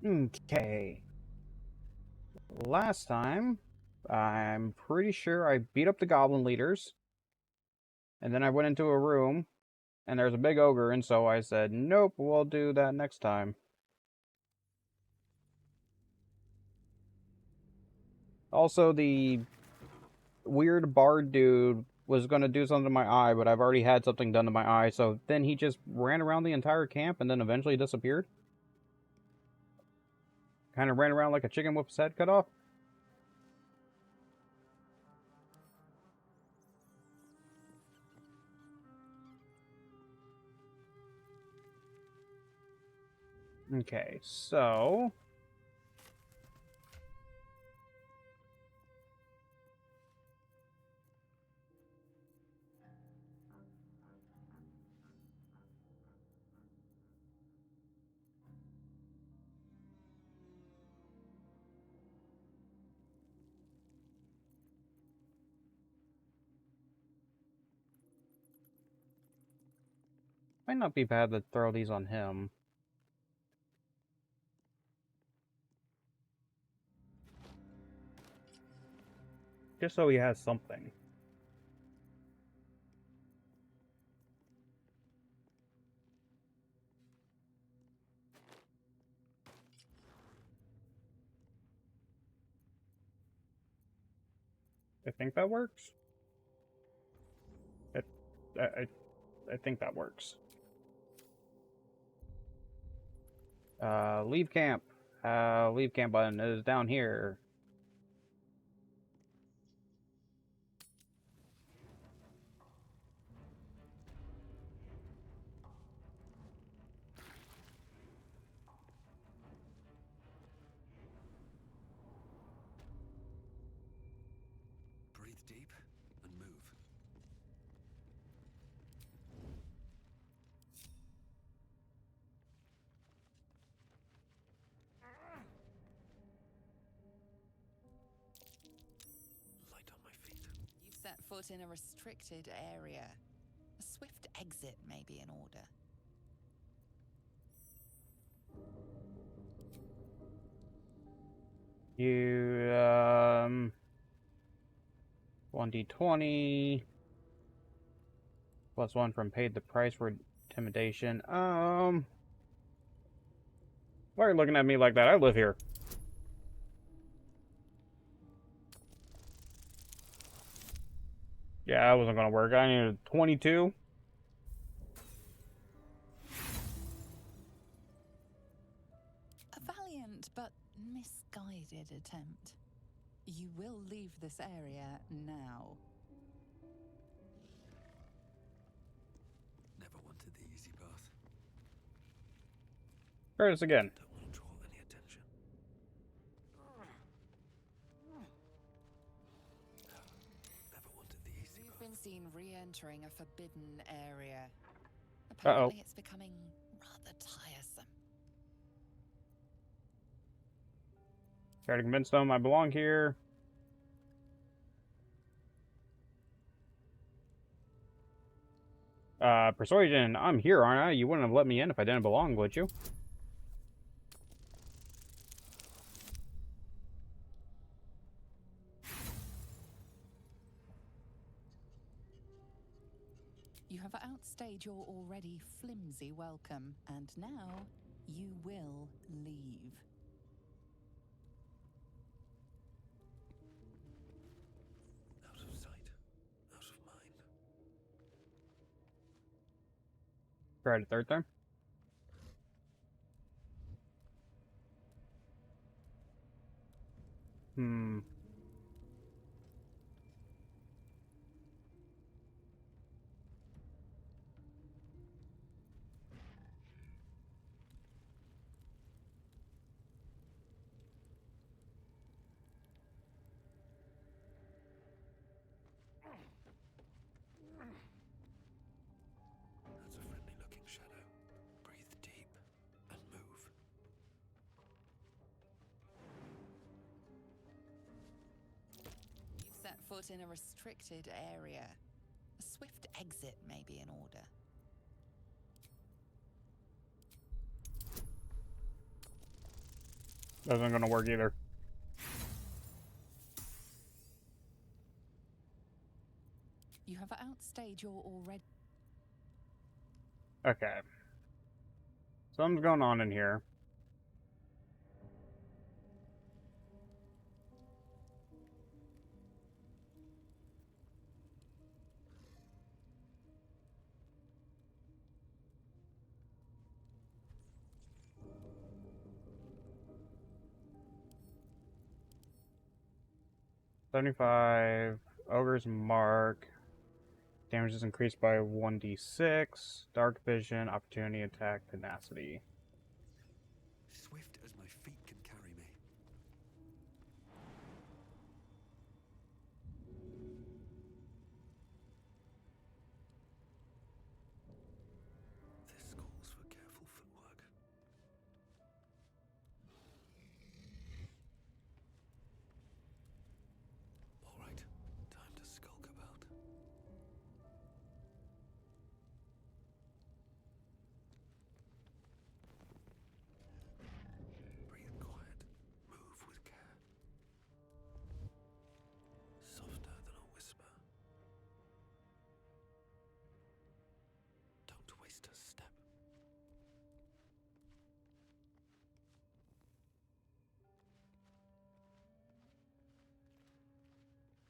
Okay. Last time, I'm pretty sure I beat up the goblin leaders, and then I went into a room, and there's a big ogre, and so I said, nope, we'll do that next time. Also, the weird bard dude was going to do something to my eye, but I've already had something done to my eye, so then he just ran around the entire camp and then eventually disappeared. Kind of ran around like a chicken with his head cut off. Okay, so might not be bad to throw these on him. Just so he has something. I think that works. It, I think that works. Leave camp. Leave camp button is down here. Breathe deep and move. Light on my feet. You've set foot in a restricted area. A swift exit may be in order. You, 1d20. +1 from paid the price for intimidation. Why are you looking at me like that? I live here. Yeah, that wasn't gonna work. I needed 22. A valiant but misguided attempt. You will leave this area now. Never wanted the easy path. Try this again. Don't want to draw any attention. Never wanted the easy You've path. been seen re-entering a forbidden area. Uh-oh. Apparently it's becoming rather tiresome. Try to convince them I belong here. Persuasion. I'm here, aren't I? You wouldn't have let me in if I didn't belong, would you? You have outstayed your already flimsy welcome, and now you will leave. Out of sight, out of mind. Try it a third time. Hmm. That's a friendly looking shadow. Breathe deep and move. You've set foot in a restricted area. A swift exit may be in order. That isn't gonna work either. You have outstayed your already. Okay. Something's going on in here. $75. Ogre's Mark. Damage is increased by 1d6. Dark Vision, Opportunity Attack, Tenacity. Swift as my feet can carry me. This calls for careful footwork. All right, time to skulk about. Breathe quiet, move with care. Softer than a whisper. Don't waste a step.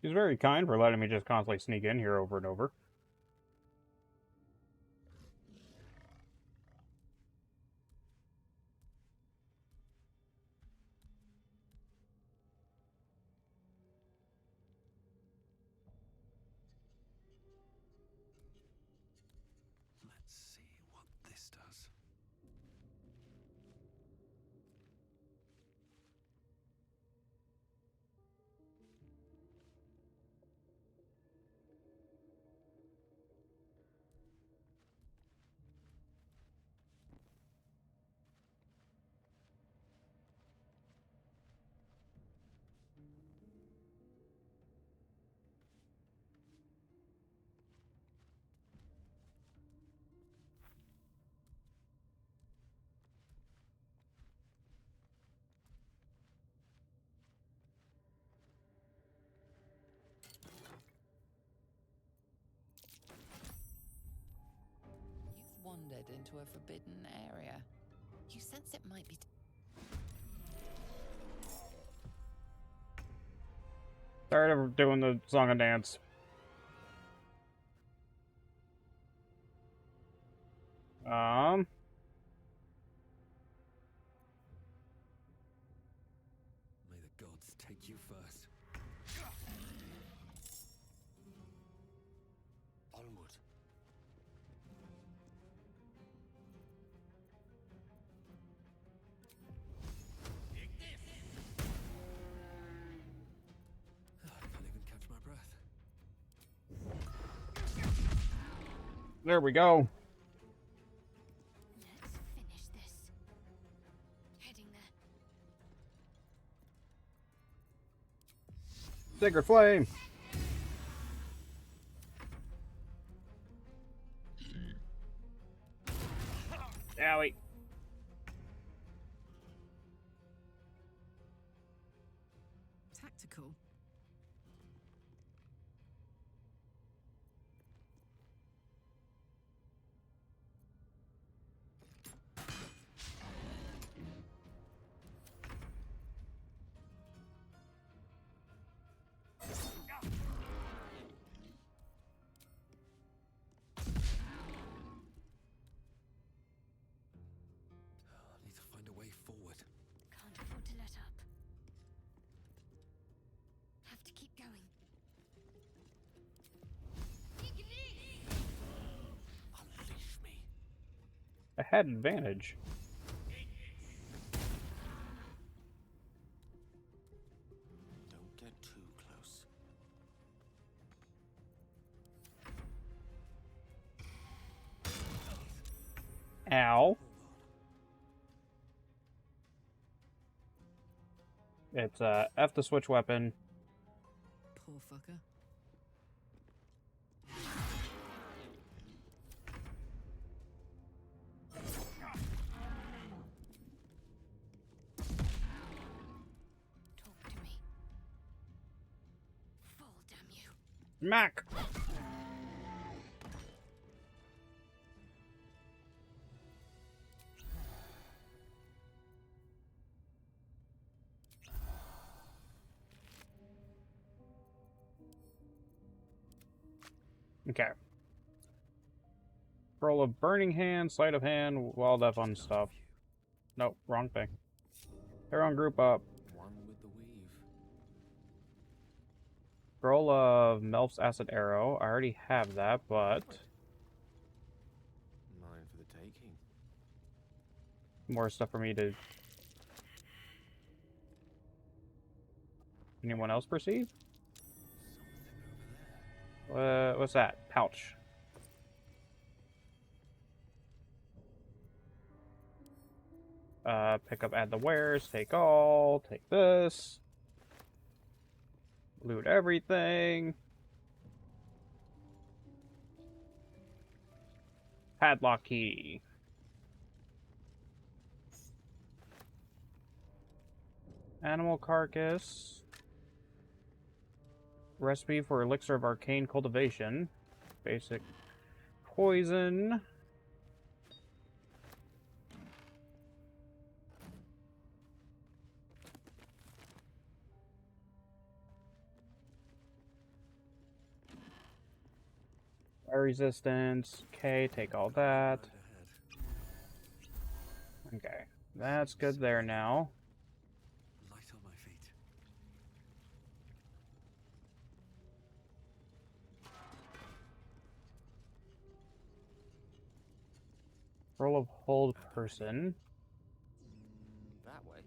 He's very kind for letting me just constantly sneak in here over and over. Let's see what this does. You've wandered into a forbidden area. You sense it might be. Tired of doing the song and dance. May the gods take you first. Onward. I can't even catch my breath. There we go. Let's finish this. Heading there. Sacred Flame. Owie. Tactical. I need to find a way forward. Can't afford to let up. Have to keep going. Unleash me. I had advantage. Don't get too close. Ow. It's F the switch weapon. Poor fucker. Mac! Okay. Roll of burning hand, sleight of hand, all that fun stuff. Nope, wrong thing. Everyone group up. One with the weave. Roll of Melf's acid arrow. I already have that, but Mine for the taking. more stuff for me to... Anyone else perceive? Something over there. What's that? Pouch. Pick up, add the wares, take all, take this. Loot everything. Padlock key. Animal carcass. Recipe for elixir of arcane cultivation. Basic poison. Fire resistance. Okay, take all that. Road ahead. Okay, that's good there now. Light on my feet. Roll of hold person. That way.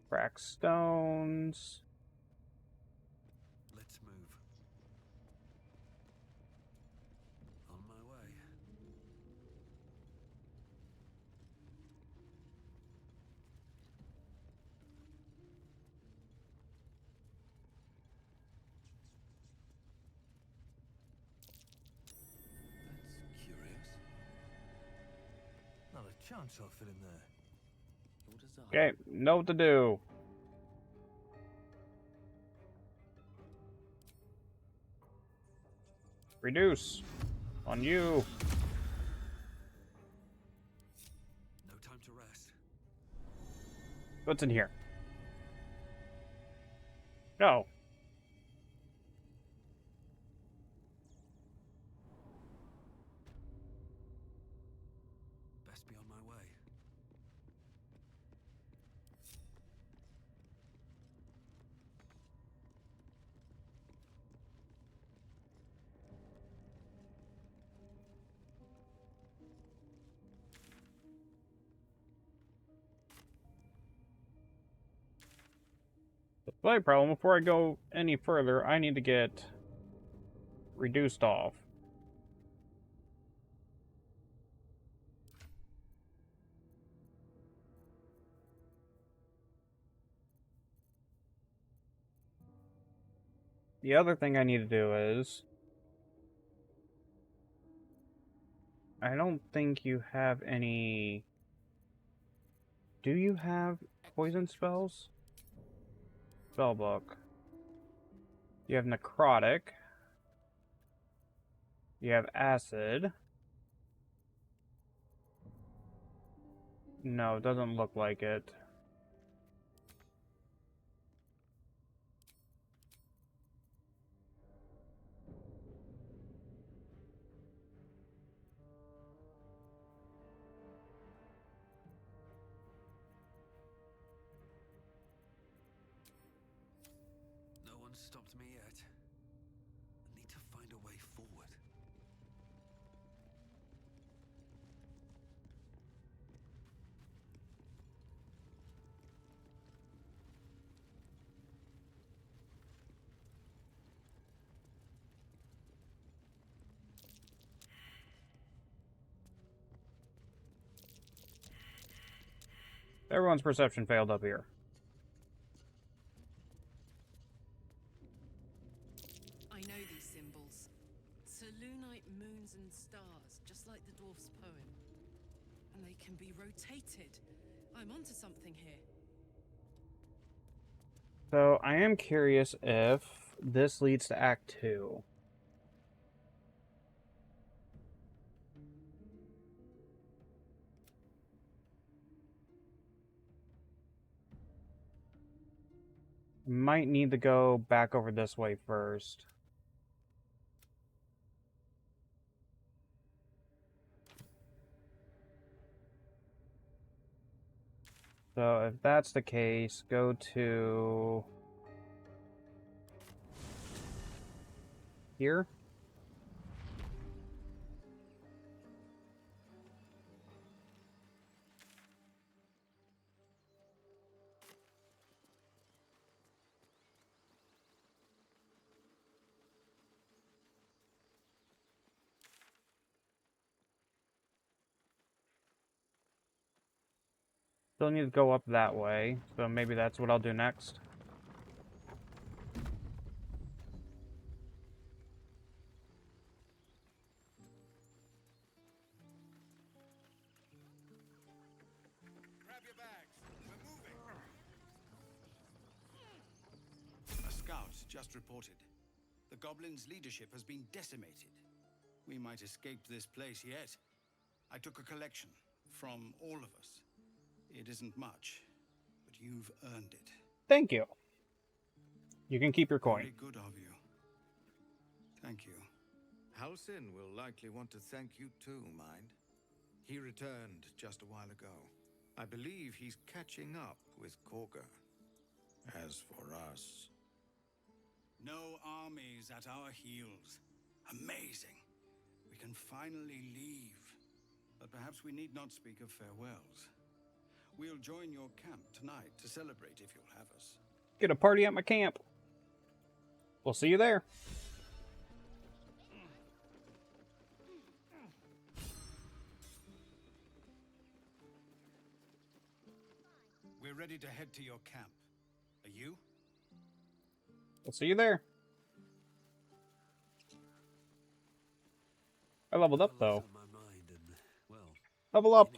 Crack stones. Let's move. On my way. That's curious. Not a chance I'll fit in there. Your desire. Okay, know what to do. Reduce. On you. No time to rest. What's in here? No. Best be on my way. The slight problem, before I go any further, I need to get reduced off. The other thing I need to do is... I don't think you have any... Do you have poison spells? Spellbook. You have necrotic. You have acid. No, it doesn't look like it. No one's stopped me yet. I need to find a way forward. Everyone's perception failed up here. I know these symbols. Selûnite moons and stars, just like the dwarf's poem. And they can be rotated. I'm onto something here. So I am curious if this leads to Act 2. Might need to go back over this way first. So if that's the case, go to here. Still need to go up that way, so maybe that's what I'll do next. Grab your bags. We're moving. A scout just reported. The goblins' leadership has been decimated. We might escape this place yet. I took a collection from all of us. It isn't much, but you've earned it. Thank you. You can keep your coin. Very good of you. Thank you. Halsin will likely want to thank you too, mind. He returned just a while ago. I believe he's catching up with Korga. As for us... No armies at our heels. Amazing. We can finally leave. But perhaps we need not speak of farewells. We'll join your camp tonight to celebrate if you'll have us. Get a party at my camp. We'll see you there. We're ready to head to your camp. Are you? We'll see you there. I leveled up though. Level up.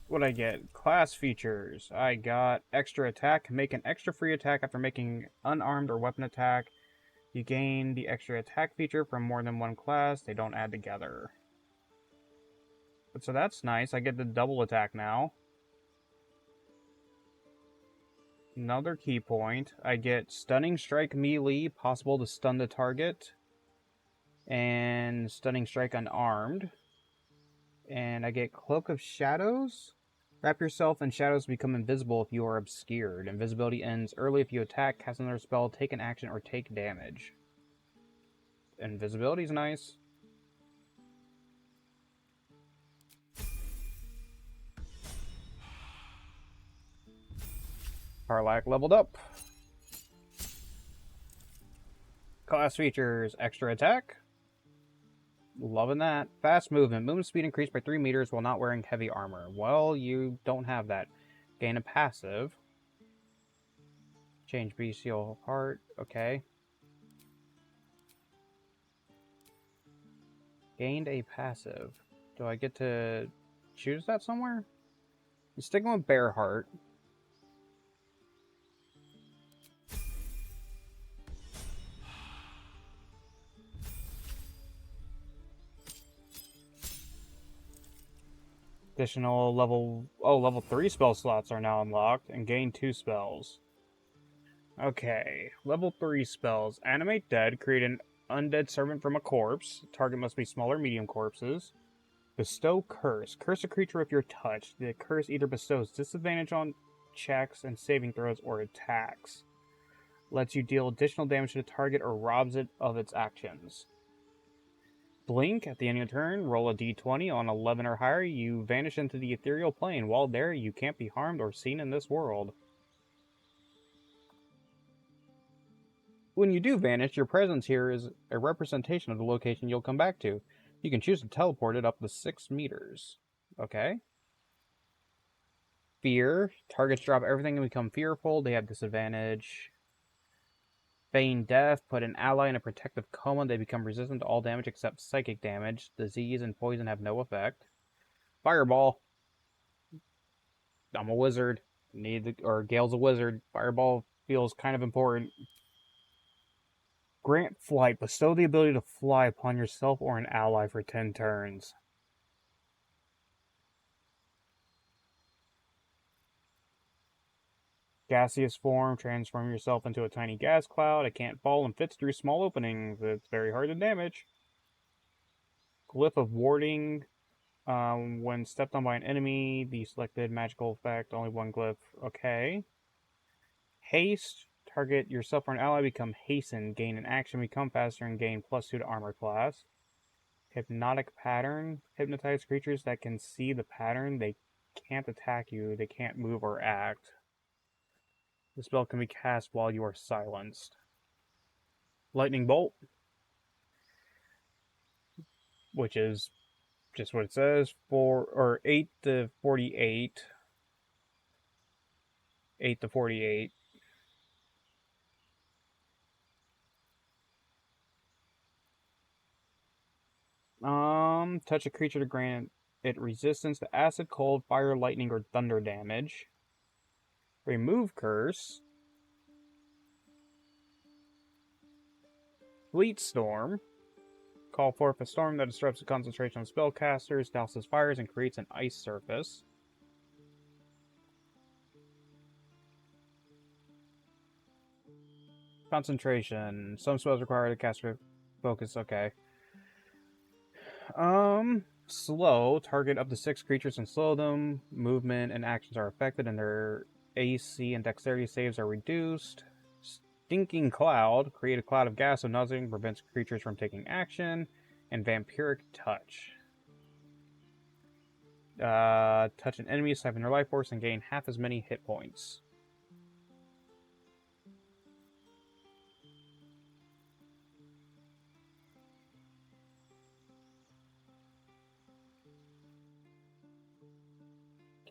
What'd I get? Class features. I got extra attack. Make an extra free attack after making unarmed or weapon attack. You gain the extra attack feature from more than one class. They don't add together. But so that's nice. I get the double attack now. Another key point. I get Stunning Strike melee, possible to stun the target. And Stunning Strike unarmed. And I get Cloak of Shadows. Wrap yourself in shadows to become invisible if you are obscured. Invisibility ends early if you attack, cast another spell, take an action, or take damage. Invisibility's nice. Karlak leveled up. Class features, extra attack. Loving that. Fast movement. Movement speed increased by 3 meters while not wearing heavy armor. Well, you don't have that. Gain a passive. Change bestial heart. Okay. Gained a passive. Do I get to choose that somewhere? I'm sticking with Bear Heart. Additional level 3 spell slots are now unlocked and gain 2 spells. Okay, level 3 spells. Animate Dead, create an undead servant from a corpse. Target must be small or medium corpses. Bestow Curse. Curse a creature if you're touched. The curse either bestows disadvantage on checks and saving throws or attacks. Lets you deal additional damage to the target or robs it of its actions. Blink, at the end of your turn, roll a d20 on 11 or higher, you vanish into the ethereal plane. While there, you can't be harmed or seen in this world. When you do vanish, your presence here is a representation of the location you'll come back to. You can choose to teleport it up to 6 meters. Okay. Fear. Targets drop everything and become fearful. They have disadvantage. Feign death. Put an ally in a protective coma. They become resistant to all damage except psychic damage. Disease and poison have no effect. Fireball. I'm a wizard. Gale's a wizard. Fireball feels kind of important. Grant flight. Bestow the ability to fly upon yourself or an ally for 10 turns. Gaseous form. Transform yourself into a tiny gas cloud. It can't fall and fits through small openings. It's very hard to damage. Glyph of warding. When stepped on by an enemy, the selected magical effect, only one glyph. Okay. Haste. Target yourself or an ally, become hastened. Gain an action, become faster, and gain +2 to armor class. Hypnotic pattern. Hypnotize creatures that can see the pattern. They can't attack you. They can't move or act. The spell can be cast while you are silenced. Lightning bolt. Which is just what it says. 8 to 48. 8 to 48. Touch a creature to grant it resistance to acid, cold, fire, lightning, or thunder damage. Remove curse. Fleet storm. Call forth a storm that disrupts the concentration of spellcasters, douses fires, and creates an ice surface. Concentration. Some spells require the caster focus. Okay. Slow. Target up to 6 creatures and slow them. Movement and actions are affected, and their AC and dexterity saves are reduced. Stinking cloud. Create a cloud of gas so nothing prevents creatures from taking action. And vampiric touch. Touch an enemy, siphon their life force, and gain half as many hit points.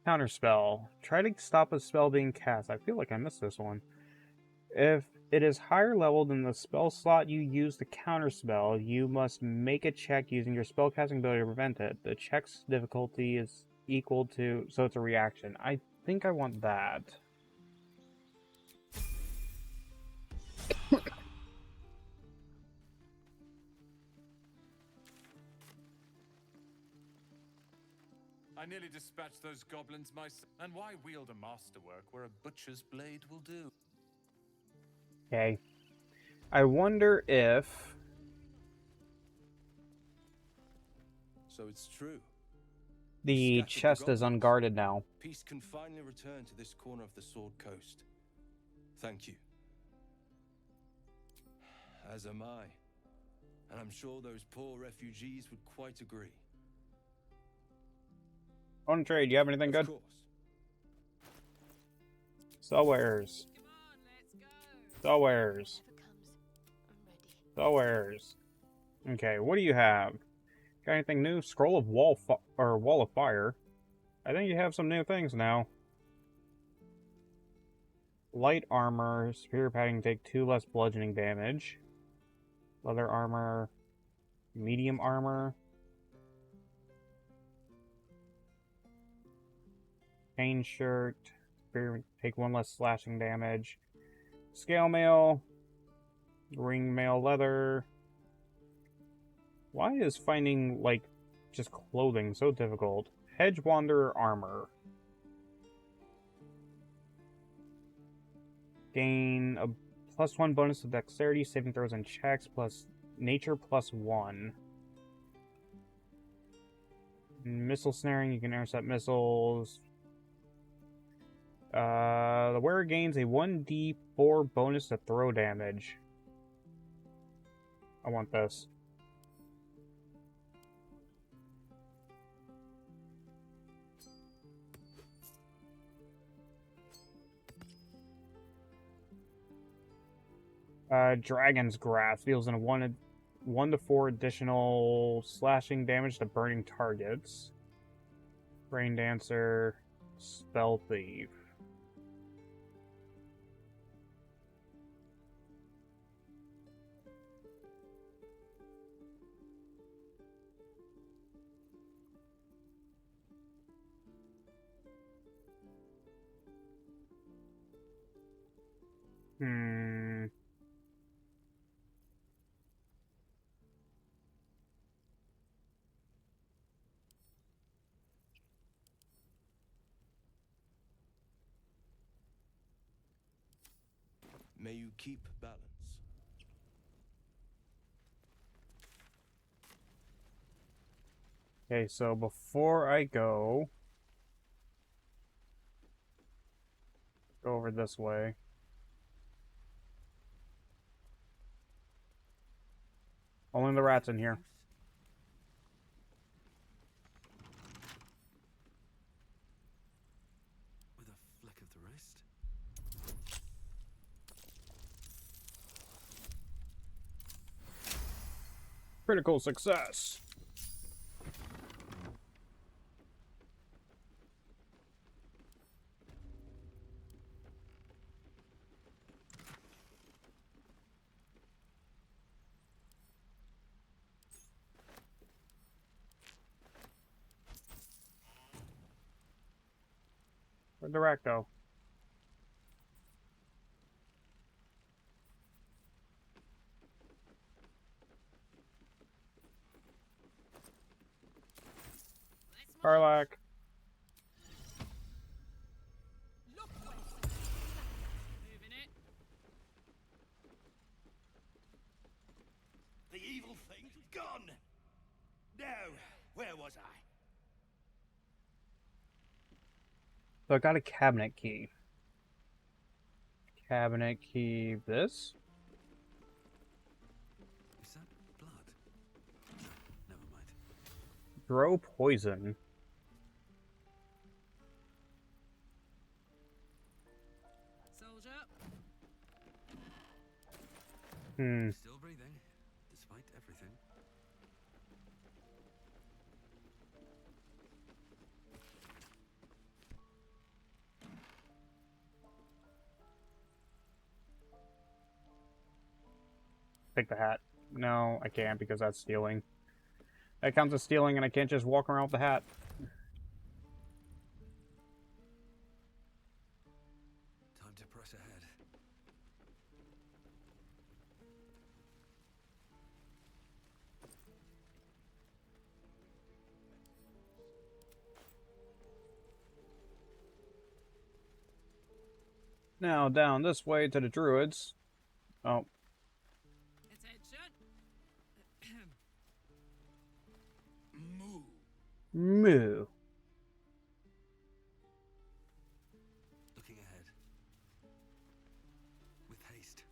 Counterspell. Try to stop a spell being cast. I feel like I missed this one. If it is higher level than the spell slot you use to counterspell, you must make a check using your spellcasting ability to prevent it. The check's difficulty is equal to... so it's a reaction. I think I want that. I nearly dispatched those goblins myself. And why wield a masterwork where a butcher's blade will do? Okay. I wonder if... So it's true. the Scattered the chest is goblins. unguarded now. Peace can finally return to this corner of the Sword Coast. Thank you. As am I. And I'm sure those poor refugees would quite agree. On trade, you have anything good? Of course. Sellwares. Come on, let's go. Sellwares. Whatever comes, I'm ready. Sellwares. Okay, what do you have? Got anything new? Scroll of Wall of Fire. I think you have some new things now. Light armor, superior padding, take 2 less bludgeoning damage. Leather armor, medium armor. Chain shirt, take 1 less slashing damage. Scale mail, ring mail leather. Why is finding, like, just clothing so difficult? Hedge Wanderer armor. Gain a +1 bonus to dexterity, saving throws, and checks, plus nature +1. Missile snaring, you can intercept missiles. The wearer gains a 1d4 bonus to throw damage. I want this. Dragon's Grasp deals in a 1 to 4 additional slashing damage to burning targets. Rain Dancer, Spell Thief. Hmm. May you keep balance. Okay, so before I go over this way. Only the rats in here. With a flick of the wrist. Critical success. Where'd the rat go? Karlak. Look where's moving it. The evil thing gone. Now, where was I? So I got a cabinet key. Cabinet key this? Is that blood? No, never mind. Grow poison. Soldier. Hmm. Still breathing, despite everything. Take the hat. No, I can't because that's stealing. That counts as stealing and I can't just walk around with the hat. Time to press ahead. Now down this way to the druids. Oh, Attention. Moo. moo. Looking ahead. With haste.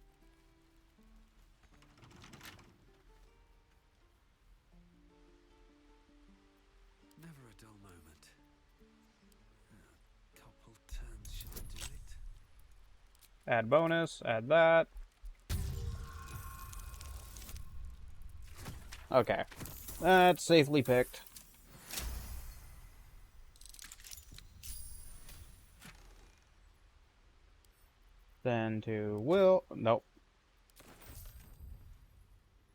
Never a dull moment. A couple turns should do it. Add bonus, add that. Okay. That's safely picked. Then to Will. Nope.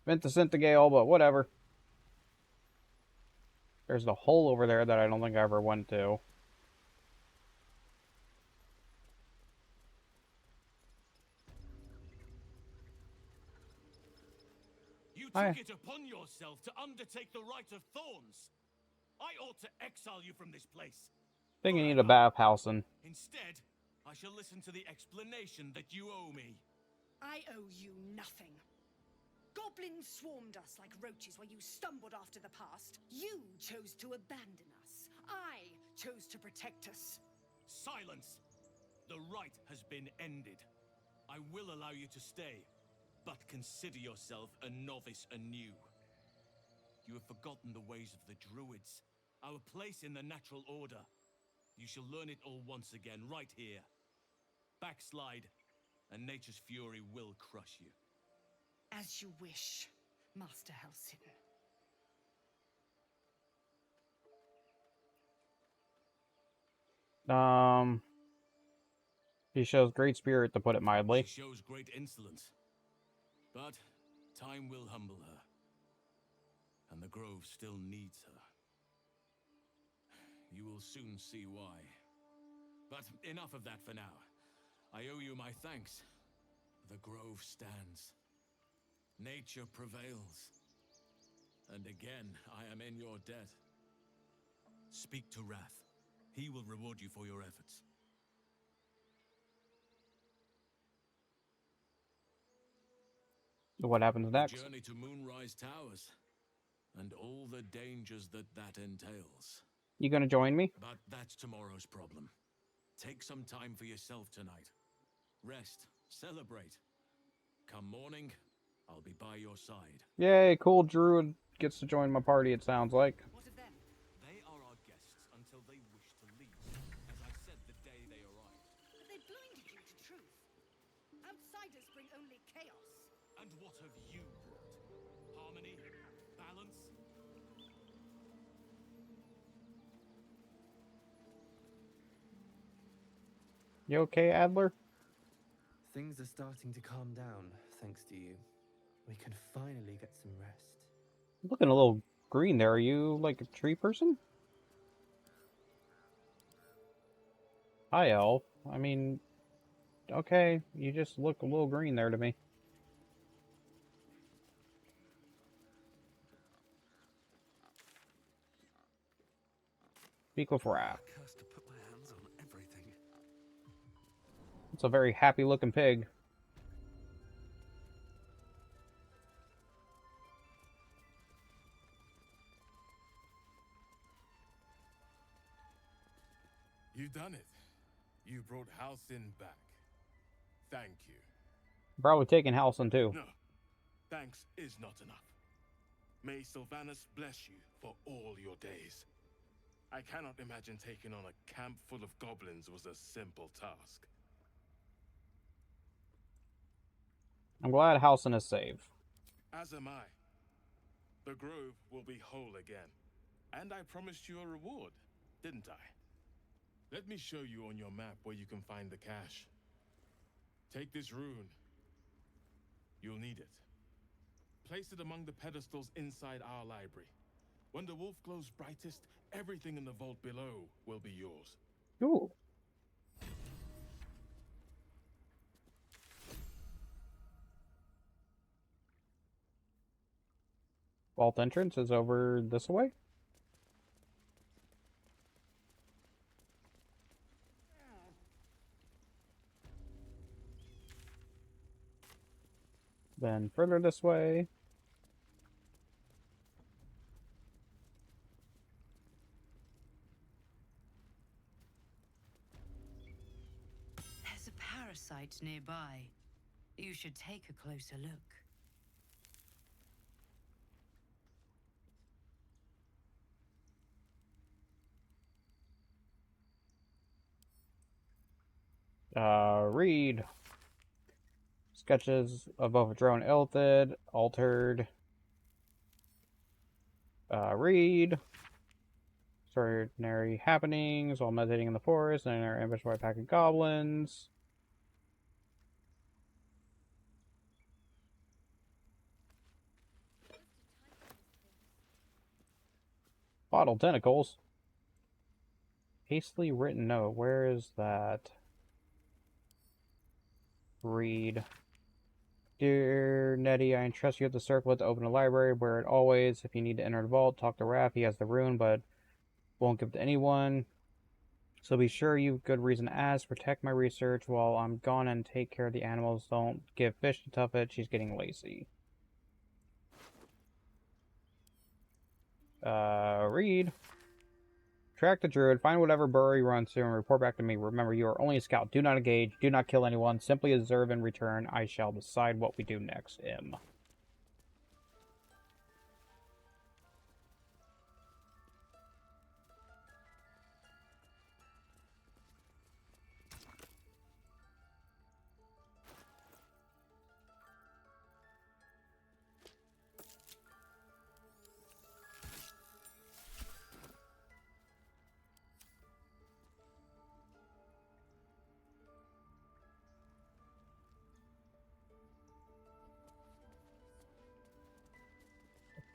Venticentagale, but whatever. There's the hole over there that I don't think I ever went to. You Hi. took it upon yourself to undertake the Rite of Thorns. I ought to exile you from this place. Think I need a bathhousing. Instead, I shall listen to the explanation that you owe me. I owe you nothing. Goblins swarmed us like roaches while you stumbled after the past. You chose to abandon us. I chose to protect us. Silence! The rite has been ended. I will allow you to stay, but consider yourself a novice anew. You have forgotten the ways of the druids, our place in the natural order. You shall learn it all once again, right here. Backslide, and nature's fury will crush you. As you wish, Master Halsin. He shows great spirit, to put it mildly. She shows great insolence, but time will humble her, and the grove still needs her. You will soon see why. But enough of that for now. I owe you my thanks. The grove stands. Nature prevails. And again, I am in your debt. Speak to Wrath. He will reward you for your efforts. What happens next? The journey to Moonrise Towers, and all the dangers that entails. You gonna join me? But that's tomorrow's problem. Take some time for yourself tonight. Rest, celebrate. Come morning, I'll be by your side. Yay, cool druid gets to join my party, it sounds like. What of them? They are our guests until they wish to leave, as I said the day they arrived. But they blinded you to truth. Outsiders bring only chaos. And what have you brought? Harmony? Balance? You okay, Adler? Things are starting to calm down, thanks to you. We can finally get some rest. Looking a little green there. Are you like a tree person? Hi, elf. I mean, okay, you just look a little green there to me. Speak with Wrath. Cursed to put my hands on everything. It's a very happy-looking pig. You done it. You brought Halcyon back. Thank you. Probably taking Halcyon too. No, thanks is not enough. May Sylvanus bless you for all your days. I cannot imagine taking on a camp full of goblins was a simple task. I'm glad Halcyon is safe. As am I. The grove will be whole again. And I promised you a reward, didn't I? Let me show you on your map where you can find the cache. Take this rune. You'll need it. Place it among the pedestals inside our library. When the wolf glows brightest, everything in the vault below will be yours. Ooh. Vault entrance is over this way? Then further this way. There's a parasite nearby. You should take a closer look. Read. Sketches of both a drone Illithid, altered. Read. Extraordinary happenings while meditating in the forest and are ambushed by a pack of goblins. Bottle tentacles. Hastily written note. Where is that? Read. Dear Nettie, I entrust you with the circlet to open a library. Wear it always. If you need to enter the vault, talk to Raph. He has the rune, but won't give it to anyone. So be sure you've good reason to ask. Protect my research while I'm gone and take care of the animals. Don't give Fish to Tuffet. She's getting lazy. Read. Track the druid, find whatever burrow he runs to, and report back to me. Remember, you are only a scout. Do not engage. Do not kill anyone. Simply observe in return. I shall decide what we do next. M.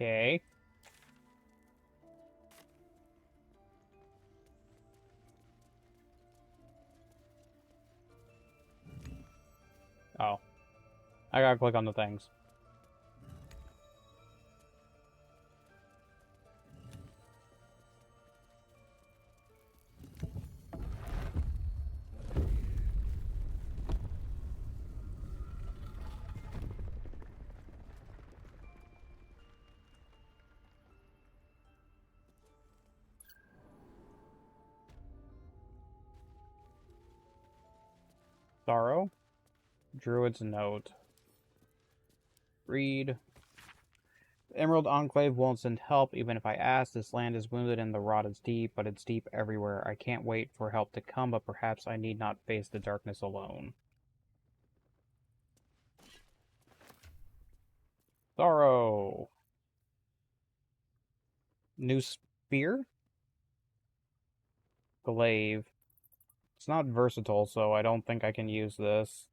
Okay. Oh. I gotta click on the things. Sorrow. Druid's Note. Read. The Emerald Enclave won't send help even if I ask. This land is wounded and the rot is deep, but it's deep everywhere. I can't wait for help to come, but perhaps I need not face the darkness alone. Sorrow. New Spear? Glaive. It's not versatile, so I don't think I can use this.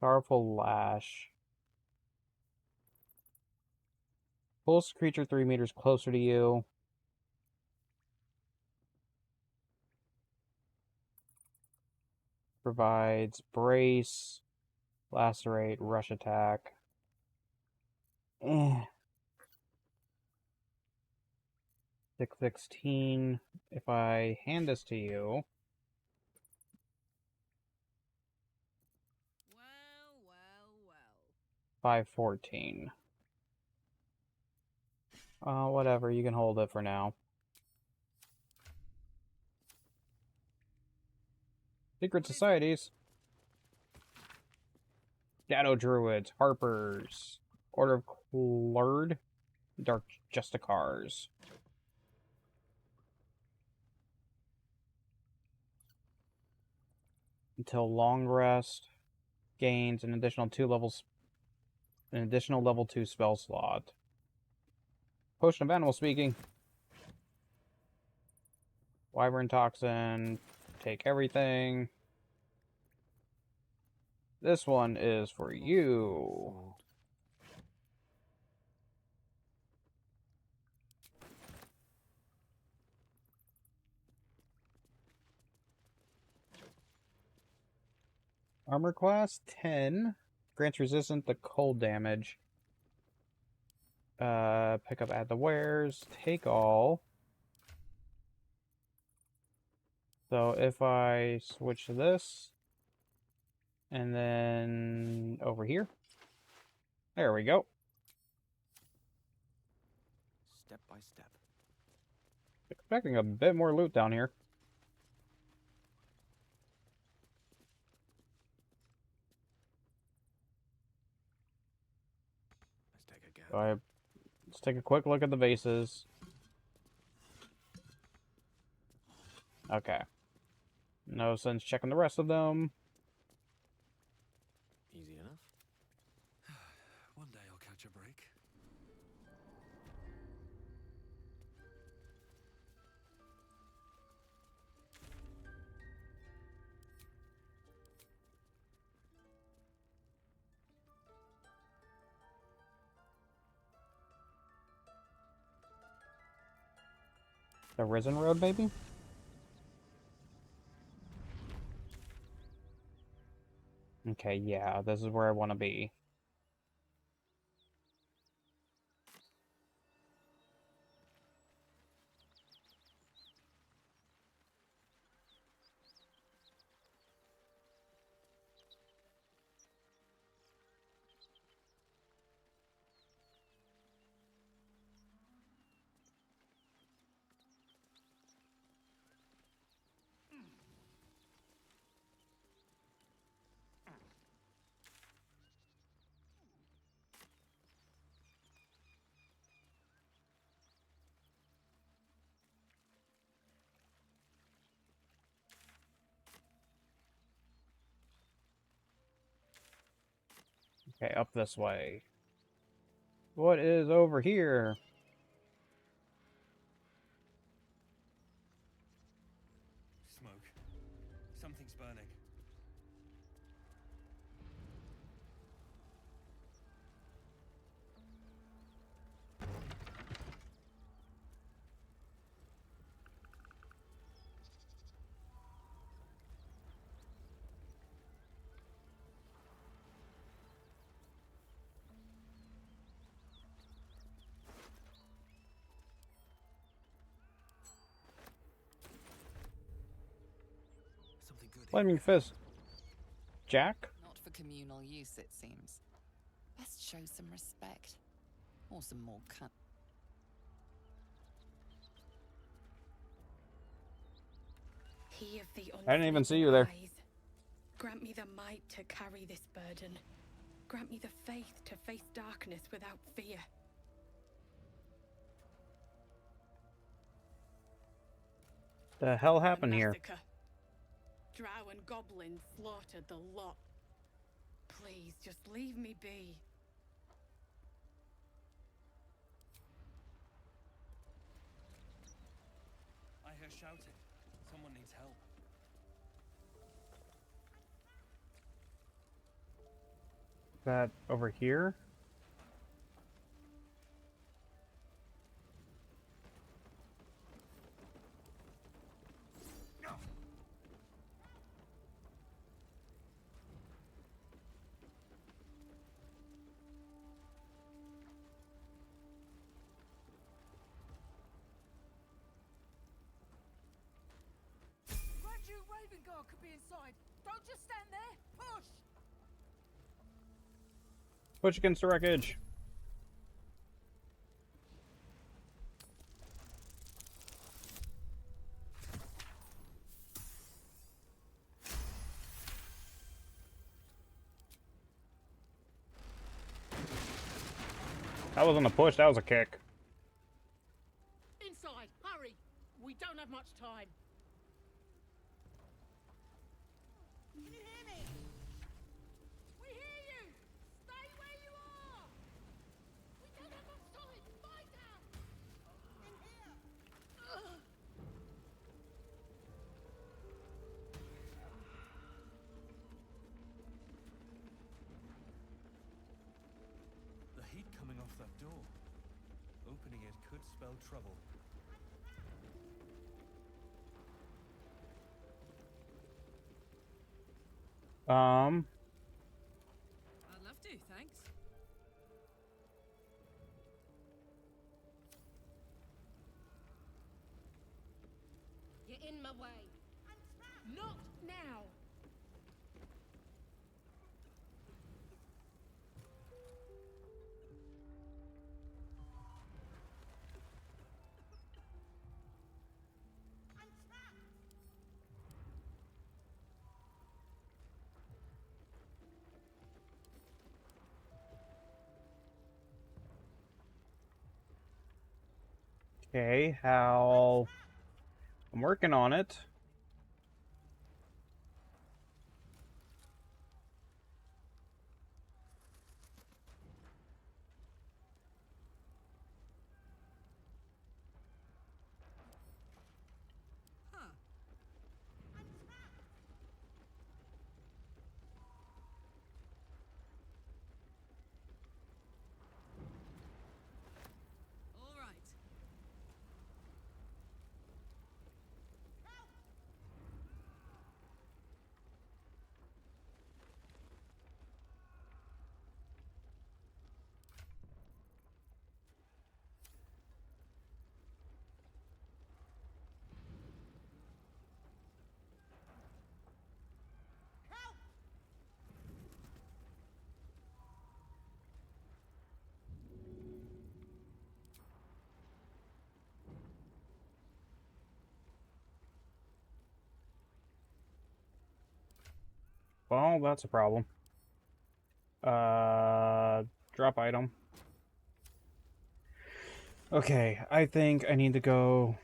Powerful Lash. Pulls creature 3 meters closer to you. Provides Brace, Lacerate, Rush Attack. 616. If I hand this to you... 514. Whatever, you can hold it for now. Secret Societies. Shadow Druids, Harpers, Order of Klurd, Dark Justicars. Until long rest, gains an additional level 2 spell slot. Potion of Animal Speaking. Wyvern Toxin, take everything. This one is for you. Armor class 10. Grants resistance to cold damage. Pick up, add the wares. Take all. So if I switch to this, and then over here, there we go. Step by step. Expecting a bit more loot down here. So let's take a quick look at the bases. Okay. No sense checking the rest of them. Easy enough. One day I'll catch a break. The Risen Road, baby? Okay, yeah, this is where I want to be. Okay, up this way. What is over here? Smoke. Something's burning. Flaming fist. Jack? Not for communal use, it seems. Best show some respect. Or some more cut. He of the I didn't even see you unfleeting there. eyes. Grant me the might to carry this burden. Grant me the faith to face darkness without fear. The hell A happened here? massacre. Drow and goblins slaughtered the lot. Please, just leave me be. I hear shouting. Someone needs help. That over here? Raven could be inside. Don't just stand there. Push! Push against the wreckage. That wasn't a push, that was a kick. Inside, hurry! We don't have much time. Can you hear me? We hear you! Stay where you are! We don't have much time! Fight out! In here! The heat coming off that door. Opening it could spell trouble. Um, I'd love to, thanks. You're in my way. Not now! okay, how... I'm working on it. All right. Well, that's a problem. Drop item. Okay, I think I need to go...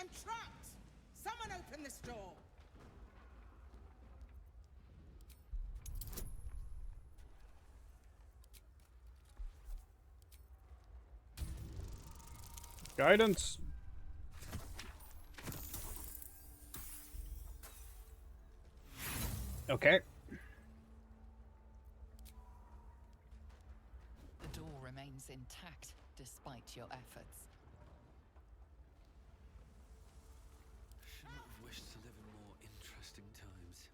I'm trapped! Someone open this door! Guidance. Okay. The door remains intact despite your efforts. Shouldn't have wished to live in more interesting times.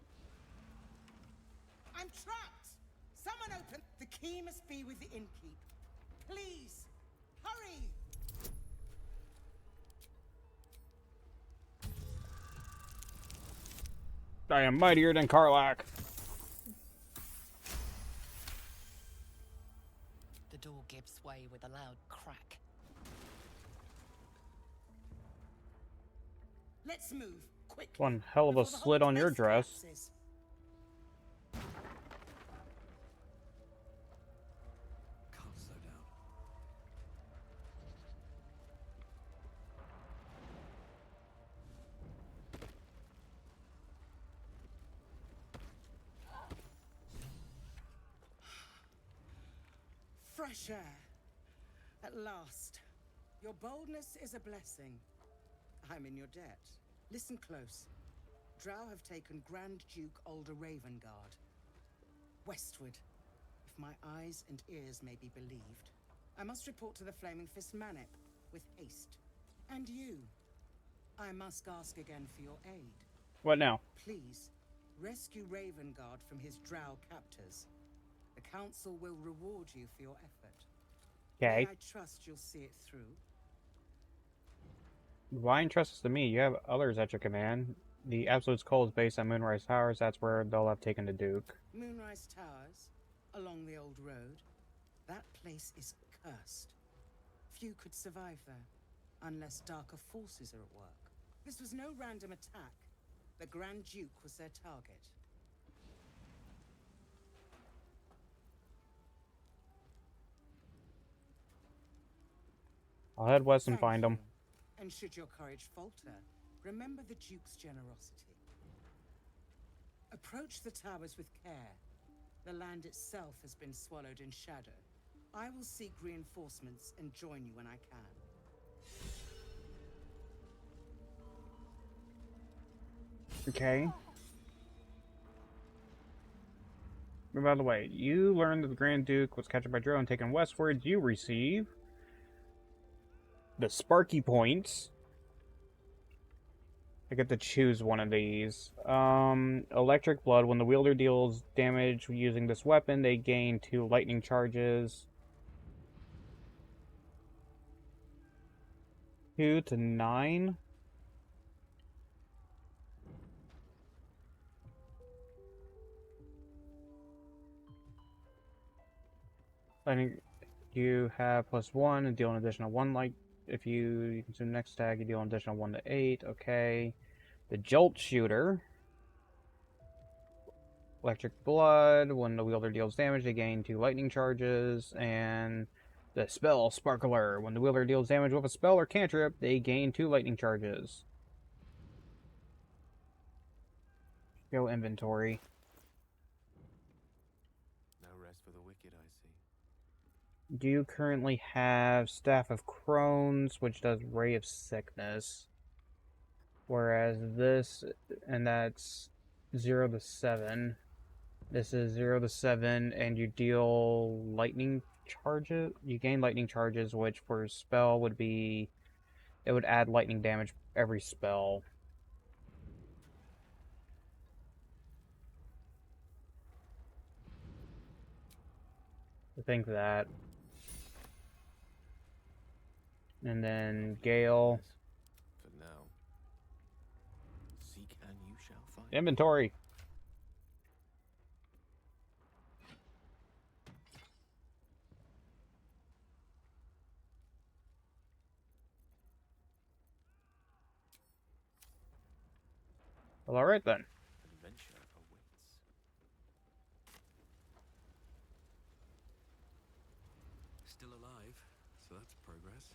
I'm trapped! Someone open! The key must be with the innkeep. Please, hurry! I am mightier than Karlach. The door gives way with a loud crack. Let's move, quickly. One hell of a before the slit whole on your place dress. collapses. Can't slow down. Fresh air. At last. Your boldness is a blessing. I'm in your debt. Listen close. Drow have taken Grand Duke Alder Ravengard. Westward, if my eyes and ears may be believed. I must report to the Flaming Fist Manip, with haste. And you. I must ask again for your aid. What now? Please, rescue Ravengard from his Drow captors. The Council will reward you for your effort. Okay. May I trust you'll see it through? Why entrust this to me? You have others at your command. The Absolute's call is based on Moonrise Towers. That's where they'll have taken the Duke. Moonrise Towers, along the old road. That place is cursed. Few could survive there, unless darker forces are at work. This was no random attack. The Grand Duke was their target. I'll head west and Thank find them. you. And should your courage falter, remember the Duke's generosity. Approach the towers with care. The land itself has been swallowed in shadow. I will seek reinforcements and join you when I can. Okay. By the way, you learned that the Grand Duke was captured by Drow and taken westward. You receive the Sparky points. I get to choose one of these. Electric Blood. When the wielder deals damage using this weapon, they gain 2 lightning charges. 2 to 9. I think you have +1 and deal an additional 1 light. If you consume next tag, you deal an additional 1 to 8. Okay. The Jolt Shooter. Electric Blood. When the wielder deals damage, they gain 2 lightning charges. And the spell Sparkler. When the wielder deals damage with a spell or cantrip, they gain 2 lightning charges. Go inventory. No rest for the wicked, I see. Do you currently have Staff of Crones, which does Ray of Sickness? Whereas this, and that's 0 to 7. This is 0 to 7, and you deal lightning charges. You gain lightning charges, which for spell would be, it would add lightning damage every spell. I think that. And then Gale. For now. Seek and you shall find. Inventory. Well, alright then. Adventure awaits. Still alive, so that's progress.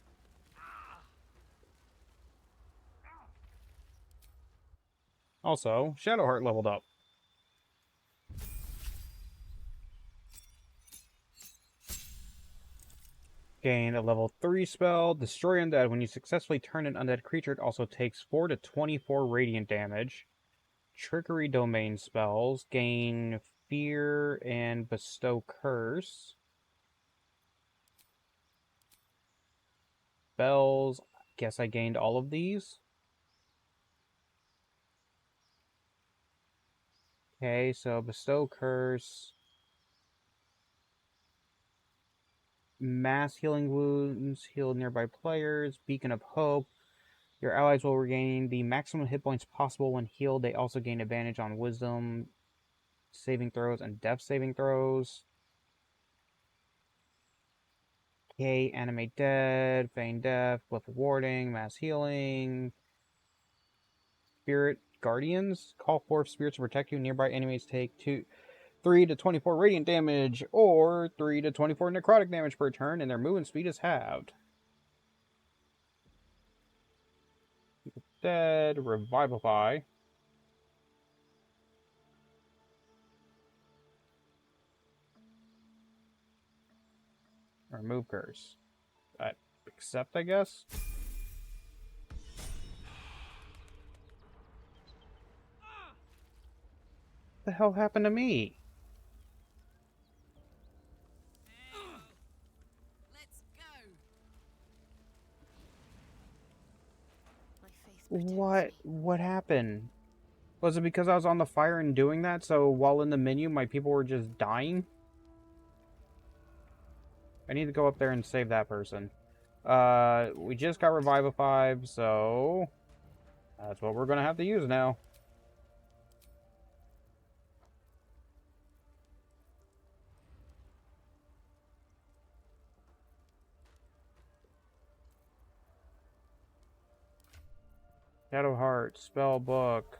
Also, Shadowheart leveled up. Gain a level 3 spell, Destroy Undead. When you successfully turn an undead creature, it also takes 4 to 24 radiant damage. Trickery Domain spells. Gain Fear and Bestow Curse. Spells. Guess I gained all of these. Okay, so Bestow Curse. Mass Healing Wounds. Heal nearby players. Beacon of Hope. Your allies will regain the maximum hit points possible when healed. They also gain advantage on Wisdom saving throws and Death saving throws. Okay, Animate Dead, Feign Death, Glyph of Warding, Mass Healing. Spirit Guardians. Call forth spirits to protect you. Nearby enemies take 3 to 24 radiant damage or 3 to 24 necrotic damage per turn, and their movement speed is halved. Dead, Revivify. Remove curse. Accept, I guess. What the hell happened to me? Let's go. My faith What happened? Was it because I was on the fire and doing that, so while in the menu my people were just dying? I need to go up there and save that person. We just got Revivified, so that's what we're gonna have to use now. Shadowheart, spell book.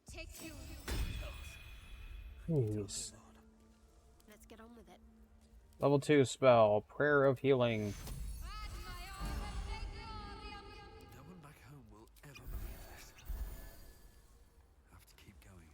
Take you. Jeez. Let's get on with it. Level 2 spell, Prayer of Healing. No one back home will ever believe this. Have to keep going.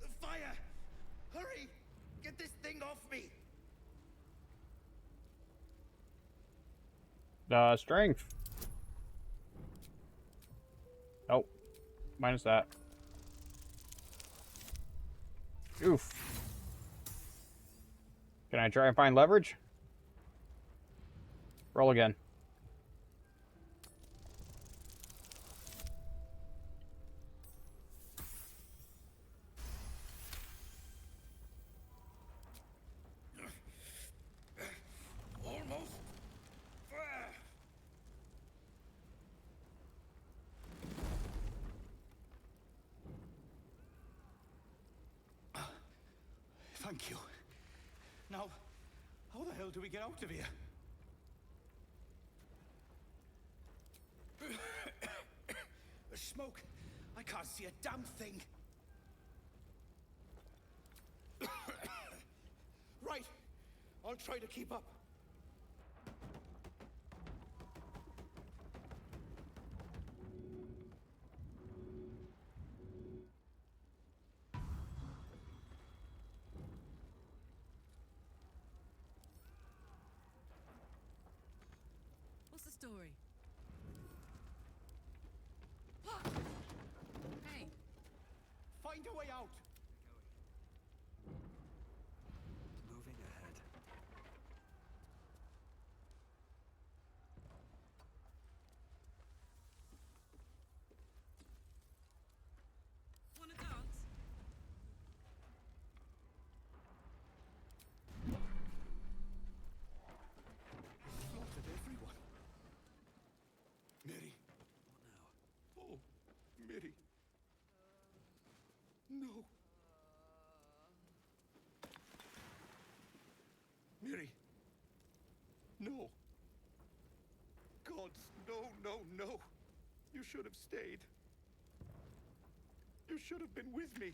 The fire! Hurry! Get this thing off me! Strength. Oh, minus that. Oof. Can I try and find leverage? Roll again. Almost. Thank you. Now, how the hell do we get out of here? The smoke. I can't see a damn thing. Right. I'll try to keep up. story? Hey! Find a way out! Moving ahead. Wanna dance? Slaughtered everyone. Mary. What now? Oh, Mary. No. Mary. No. Gods, no, no, no. You should have stayed. You should have been with me.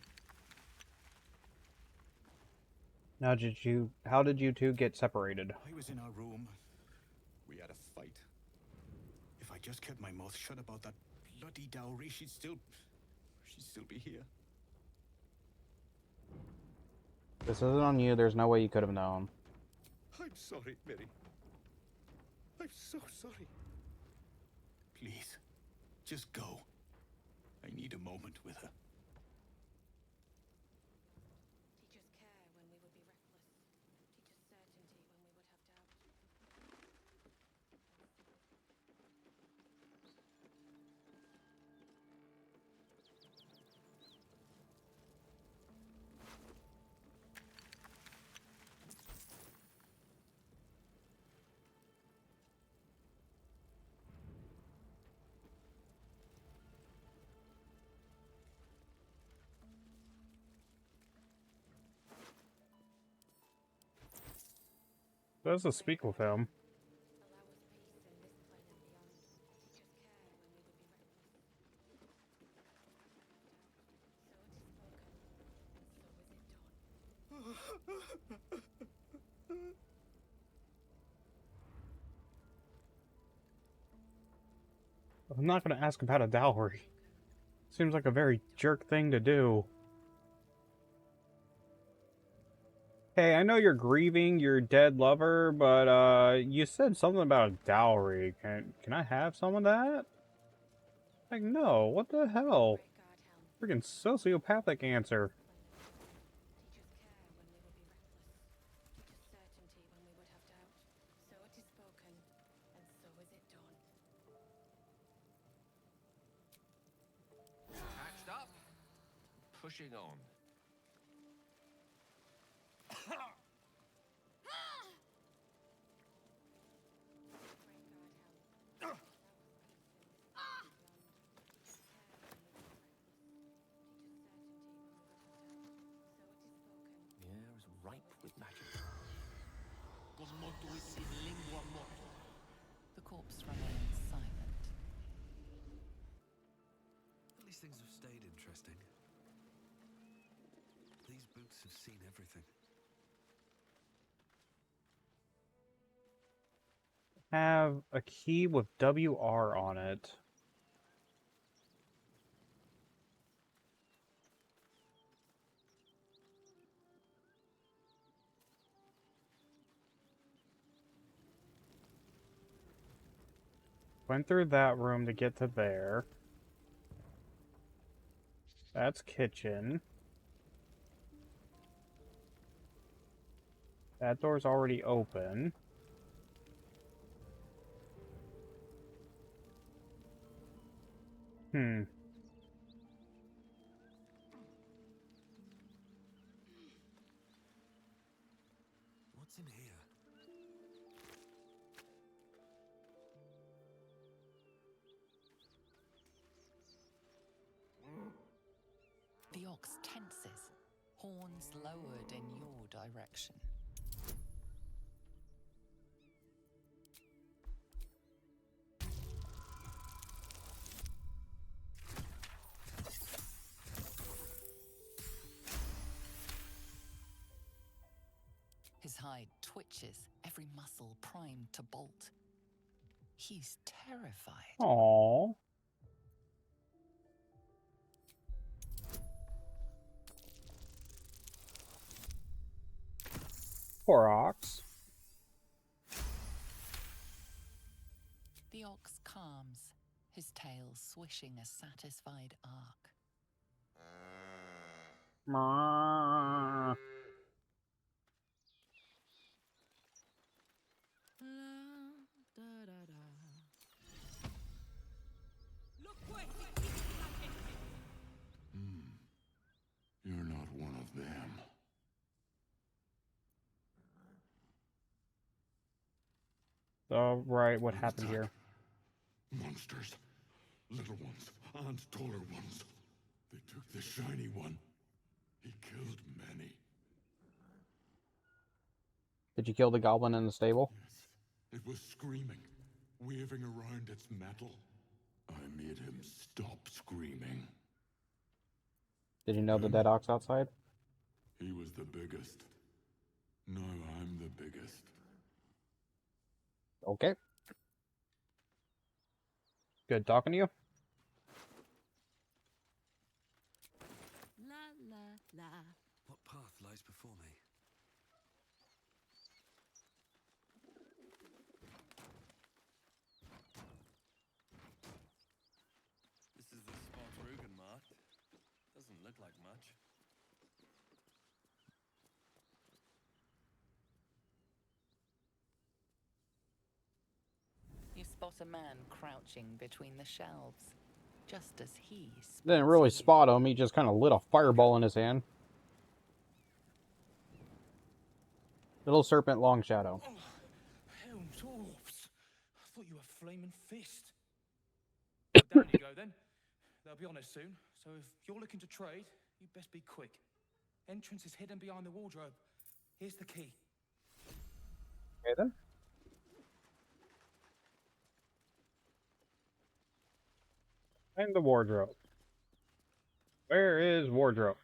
Now, how did you two get separated? I was in our room. We had a fight. If I just kept my mouth shut about that bloody dowry, she'd still be here. This isn't on you. There's no way you could have known. I'm sorry, Mary. I'm so sorry. Please, just go. I need a moment with her. Teach us care when we would be reckless. Teach us certainty when we would have doubt. That's a speak with him. I'm not going to ask about a dowry. Seems like a very jerk thing to do. Hey, I know you're grieving your dead lover, but you said something about a dowry. Can I have some of that? Like, no, what the hell? Freaking sociopathic answer. Patched up. Pushing on. The air is ripe with magic. The corpse remains silent. At least things have stayed interesting. These boots have seen everything. Have a key with WR on it. Went through that room to get to there. That's kitchen. That door's already open. What's in here? The ox tenses, horns lowered in your direction. His hide twitches, every muscle primed to bolt. He's terrified. Aww. Poor ox. The arms, his tail swishing a satisfied arc. Look where he keeps planted. You're not one of them. Oh, right, what happened here? Monsters. Little ones and taller ones. They took the shiny one. He killed many. Did you kill the goblin in the stable? It was screaming, waving around its metal. I made him stop screaming. Did you know the dead ox outside? He was the biggest. Now I'm the biggest. Okay. Good talking to you. La la la. What path lies before me? This is the spot Rugen marked. Doesn't look like much. You spot a man crouching between the shelves, just as he Didn't really spot him, he just kind of lit a fireball in his hand. Little serpent, long shadow. Oh, hell, dwarves. I thought you were flaming fist. Down you go then. They'll be on us soon, so if you're looking to trade, you'd best be quick. Entrance is hidden behind the wardrobe. Here's the key. Okay then. And the wardrobe. Where is wardrobe?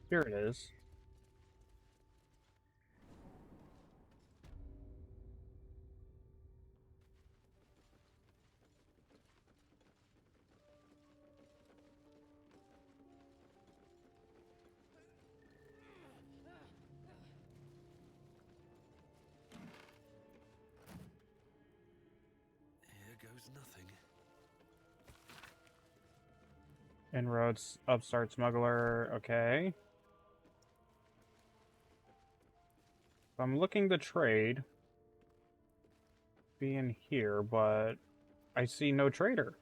Here it is. Here goes nothing. Inroads, upstart smuggler, okay. I'm looking to trade. Be in here, but I see no trader.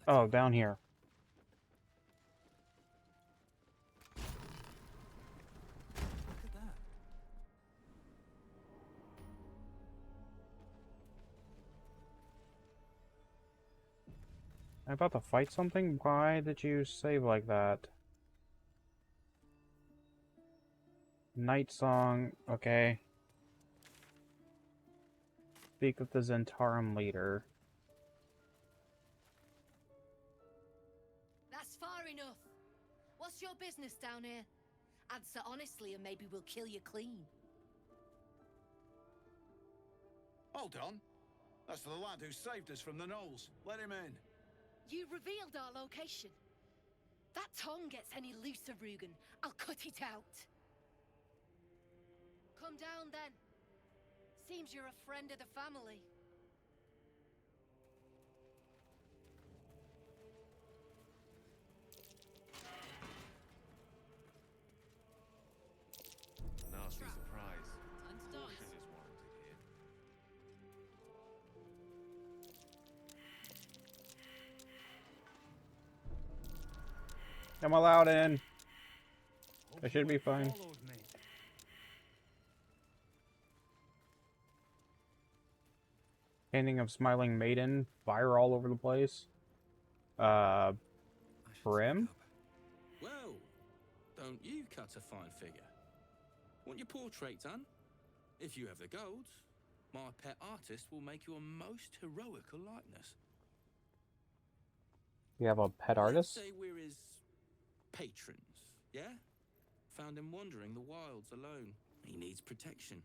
Oh, down here. Look at that. I'm about to fight something? Why did you save like that? Night song, okay. Speak with the Zentarum leader. That's far enough. What's your business down here? Answer honestly and maybe we'll kill you clean. Hold on. That's the lad who saved us from the gnolls. Let him in. You revealed our location. That tongue gets any looser, Rugen, I'll cut it out. Come down then. Seems you're a friend of the family. Nasty surprise. Time to dance. Caution is warranted here. I'm allowed in. I should be fine. Followed me. Painting of Smiling Maiden. Fire all over the place. Brim? Well, don't won't you cut a fine figure? Want your portrait done? If you have the gold, my pet artist will make you a most heroical likeness. You have a pet Let's artist? say we're his patrons, yeah? Found him wandering the wilds alone. He needs protection.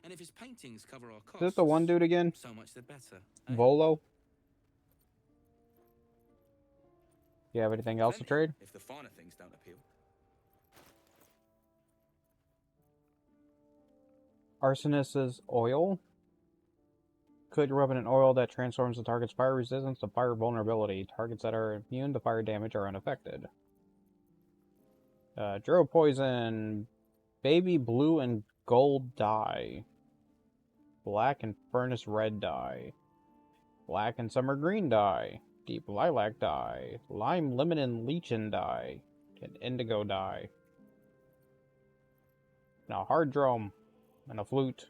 And if his paintings cover our costs, Is it the one dude again? so much the better. Volo? You have anything else to trade? If the finer things don't appeal. Arsonist's oil. Could your weapon an oil that transforms the target's fire resistance to fire vulnerability. Targets that are immune to fire damage are unaffected. Dro poison. Baby blue and gold dye. Black and furnace red dye. Black and summer green dye. Deep lilac dye. Lime, lemon, and lichen dye. And indigo dye. Now hard drum. And a flute.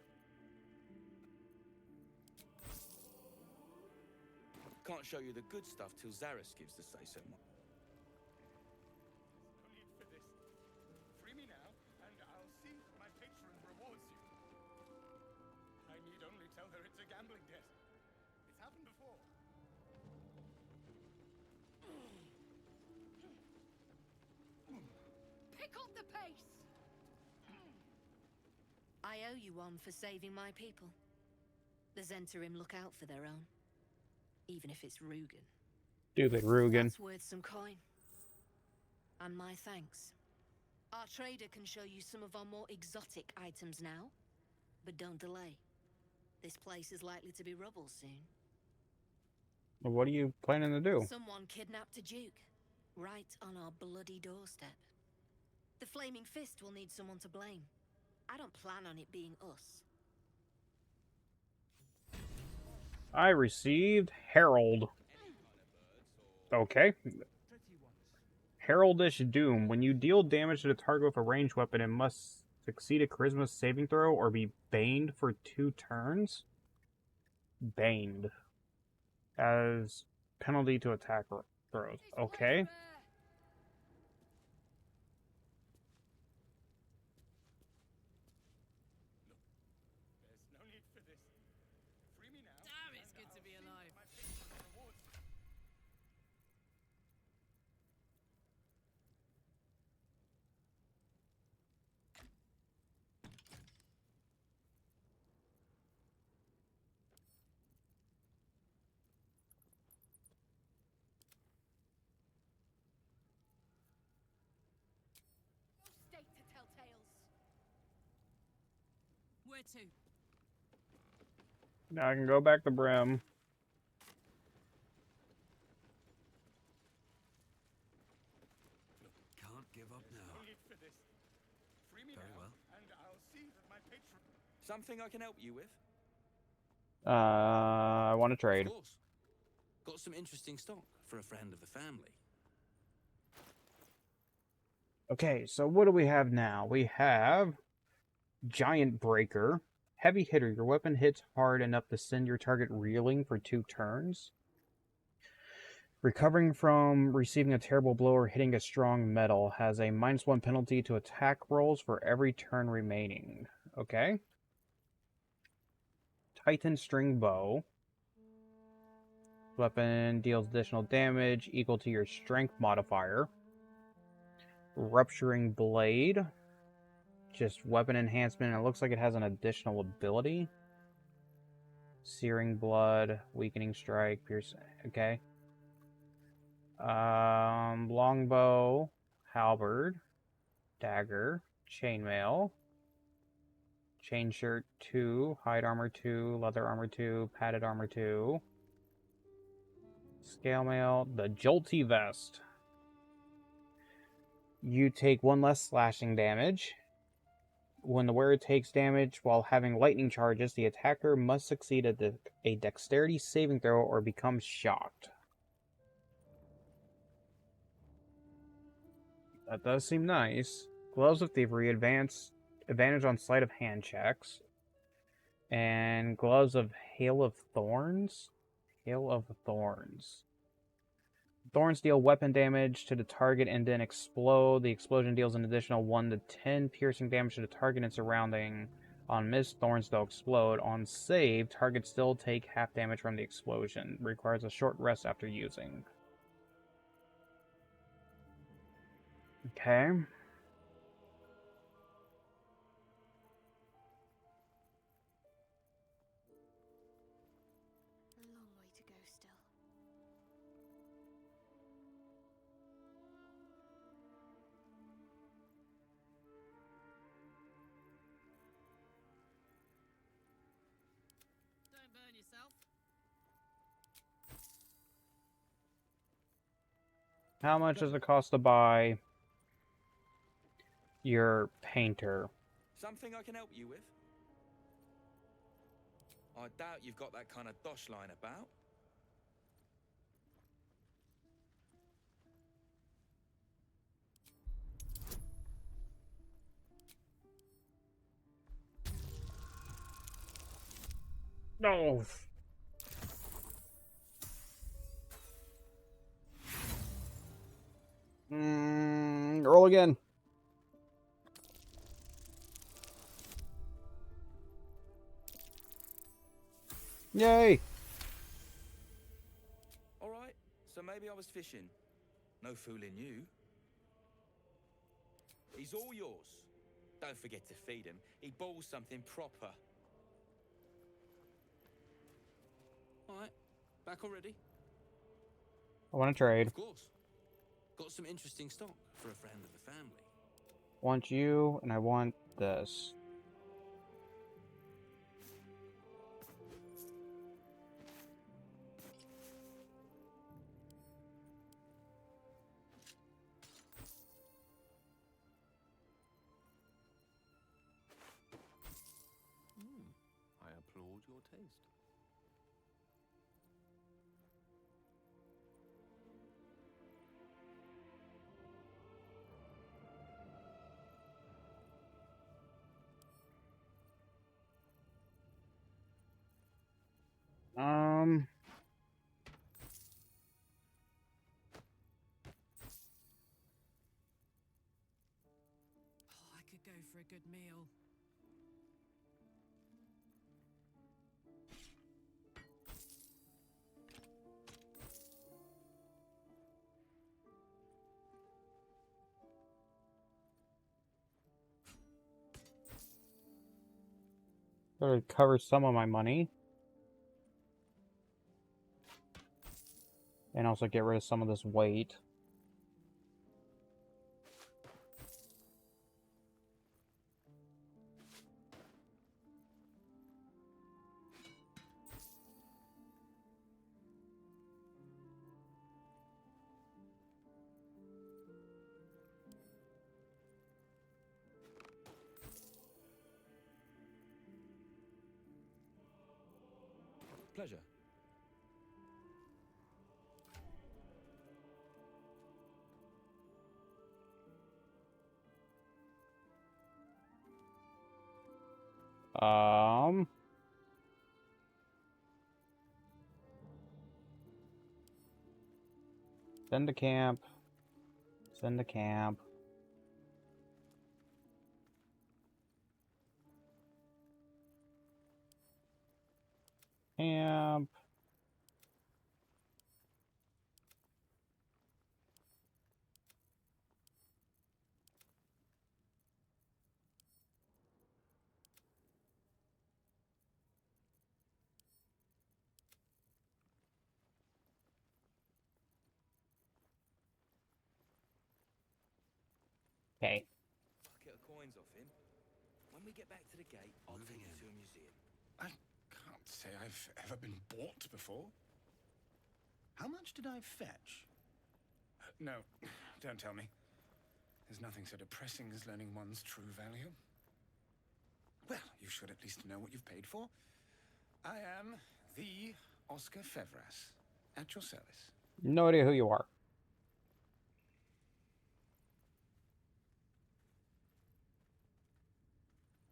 Can't show you the good stuff till Zaris gives the say-so. No need for this. Free me now, and I'll see if my patron rewards you. I need only tell her it's a gambling debt. It's happened before. Pick up the pace! I owe you one for saving my people. The Zentarim look out for their own. Even if it's Rugen. Stupid Rugen. That's worth some coin. And my thanks. Our trader can show you some of our more exotic items now. But don't delay. This place is likely to be rubble soon. What are you planning to do? Someone kidnapped a duke. Right on our bloody doorstep. The Flaming Fist will need someone to blame. I don't plan on it being us. I received Herald. Okay. Heraldish Doom. When you deal damage to the target with a ranged weapon, it must succeed a charisma saving throw or be baned for 2 turns. Baned. As penalty to attack throws. Okay. There's no need for this. Free me now. Damn, it's good to be alive. My patron rewards you. No state to tell tales. Where to? Now I can go back to Brim. Can't give up now. No need for this. Free me Very now, well. and I'll see that my patron. Something I can help you with? I want to trade. Of course. Got some interesting stock for a friend of the family. Okay, so what do we have now? We have Giant Breaker. Heavy hitter. Your weapon hits hard enough to send your target reeling for 2 turns. Recovering from receiving a terrible blow or hitting a strong metal has a -1 penalty to attack rolls for every turn remaining. Okay. Titan String Bow. Weapon deals additional damage equal to your strength modifier. Rupturing Blade. Just weapon enhancement. It looks like it has an additional ability. Searing Blood. Weakening Strike. Pierce. Okay. Longbow. Halberd. Dagger. Chainmail. Chain Shirt 2. Hide Armor 2. Leather Armor 2. Padded Armor 2. Scale Mail. The Jolty Vest. You take 1 less slashing damage. When the wearer takes damage while having lightning charges, the attacker must succeed a dexterity saving throw or become shocked. That does seem nice. Gloves of Thievery, advantage on sleight of hand checks. And Gloves of Hail of Thorns? Hail of Thorns. Thorns deal weapon damage to the target and then explode. The explosion deals an additional 1 to 10 piercing damage to the target and surrounding. On miss, thorns still explode. On save, targets still take half damage from the explosion. Requires a short rest after using. Okay. A long way to go still. Don't burn yourself. How much does it cost to buy your painter? Something I can help you with? I doubt you've got that kind of dosh line about. No. Roll again. Yay! Alright, so maybe I was fishing. No fooling you. He's all yours. Don't forget to feed him. He balls something proper. Alright, back already? I want to trade. Of course. Got some interesting stock for a friend of the family. Want you, and I want this. I applaud your taste. Oh, I could go for a good meal. That would cover some of my money. And also get rid of some of this weight. Pleasure. Send to camp. Send to camp. Camp. Okay. Bucket of coins off him. When we get back to the gate, I'll take you to a museum. I can't say I've ever been bought before. How much did I fetch? No, don't tell me. There's nothing so depressing as learning one's true value. Well, you should at least know what you've paid for. I am the Oscar Fevras, at your service. No idea who you are.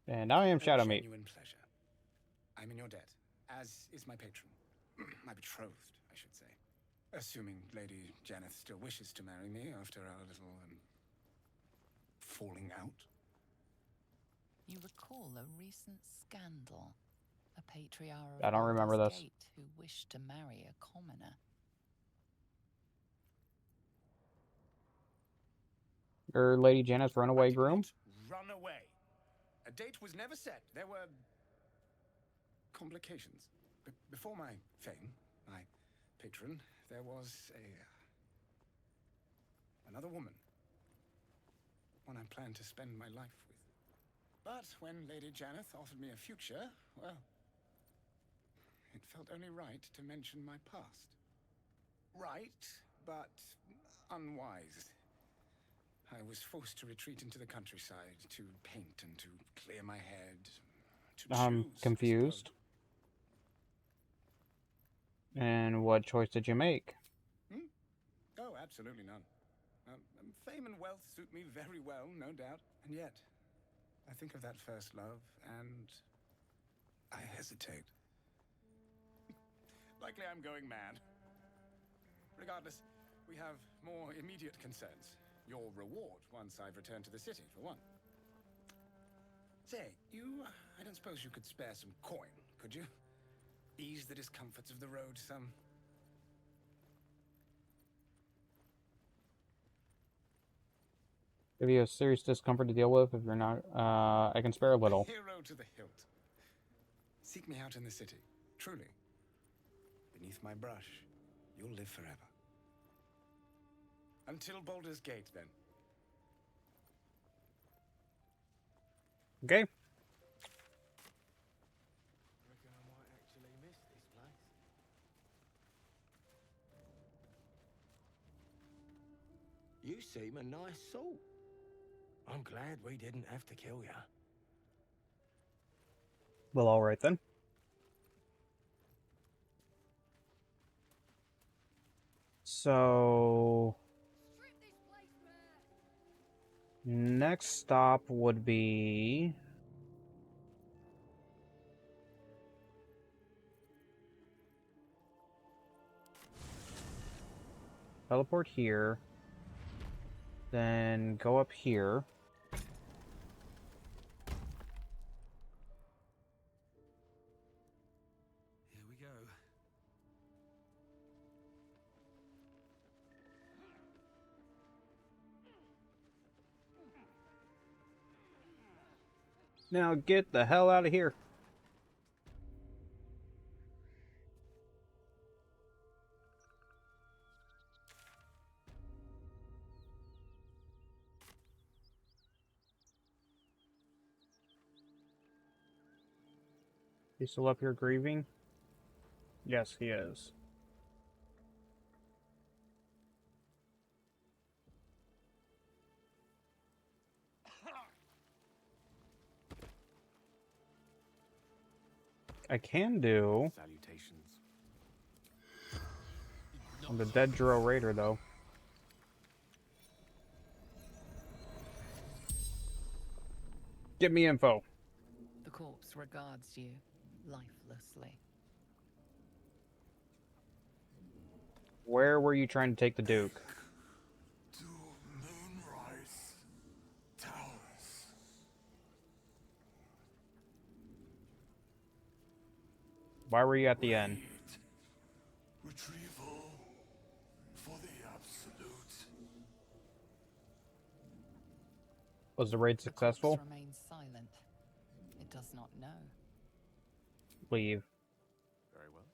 And I am Shadow Meat. Genuine pleasure. I'm in your debt, as is my patron. My betrothed, I should say. Assuming Lady Janeth still wishes to marry me after our little, falling out. You recall a recent scandal. A patriarch I of don't remember Baldur's this. Gate who wished to marry a commoner. Or Lady Janet's runaway groom? Run away. A date was never set. There were complications. Before my fame, my patron, there was another woman. One I planned to spend my life with. But when Lady Janeth offered me a future, well, it felt only right to mention my past. Right, but unwise. I was forced to retreat into the countryside to paint and to clear my head. To I'm choose, confused. And what choice did you make? Oh, absolutely none. Fame and wealth suit me very well, no doubt. And yet, I think of that first love, and I hesitate. Likely I'm going mad. Regardless, we have more immediate concerns. Your reward once I've returned to the city, for one. Say, I don't suppose you could spare some coin, could you? Ease the discomforts of the road some. Give you a serious discomfort to deal with if you're not. I can spare a little. Hero to the hilt. Seek me out in the city, truly. Beneath my brush, you'll live forever. Until Baldur's Gate, then. Okay. Reckon I might actually miss this place. You seem a nice soul. I'm glad we didn't have to kill you. Well, alright then. So... next stop would be... teleport here. Then go up here. Here we go. Now get the hell out of here. He's still up here grieving? Yes, he is. I can do... salutations. I'm the dead Drow Raider, though. Give me info. The corpse regards you lifelessly. Where were you trying to take the Duke? To Moonrise Towers. Why were you at the end? Retrieval for the Absolute. Was the raid successful? The corpse remains silent. It does not know. Leave. Very well.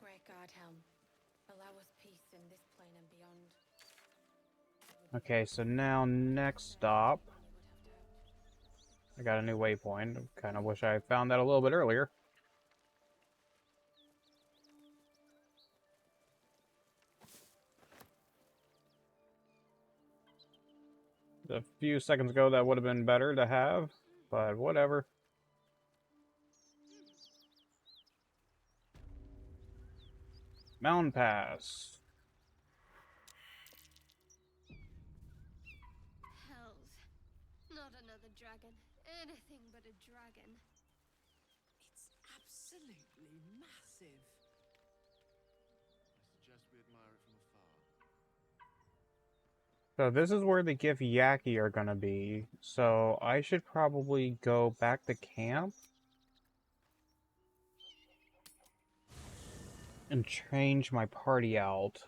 Great God, Helm. Allow us peace in this plane and beyond. Okay, so now next stop. I got a new waypoint. Kind of wish I found that a little bit earlier. A few seconds ago that would have been better to have, but whatever. Mountain Pass. Hells. Not another dragon. Anything but a dragon. It's absolutely massive. I So this is where the Gif Yaki are gonna be. So I should probably go back to camp and change my party out.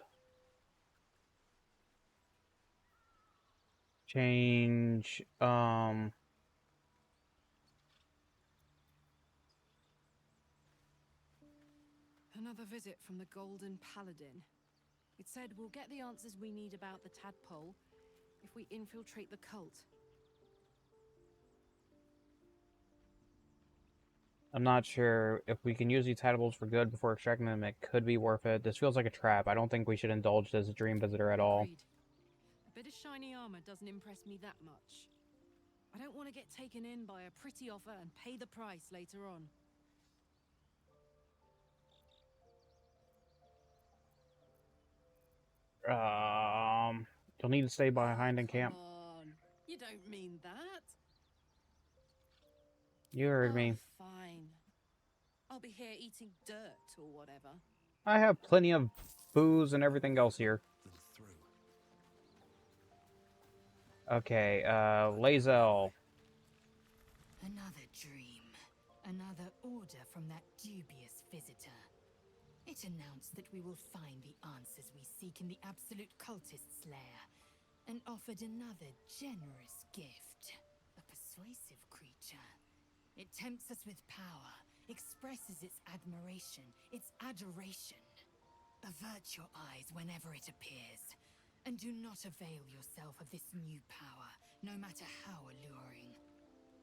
Change, Another visit from the Golden Paladin. It said we'll get the answers we need about the tadpole if we infiltrate the cult. I'm not sure if we can use these tadpoles for good before extracting them. It could be worth it. This feels like a trap. I don't think we should indulge this dream visitor at all. Agreed. A bit of shiny armor doesn't impress me that much. I don't want to get taken in by a pretty offer and pay the price later on. You'll need to stay behind in camp. Come on. You don't mean that. You heard me. Fine. I'll be here eating dirt or whatever. I have plenty of booze and everything else here. Okay, Lae'zel. Another dream. Another order from that dubious visitor. It announced that we will find the answers we seek in the absolute cultist's lair, and offered another generous gift. A persuasive creature. It tempts us with power, expresses its admiration, its adoration. Avert your eyes whenever it appears, and do not avail yourself of this new power, no matter how alluring.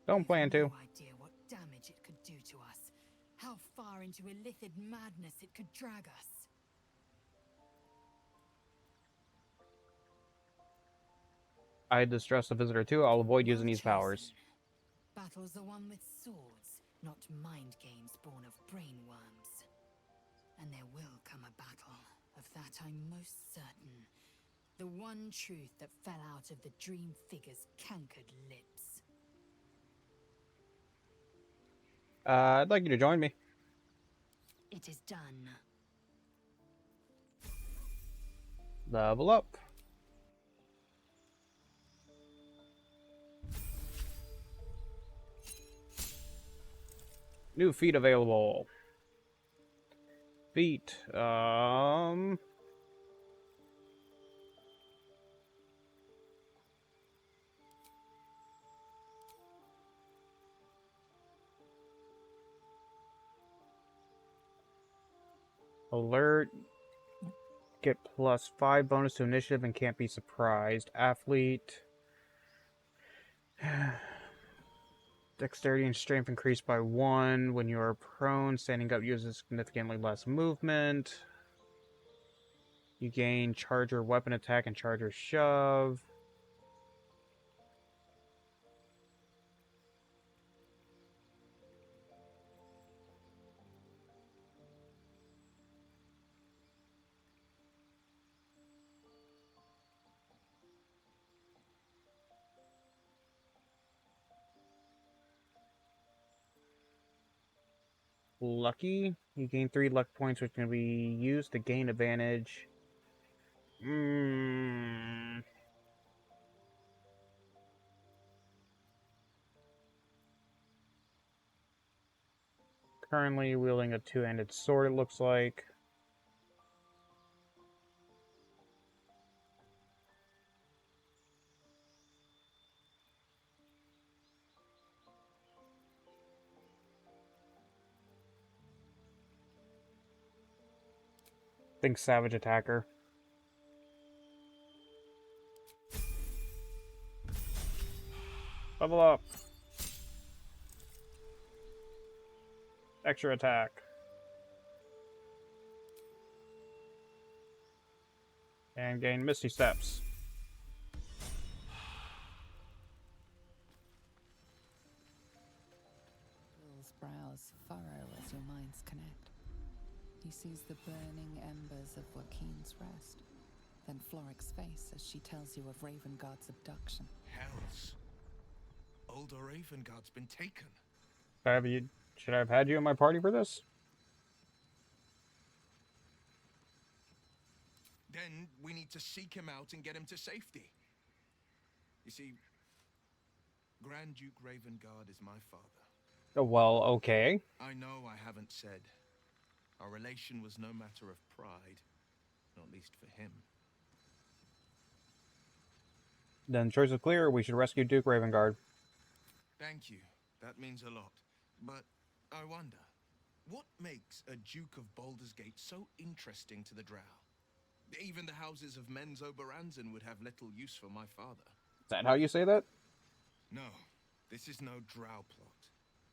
Don't plan to. No idea what damage it could do to us, how far into illithid madness it could drag us. I distrust the visitor too. I'll avoid using these powers. Battles are won with swords, not mind games born of brainworms. And there will come a battle, of that I'm most certain. The one truth that fell out of the dream figure's cankered lips. I'd like you to join me. It is done. Level up. New feat available. Feat. Alert. Get +5 bonus to initiative and can't be surprised. Athlete. Dexterity and strength increased by 1. When you are prone, standing up uses significantly less movement. You gain charger weapon attack and charger shove. Lucky. You gain 3 luck points, which can be used to gain advantage. Currently wielding a 2-handed sword, it looks like. Think savage attacker. Level up. Extra attack. And gain Misty Steps. Will's brows furrow as your minds connect. He sees the burning embers of Joaquin's rest, then Floric's face as she tells you of Ravengard's abduction. Hells. Older Ravengard's been taken. Should I have had you in my party for this? Then we need to seek him out and get him to safety. You see, Grand Duke Ravengard is my father. Oh, well, okay. I know I haven't said. Our relation was no matter of pride, not least for him. Then choice is clear. We should rescue Duke Ravengard. Thank you. That means a lot. But I wonder, what makes a Duke of Baldur's Gate so interesting to the Drow? Even the houses of Men's Oberanzen would have little use for my father. Is that how you say that? No, this is no Drow plot.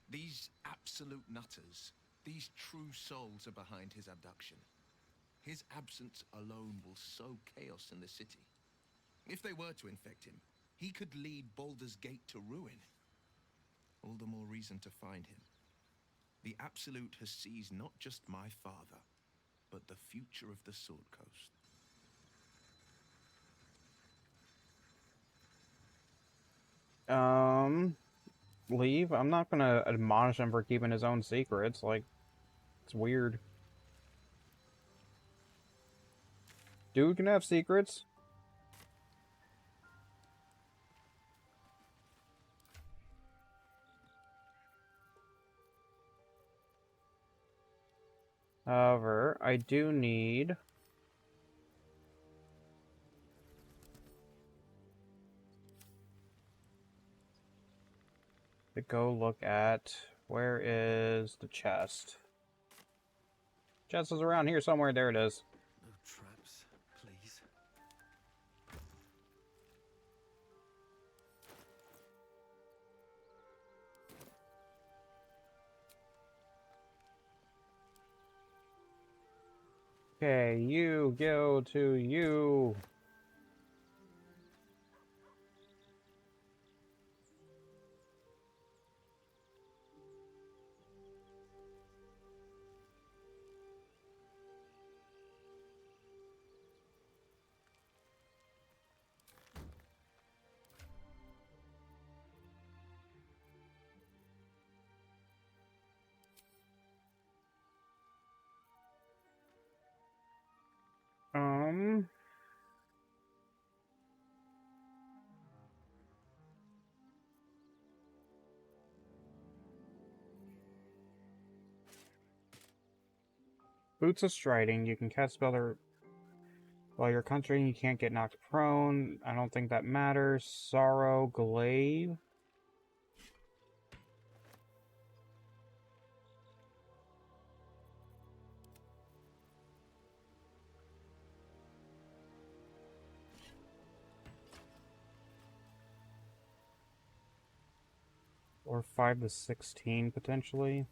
These absolute nutters, these true souls are behind his abduction. His absence alone will sow chaos in the city. If they were to infect him, he could lead Baldur's Gate to ruin. All the more reason to find him. The Absolute has seized not just my father, but the future of the Sword Coast. Leave? I'm not gonna admonish him for keeping his own secrets. Like, it's weird. Dude can have secrets. However, I do need... to go look at... Where is the chest? Chest is around here somewhere. There it is. No traps, please. Okay, you go to you. Boots of Striding. You can cast spell while you're concentrating. You can't get knocked prone. I don't think that matters. Sorrow Glaive. Or 5 to 16 potentially.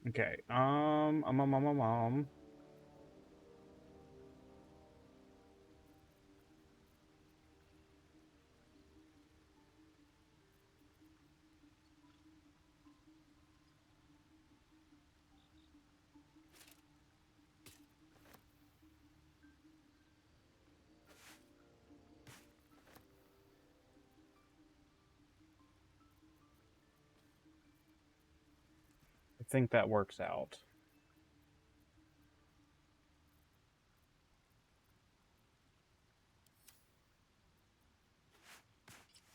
Okay. I think that works out.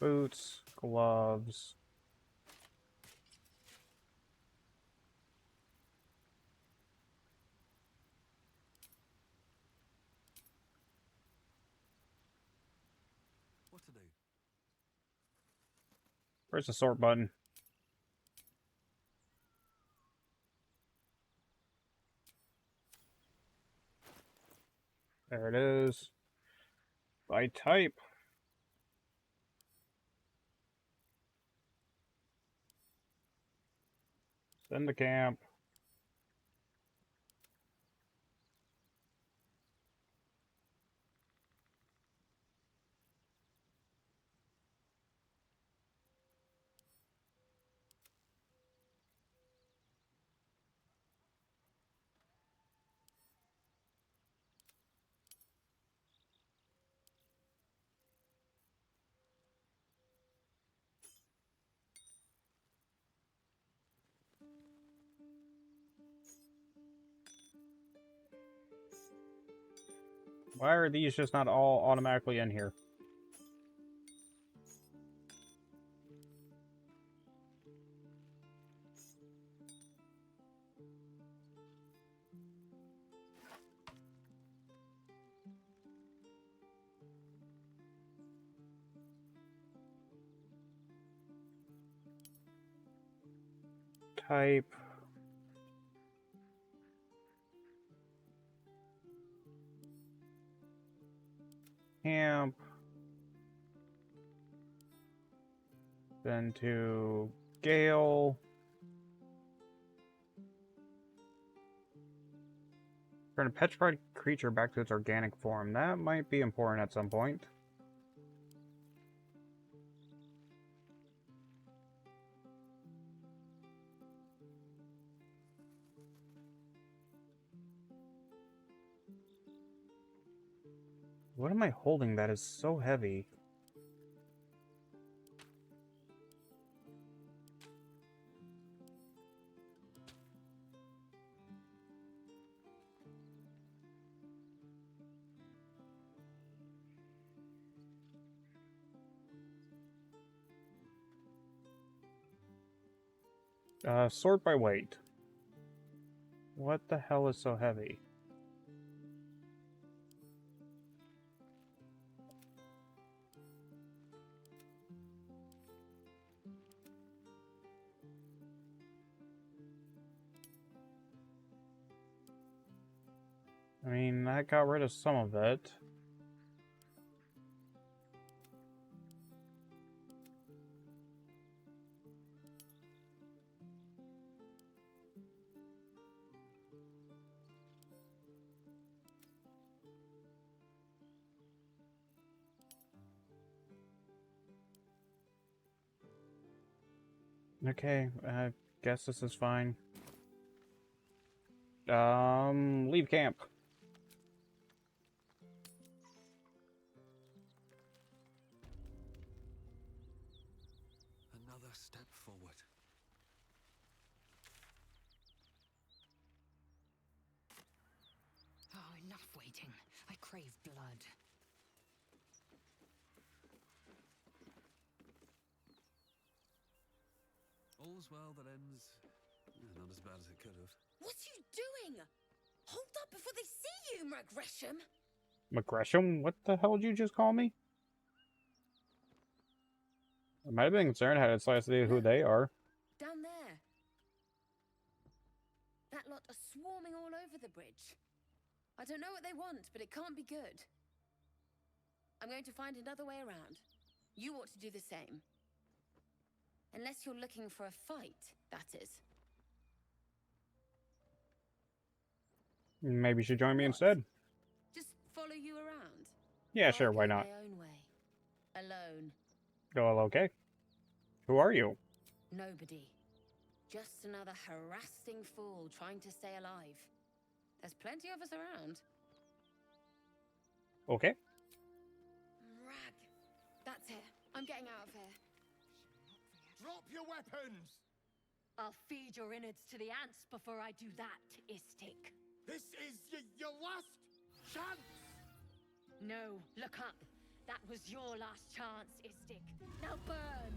Boots, gloves. What to do? Where's the sort button? There it is. By type. Send to camp. Why are these just not all automatically in here? Type. Camp. Then to Gale. Turn a petrified creature back to its organic form. That might be important at some point. What am I holding that is so heavy? Sort by weight. What the hell is so heavy? I mean, that got rid of some of it. Okay, I guess this is fine. Leave camp. Another step forward. Oh, enough waiting. I crave blood. All's well that ends not as bad as it could have. What are you doing? Hold up before they see you, Gresham. McGresham? What the hell did you just call me? I might have been concerned had it sliced to who they are. Down there. That lot are swarming all over the bridge. I don't know what they want, but it can't be good. I'm going to find another way around. You ought to do the same. Unless you're looking for a fight, that is. Maybe you should join me instead. Just follow you around. Yeah, sure, why not? My own way. Alone. Well, okay. Who are you? Nobody. Just another harassing fool trying to stay alive. There's plenty of us around. Okay. Rag. That's it. I'm getting out of here. Drop your weapons! I'll feed your innards to the ants before I do that, Istik. This is your last chance! No, look up. That was your last chance, Istik. Now burn!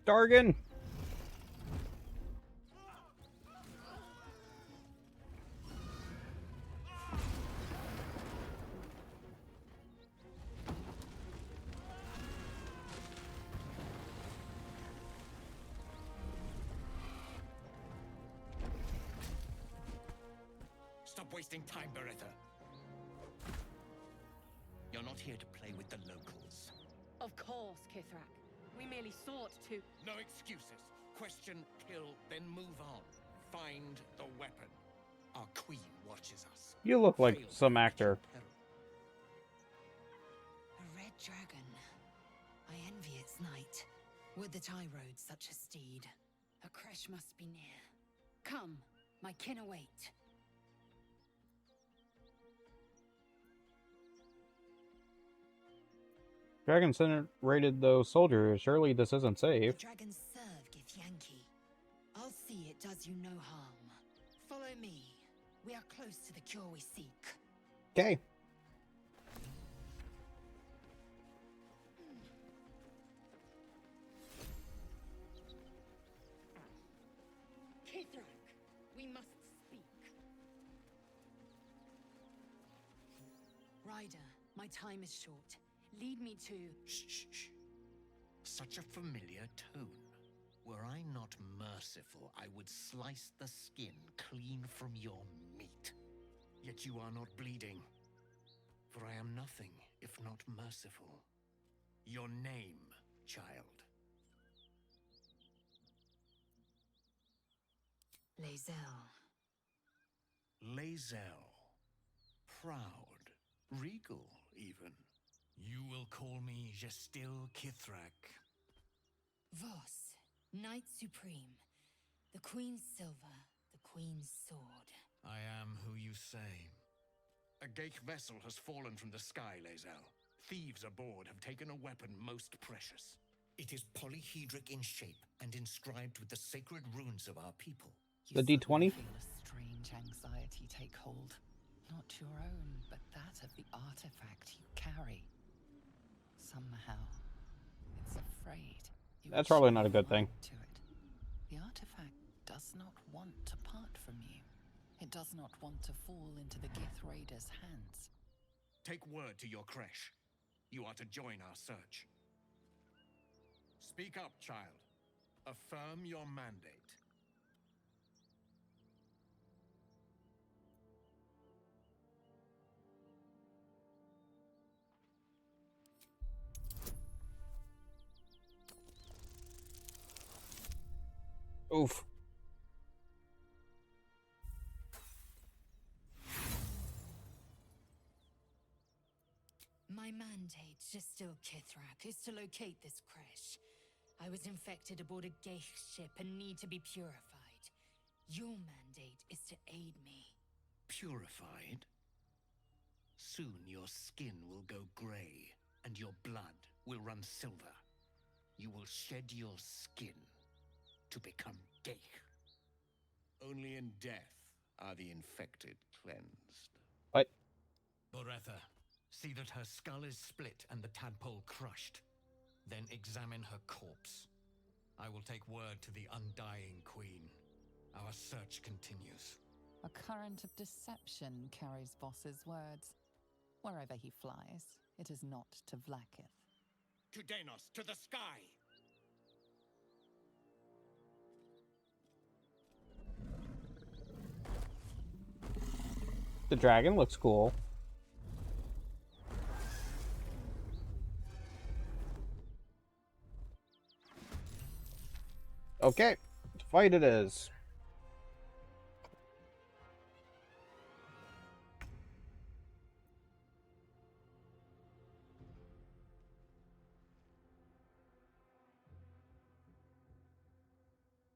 Dargan! Stop wasting time, Beretta. You're not here to play with the locals. Of course, Kithrak. We merely sought to... No excuses. Question, kill, then move on. Find the weapon. Our queen watches us. You look like some actor. A red dragon. I envy its night. Would that I rode such a steed. A crash must be near. Come, my kin await. Dragon raided those soldiers. Surely this isn't safe. The dragons serve Githyanki. I'll see it does you no harm. Follow me. We are close to the cure we seek. Okay. Kithrak, we must speak. Ryder, my time is short. Lead me to... Shh, shh, shh. Such a familiar tone. Were I not merciful, I would slice the skin clean from your meat. Yet you are not bleeding. For I am nothing if not merciful. Your name, child. Lae'zel. Lae'zel. Proud. Regal, even. You will call me Gestil Kithrak. Voss, Knight Supreme. The Queen's silver, the Queen's sword. I am who you say. A Geich vessel has fallen from the sky, Lae'zel. Thieves aboard have taken a weapon most precious. It is polyhedric in shape and inscribed with the sacred runes of our people. The D20? Feel a strange anxiety take hold. Not your own, but that of the artifact you carry. Somehow, it's afraid. That's probably not a good thing. To it. The artifact does not want to part from you. It does not want to fall into the Gith Raiders' hands. Take word to your creche. You are to join our search. Speak up, child. Affirm your mandate. Oof. My mandate, Gestil Kithrak, is to locate this creche. I was infected aboard a Geich ship and need to be purified. Your mandate is to aid me. Purified? Soon your skin will go grey, and your blood will run silver. You will shed your skin to become Geich. Only in death are the infected cleansed. What? Boretha, see that her skull is split and the tadpole crushed. Then examine her corpse. I will take word to the undying queen. Our search continues. A current of deception carries Voss's words. Wherever he flies, it is not to Vlaakith. To Danos, to the sky! The dragon looks cool. Okay, fight it is.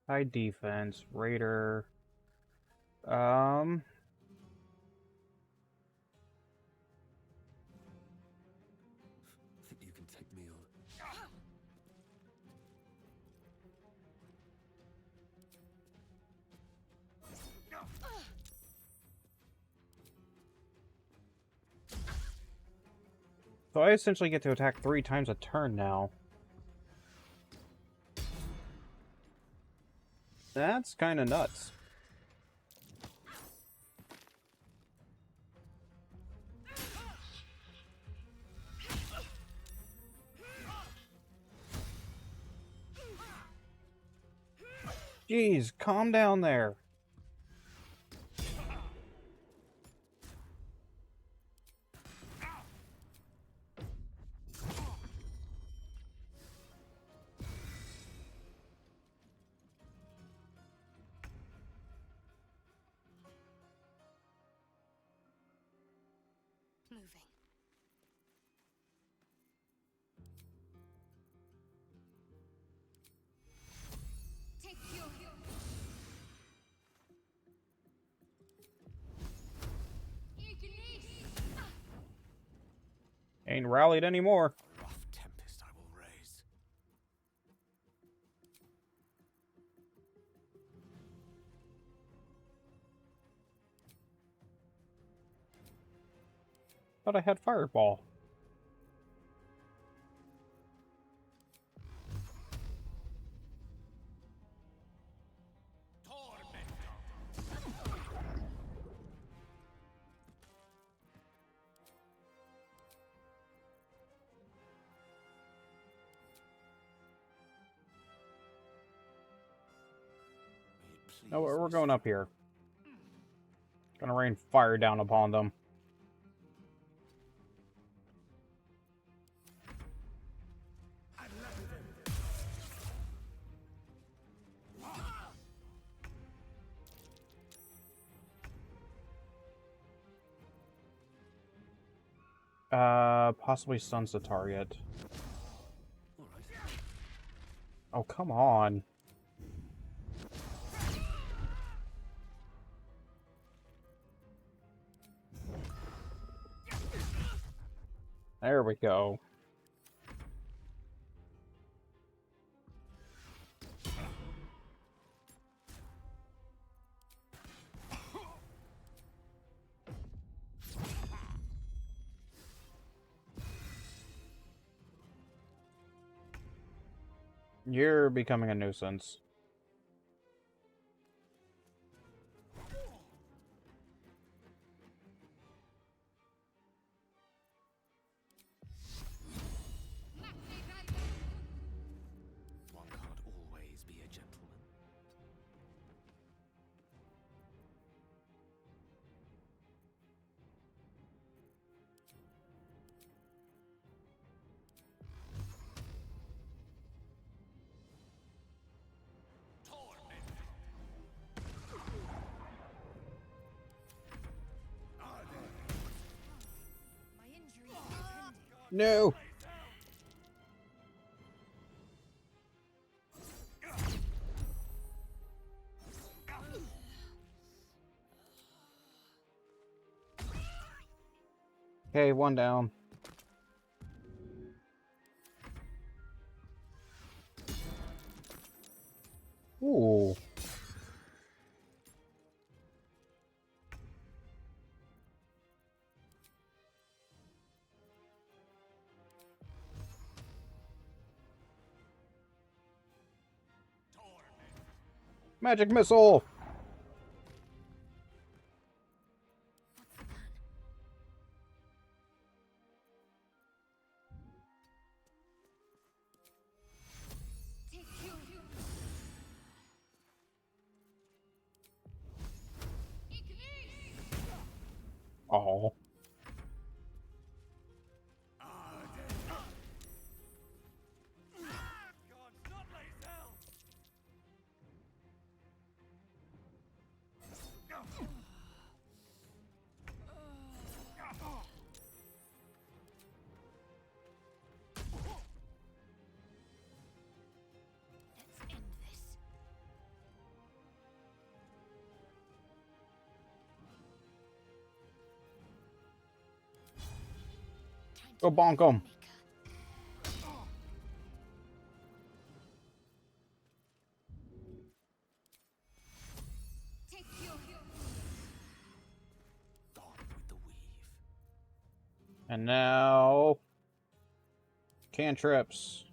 High defense, raider. Think you can take me on? So I essentially get to attack 3 times a turn now. That's kind of nuts. Jeez, calm down there. Moving. Take your... Ain't rallied anymore. A rough tempest I will raise. Thought I had fireball. No, we're going up here. Gonna rain fire down upon them. Possibly stuns the target. Oh, come on. There we go. You're becoming a nuisance. One can't always be a gentleman. No! Okay, one down. Ooh. Magic missile! Oh. Go bonk him. And now... cantrips.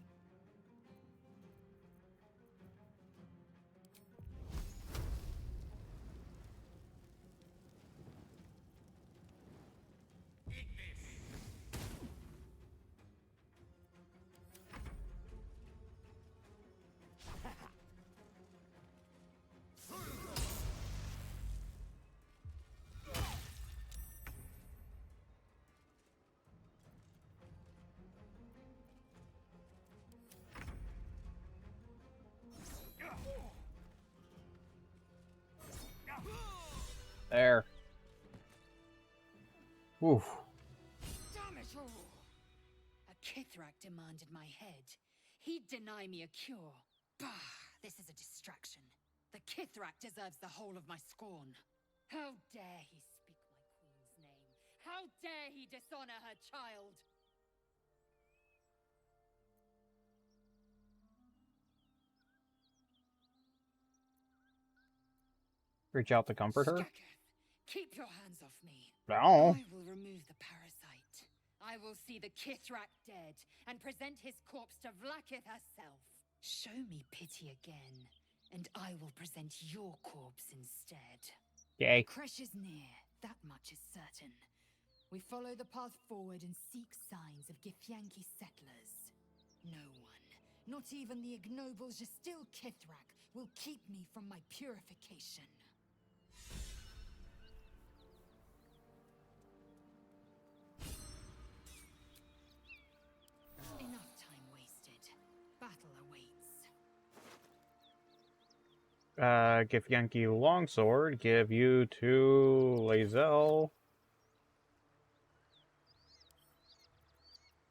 There. Oof. Damn it all! A Kithrak demanded my head. He'd deny me a cure. Bah! This is a distraction. The Kithrak deserves the whole of my scorn. How dare he speak my queen's name? How dare he dishonor her child? Reach out to comfort her? Keep your hands off me. No. I will remove the parasite. I will see the Kithrak dead and present his corpse to Vlaakith herself. Show me pity again, and I will present your corpse instead. Yay. Kresh is near, that much is certain. We follow the path forward and seek signs of Githyanki settlers. No one, not even the ignoble Gestil Kithrak, will keep me from my purification. Enough time wasted. Battle awaits. Give Yankee longsword. Give you to Lae'zel.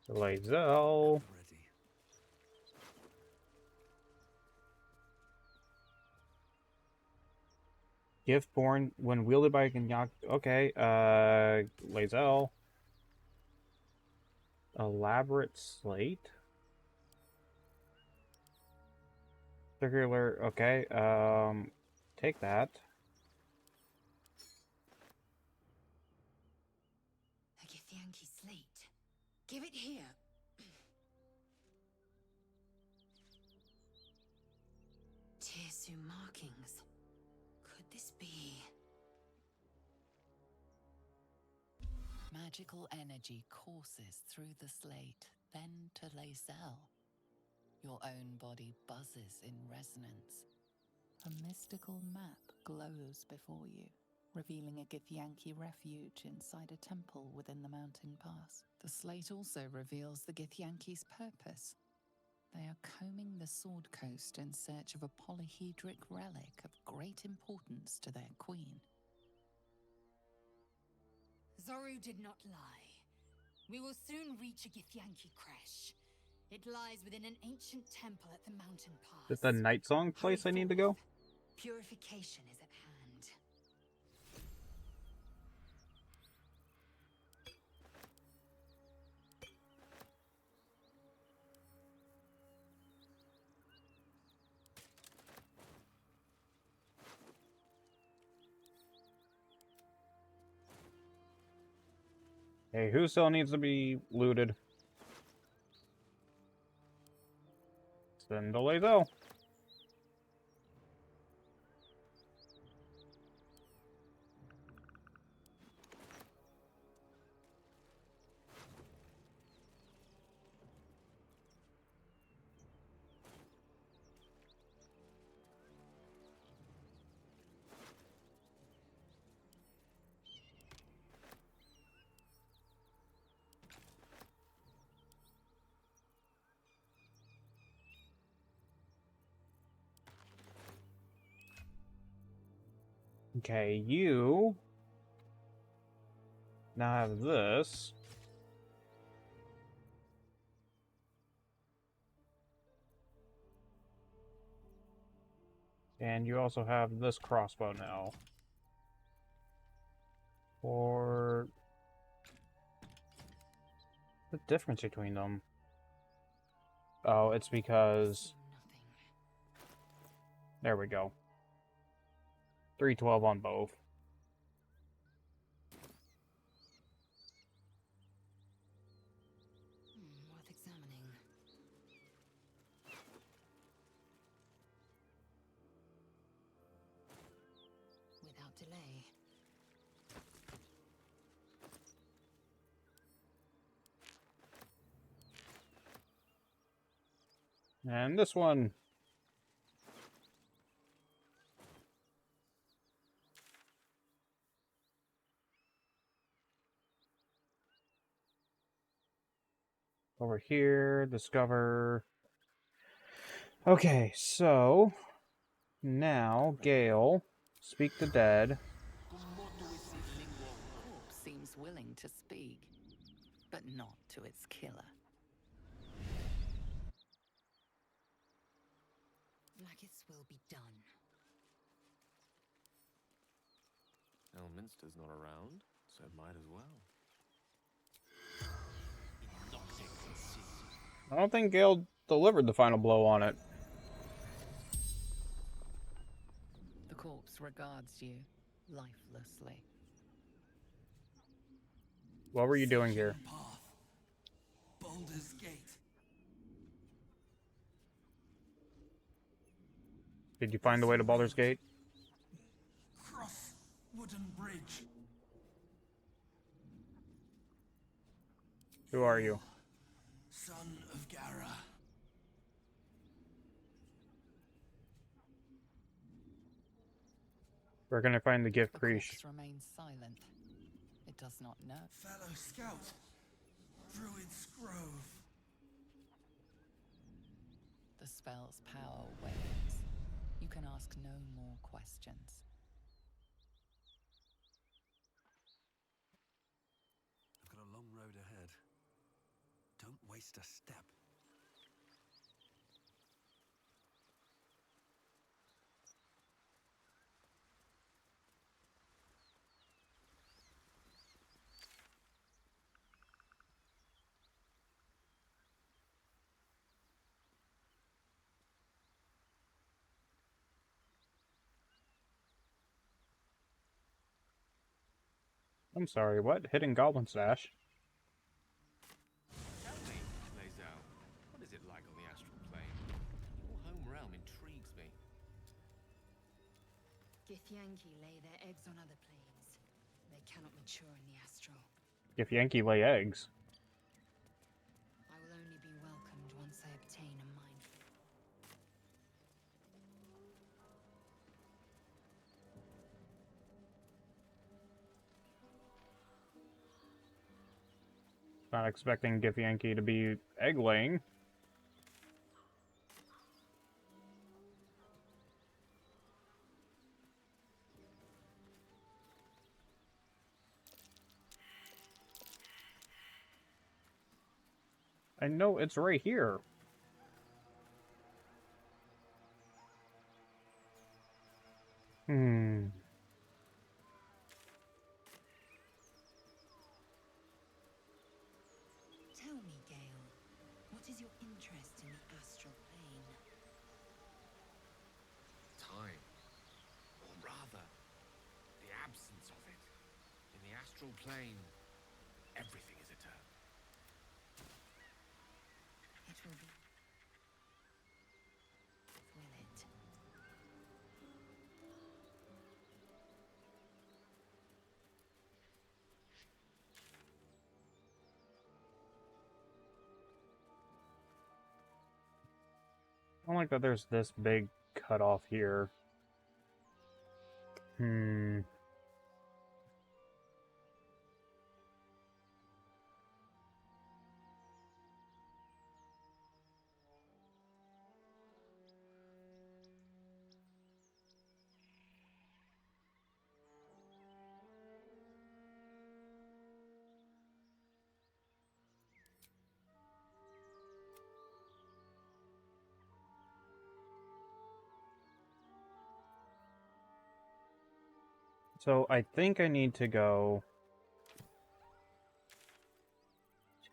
Lae'zel. Gift born when wielded by Ganyak. Okay, Lae'zel. Elaborate slate. Circular. Okay, take that. A Githyanki slate. Give it here. Tirsu markings. Could this be? Magical energy courses through the slate, then to Lae'zel. Your own body buzzes in resonance. A mystical map glows before you, revealing a Githyanki refuge inside a temple within the mountain pass. The slate also reveals the Githyanki's purpose. They are combing the Sword Coast in search of a polyhedric relic of great importance to their queen. Zoru did not lie. We will soon reach a Githyanki Kresh. It lies within an ancient temple at the mountain pass. Is it the Night Song place I need to go? Purification is at hand. Hey, who still needs to be looted? Send to Lae'zel. Okay, you now have this. And you also have this crossbow now. Or the difference between them? Oh, it's because there we go. 312 on both. Worth examining. Without delay. And this one. Over here, discover. Okay, so now, Gale, speak the dead. Corpse seems willing to speak, but not to its killer. Vlaakith's will be done. Elminster's not around, so might as well. I don't think Gale delivered the final blow on it. The corpse regards you lifelessly. What were you doing here? Path. Baldur's Gate. Did you find the way to Baldur's Gate? Cross wooden bridge. Who are you? Son of Gara. Where can I find the gift The Krish? corpse remains silent. It does not know. Fellow scout. Druid's Grove. The spell's power wanes. You can ask no more questions. I've got a long road ahead. Don't waste a step. I'm sorry, what? Hidden goblin stash? Tell me, Lazel, what is it like on the astral plane? Your home realm intrigues me. Githyanki lay their eggs on other planes. They cannot mature in the astral. If Yankee lay eggs. I will only be welcomed once I obtain a mind. Not expecting Githyanki to be egg laying. I know it's right here. Tell me, Gale, what is your interest in the astral plane? Time. Or rather, the absence of it. In the astral plane, everything is eternal. It will be. Will it? I don't like that there's this big cutoff here. So I think I need to go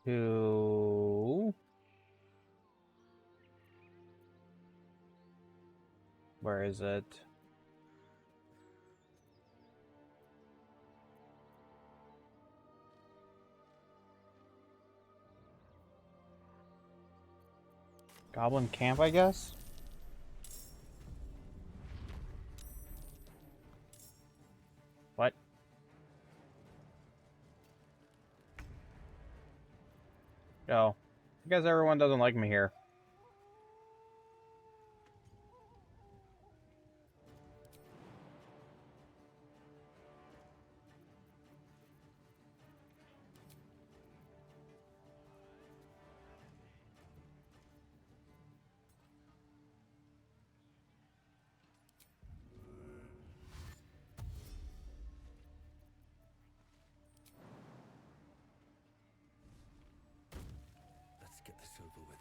to... Where is it? Goblin camp, I guess? What? No. I guess everyone doesn't like me here. Let's get this over with.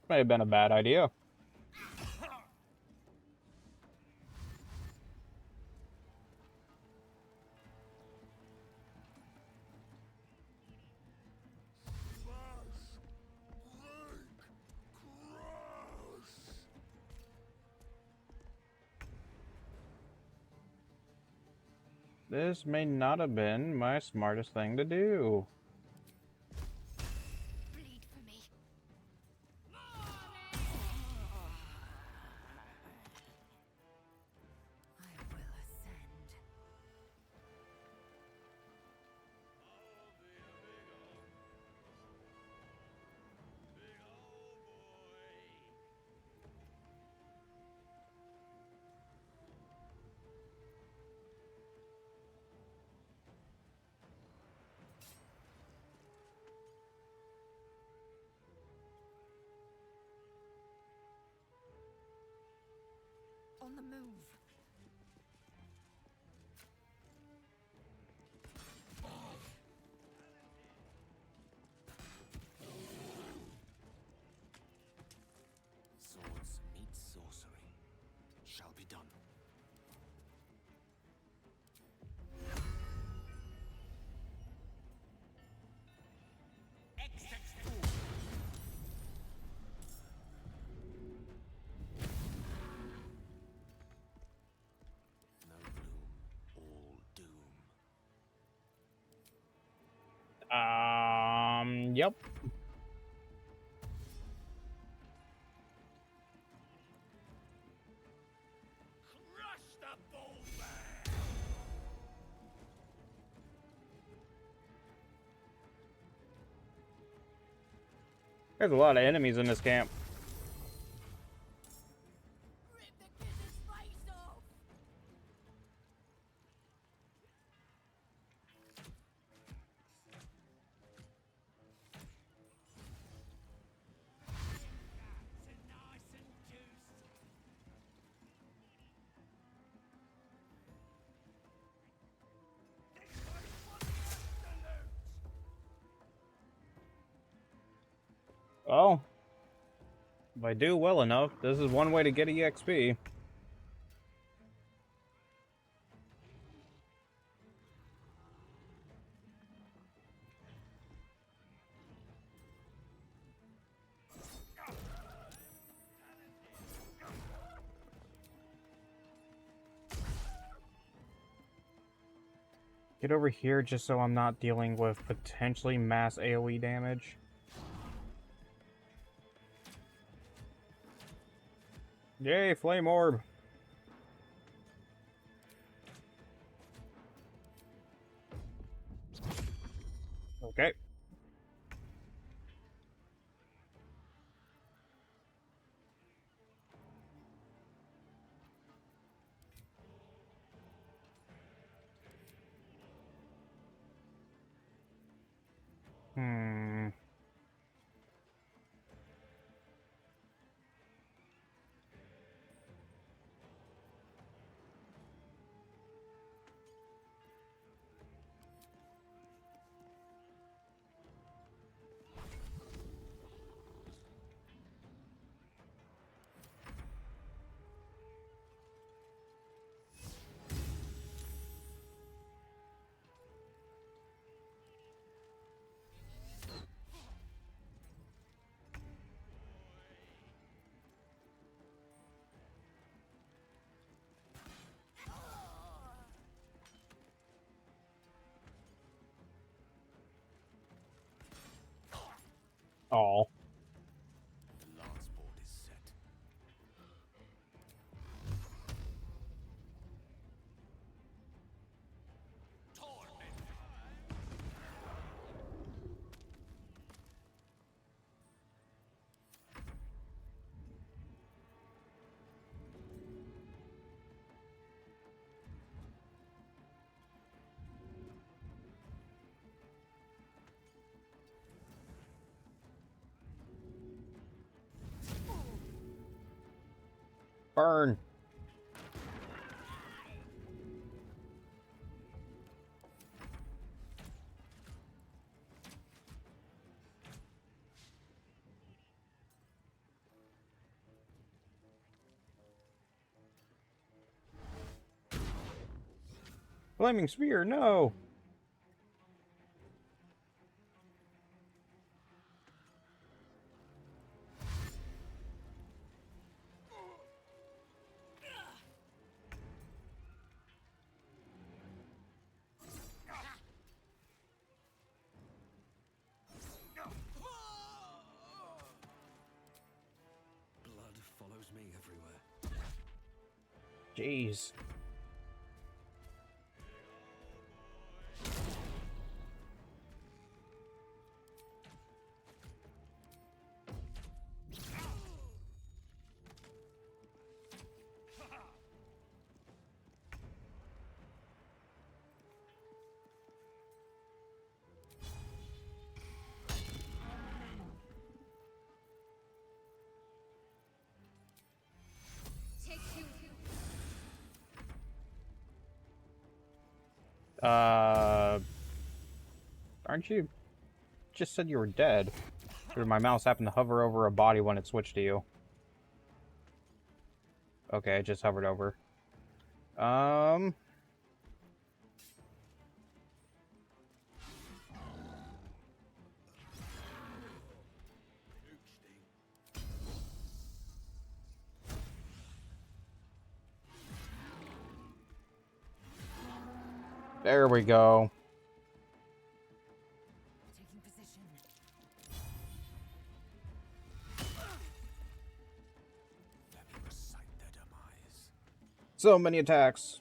May have been a bad idea. This may not have been my smartest thing to do. Bleed for me. I will ascend. On the move. Swords meet sorcery. Shall be done. No gloom, all doom. Yep. Crush the bull. There's a lot of enemies in this camp. Oh. If I do well enough, this is one way to get EXP. Get over here just so I'm not dealing with potentially mass AoE damage. Yay, Flame Orb! Okay. Hmm. Oh. The lance board is set. Burn. Flaming Spear, no! Jeez. Aren't you just said you were dead? Or did my mouse happen to hover over a body when it switched to you? Okay, it just hovered over. There we go. Taking position. Let me recite their demise. So many attacks.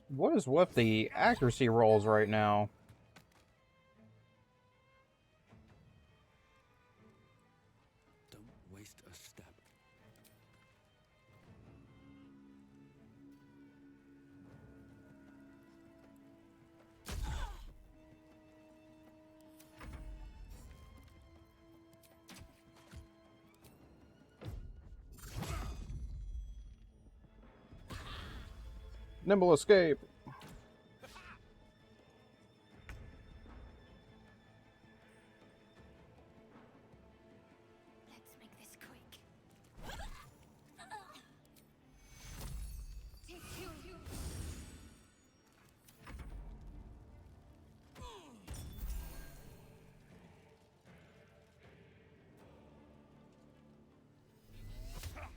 What is with the accuracy rolls right now? Don't waste a step. Nimble escape. Let's make this quick.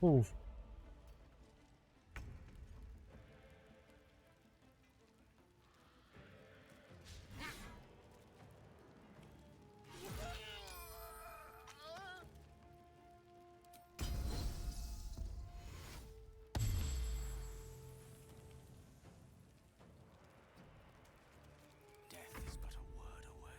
Oof. Death is but a word away.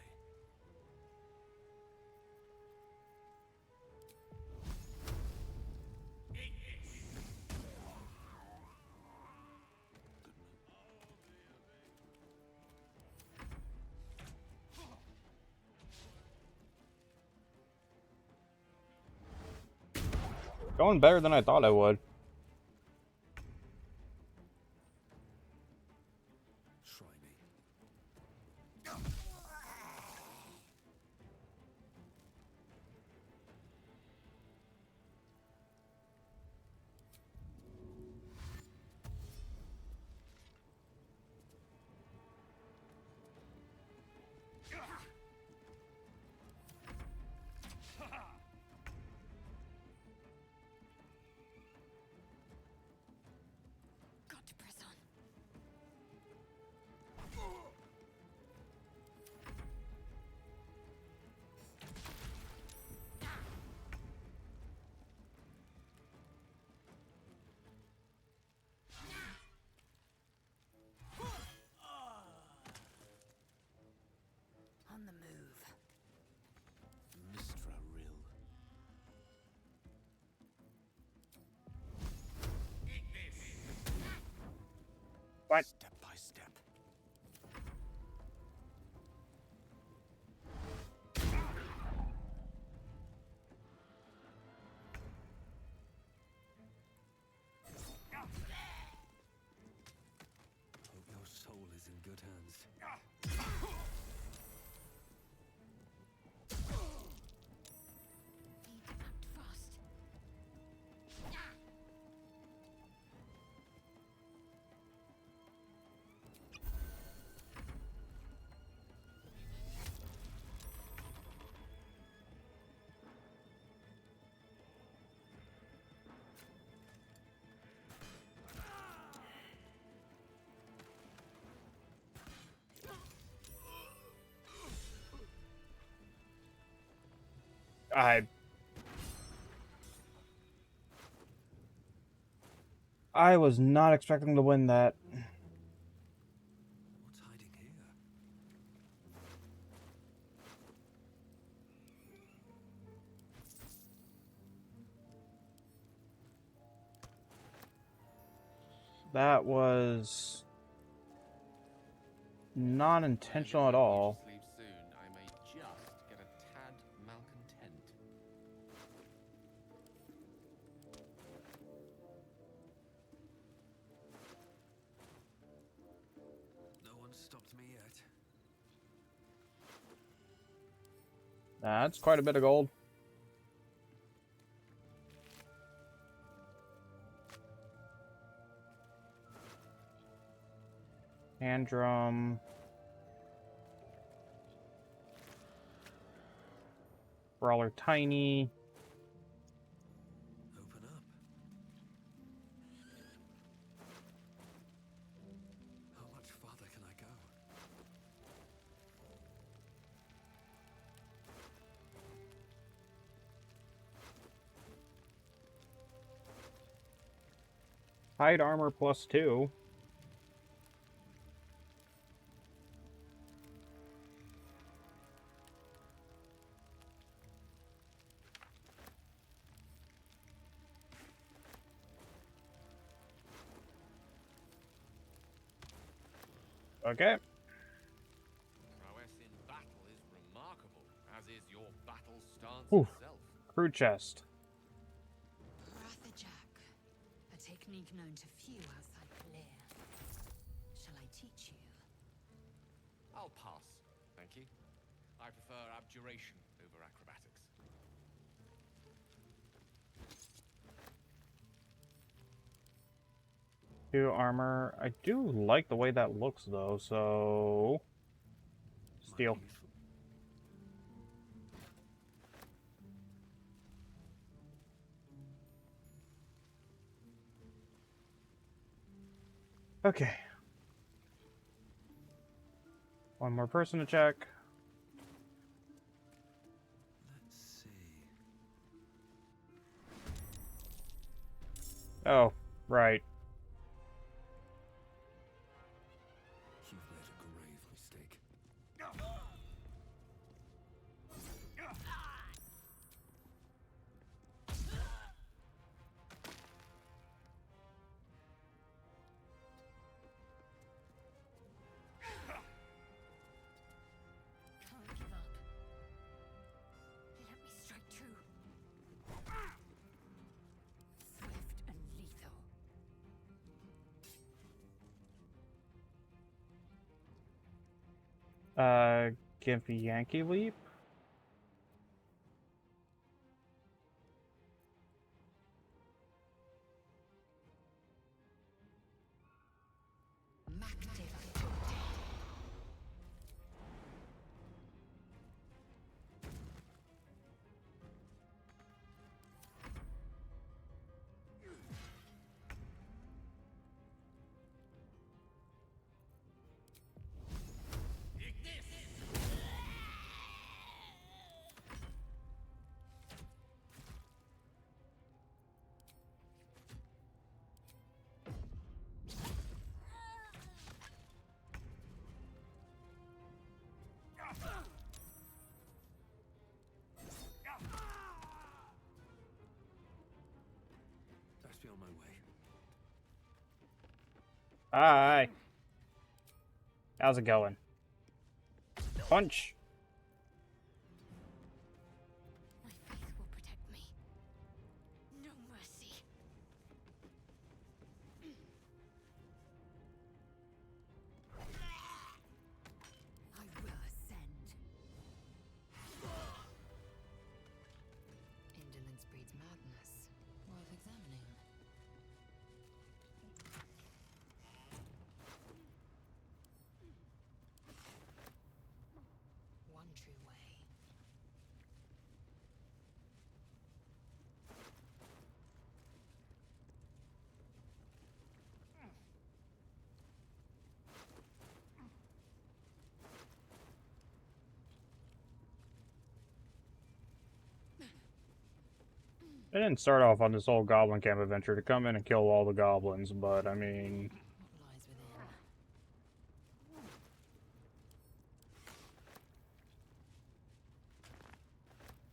Going better than I thought I would. Try me. Got to press on. On the move. Mistra Rill. What? Step by step. Hope your soul is in good hands. I was not expecting to win that. What's hiding here? That was non-intentional at all. Sleep soon. I may just get a tad malcontent. No one's stopped me yet. That's quite a bit of gold. Hand drum. Brawler tiny. Open up. How much farther can I go? Hide armor +2. Okay. Prowess in battle is remarkable, as is your battle stance Whew. itself. Crew chest. Jack, a technique known to few outside Blair. Shall I teach you? I'll pass, thank you. I prefer abjuration over acrobatics. Two armor. I do like the way that looks though, so steel. Okay. One more person to check. Let's see. Oh, right. You've made a grave mistake. Can't give up. Let me strike true. Swift and lethal. Give Yankee leap. Best be on my way. Hi. How's it going? Punch. My faith will protect me. No mercy. I will ascend. Indolence breeds madness. Worth examining. I didn't start off on this whole goblin camp adventure to come in and kill all the goblins, but I mean...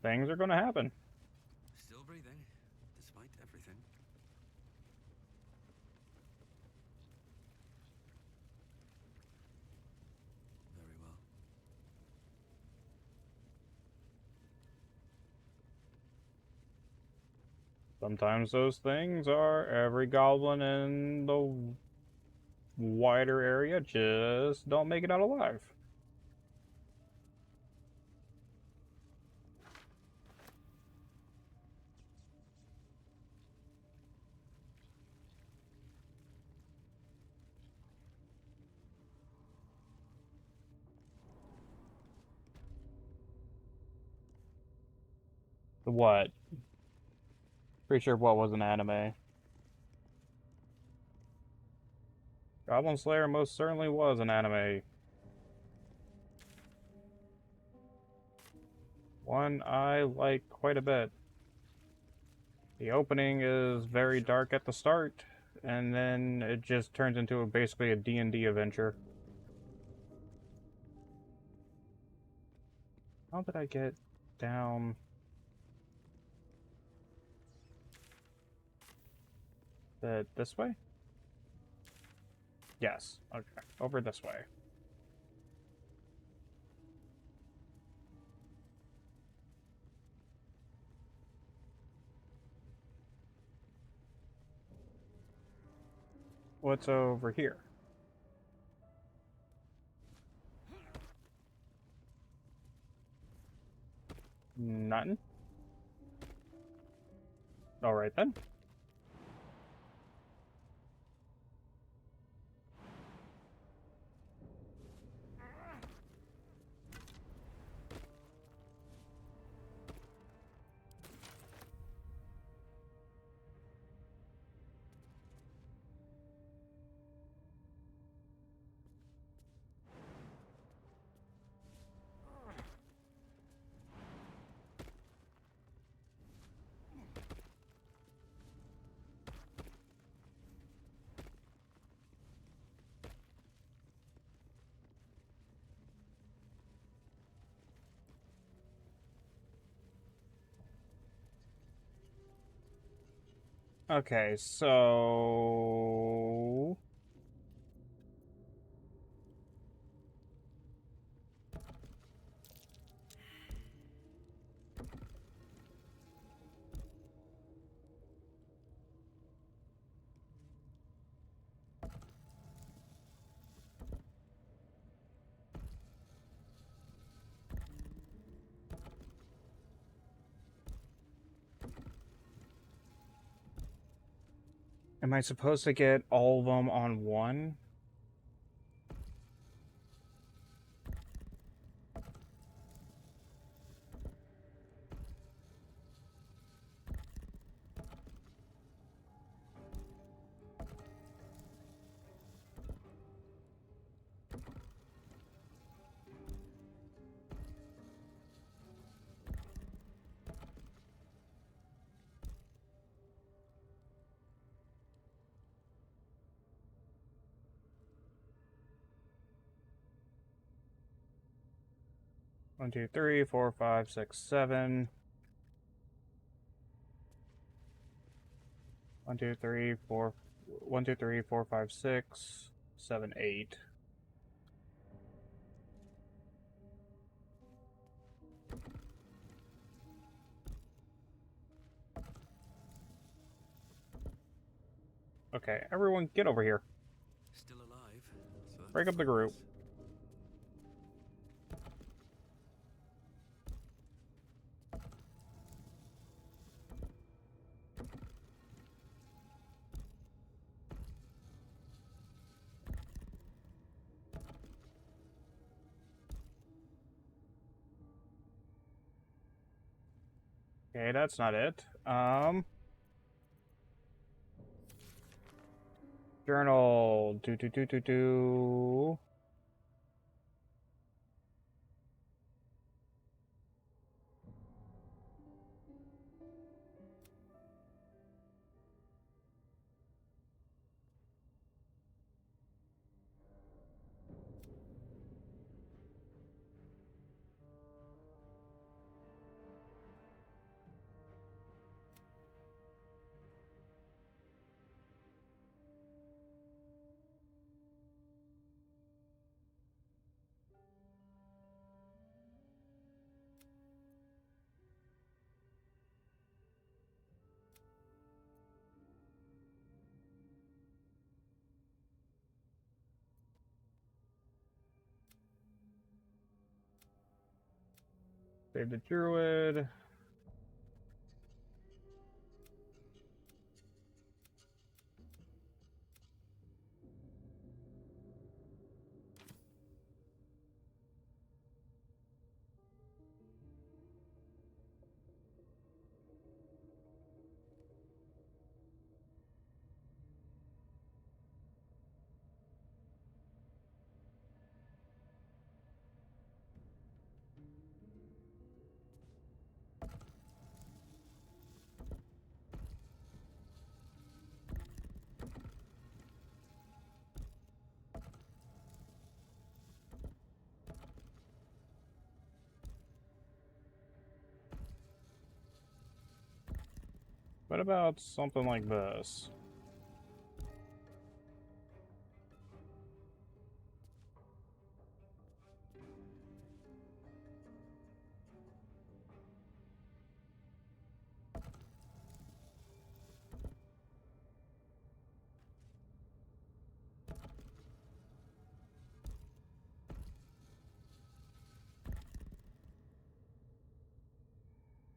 things are gonna happen. Still breathing, despite everything. Very well. Sometimes those things are every goblin in the wider area just don't make it out alive. The what? Pretty sure what was an anime. Goblin Slayer most certainly was an anime. One I like quite a bit. The opening is very dark at the start, and then it just turns into basically a D&D adventure. How did I get down? This way? Yes. Okay. Over this way. What's over here? Nothing? Alright then. Okay, so... am I supposed to get all of them on one? One, two, three, four, five, six, seven. 1, 2, 3, 4. 1, 2, 3, 4, 5, 6, 7, 8. Okay, everyone get over here. Still alive. So Break up the group. Okay, that's not it. Journal. Do. Save the druid. What about something like this?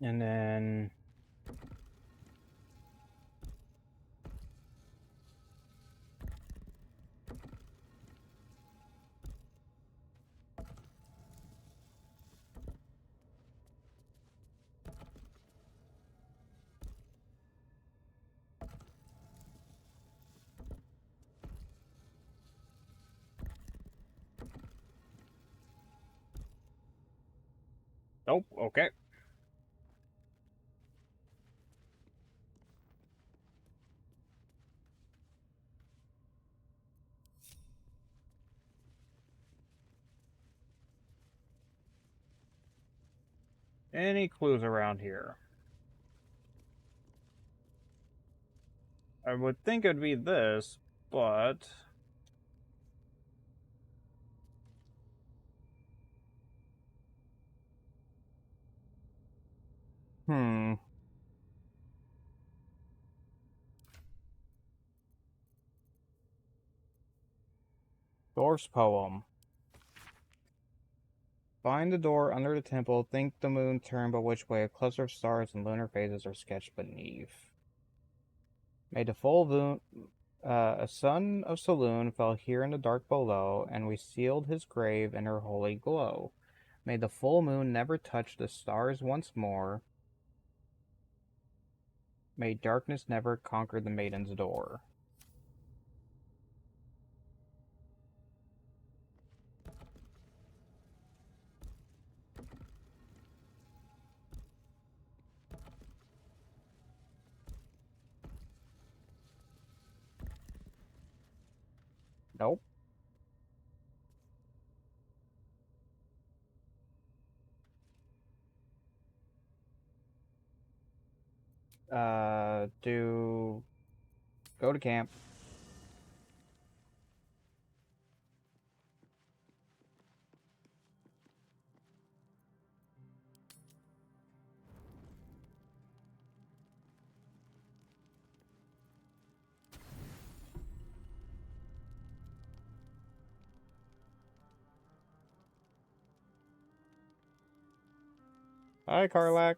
And then nope, okay. Any clues around here? I would think it'd be this, but... Hmm. Dwarf's poem. Find the door under the temple, think the moon turned but which way, a cluster of stars and lunar phases are sketched beneath. May the full moon... a son of Saloon fell here in the dark below, and we sealed his grave in her holy glow. May the full moon never touch the stars once more. May darkness never conquer the maiden's door. Nope. Go to camp. Hi, Karlak.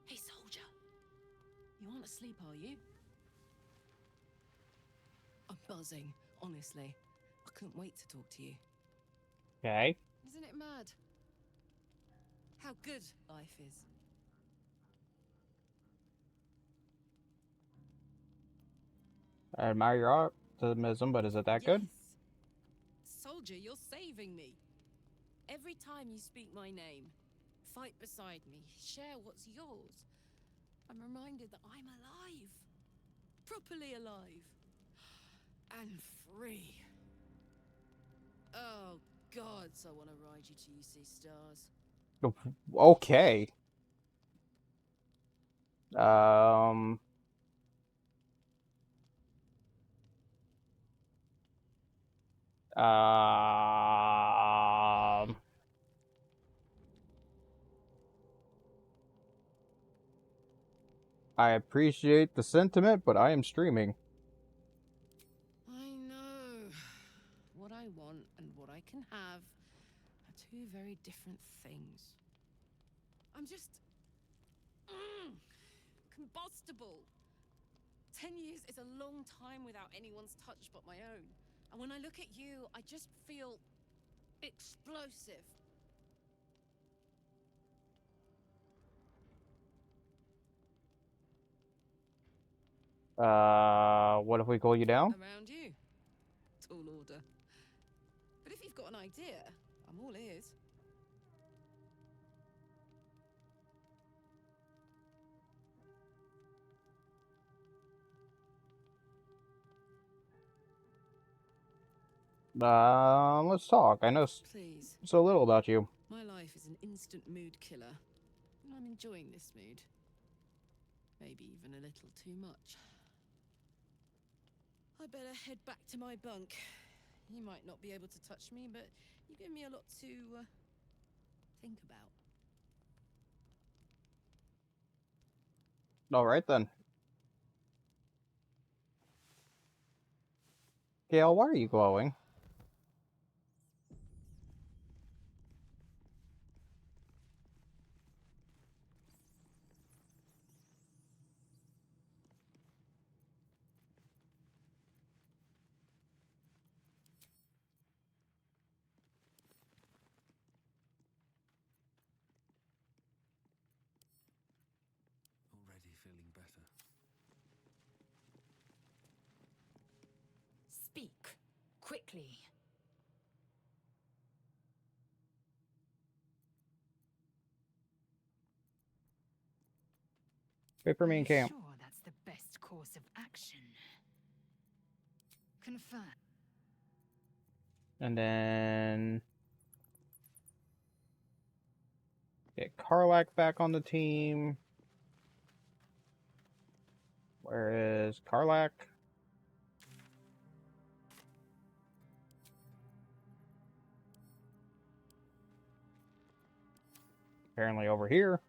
Hey, soldier. You aren't asleep, are you? I'm buzzing, honestly. I couldn't wait to talk to you. Okay. Isn't it mad? How good life is. I admire your optimism, but is it that good? Soldier, you're saving me. Every time you speak my name, fight beside me, share what's yours, I'm reminded that I'm alive. Properly alive. And free. Oh, gods, I want to ride you till you see stars. Okay. Um... I appreciate the sentiment, but I am streaming. I know. What I want and what I can have are two very different things. I'm just... combustible. 10 years is a long time without anyone's touch but my own. And when I look at you, I just feel explosive. What if we cool you down? Around you. Tall order. But if you've got an idea, I'm all ears. Let's talk. I know Please. so little about you. My life is an instant mood killer, and I'm enjoying this mood. Maybe even a little too much. I better head back to my bunk. You might not be able to touch me, but you give me a lot to think about. All right then. Gale, why are you glowing? Already feeling better. Speak quickly. Wait for me in camp. Sure, that's the best course of action. Confirm. And then get Karlak back on the team. Where is Karlak? Apparently over here.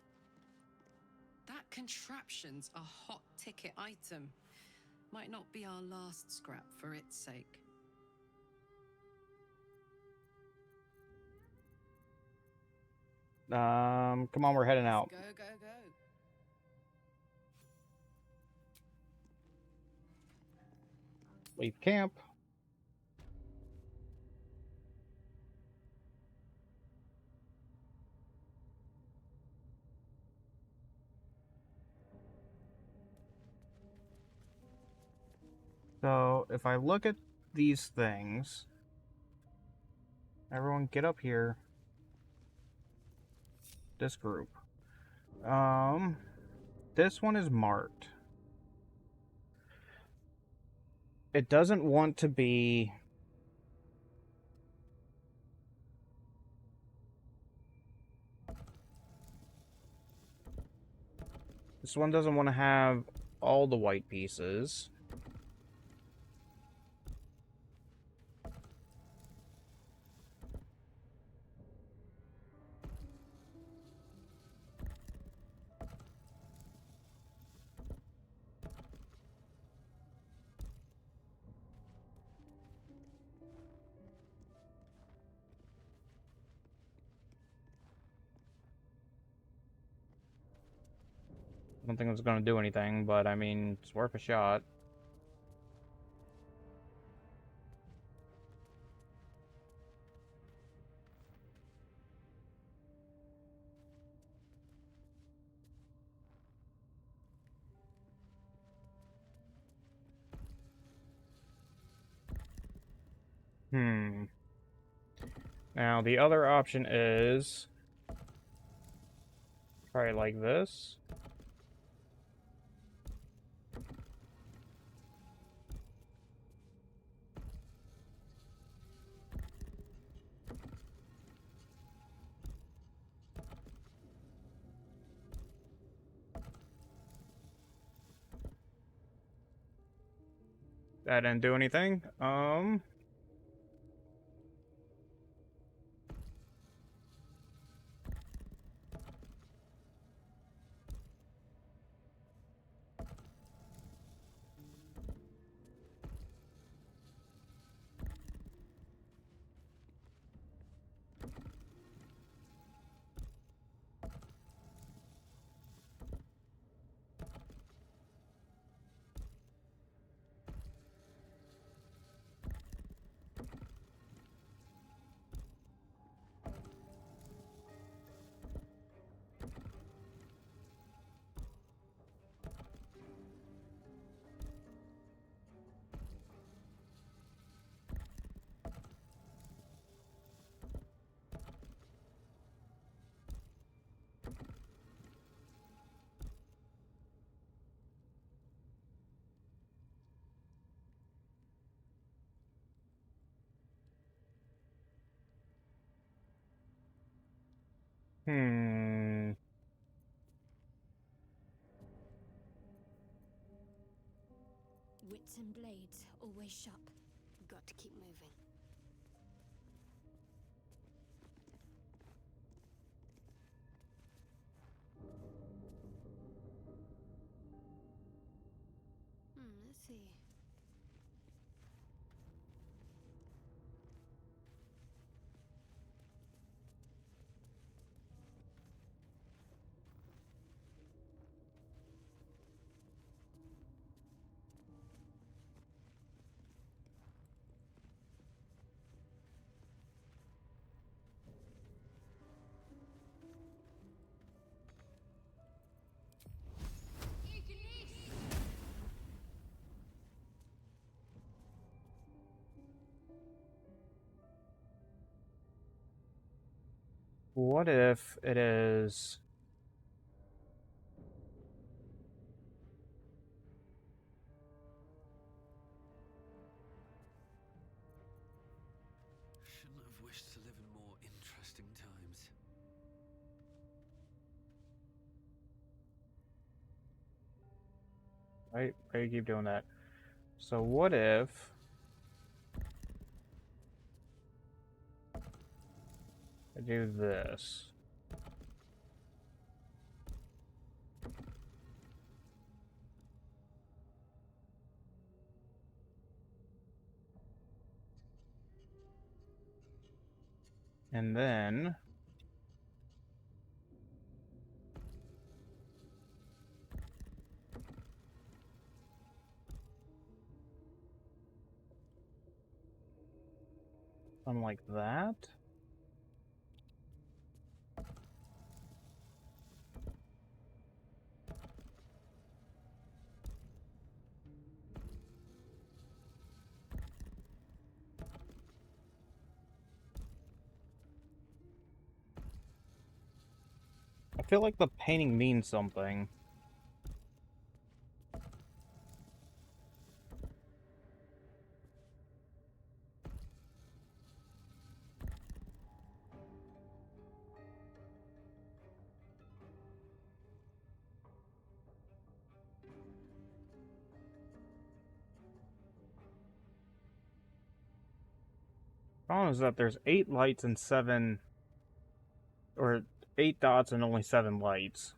That contraption's a hot ticket item. Might not be our last scrap for its sake. Come on, we're heading out. Go, go, go. Leave camp. So, if I look at these things, everyone get up here. This group. This one is marked. It doesn't want to be... This one doesn't want to have all the white pieces. I don't think it's going to do anything, but I mean, it's worth a shot. Now, the other option is... Try it like this. That didn't do anything. Hmm. Wits and blades, always sharp. Got to keep moving. Let's see. What if it is... Shouldn't have wished to live in more interesting times. Right? Why do you keep doing that? So what if... I do this? And then... something like that? I feel like the painting means something. Problem is that there's 8 lights and 7... or 8 dots and only 7 lights.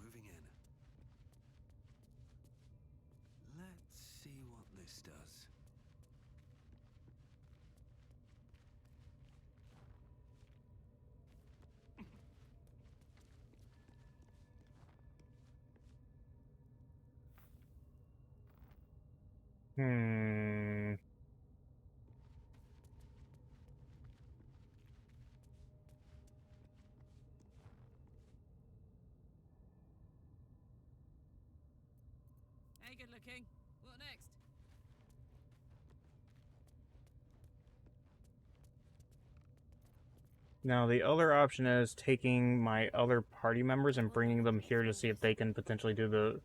Moving in. Let's see what this does. Hmm... Hey, good looking. What next? Now, the other option is taking my other party members and bringing them here to see if they can potentially do the,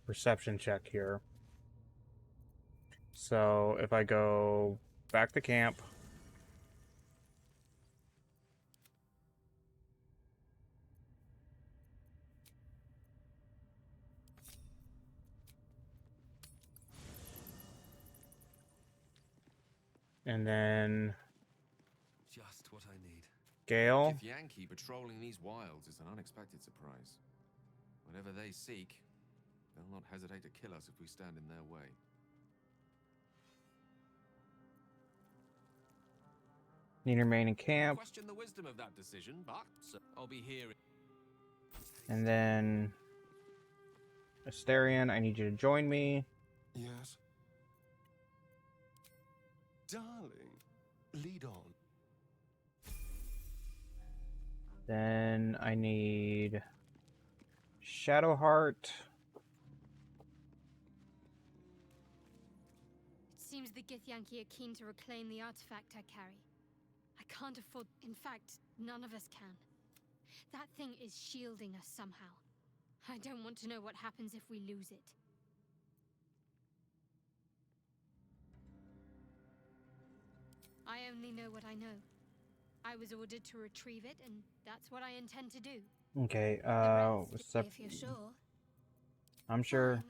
perception check here. So, if I go back to camp... and then... Just what I need. Gale? If Yankee patrolling these wilds is an unexpected surprise. Whatever they seek, they'll not hesitate to kill us if we stand in their way. Need to remain in camp. Question the wisdom of that decision, but I'll be here. And then... Asterion, I need you to join me. Yes? Darling, lead on. Then I need Shadowheart. It seems the Githyanki are keen to reclaim the artifact I carry. I can't afford... In fact, none of us can. That thing is shielding us somehow. I don't want to know what happens if we lose it. I only know what I know. I was ordered to retrieve it, and that's what I intend to do. Okay, If you're sure. I'm sure.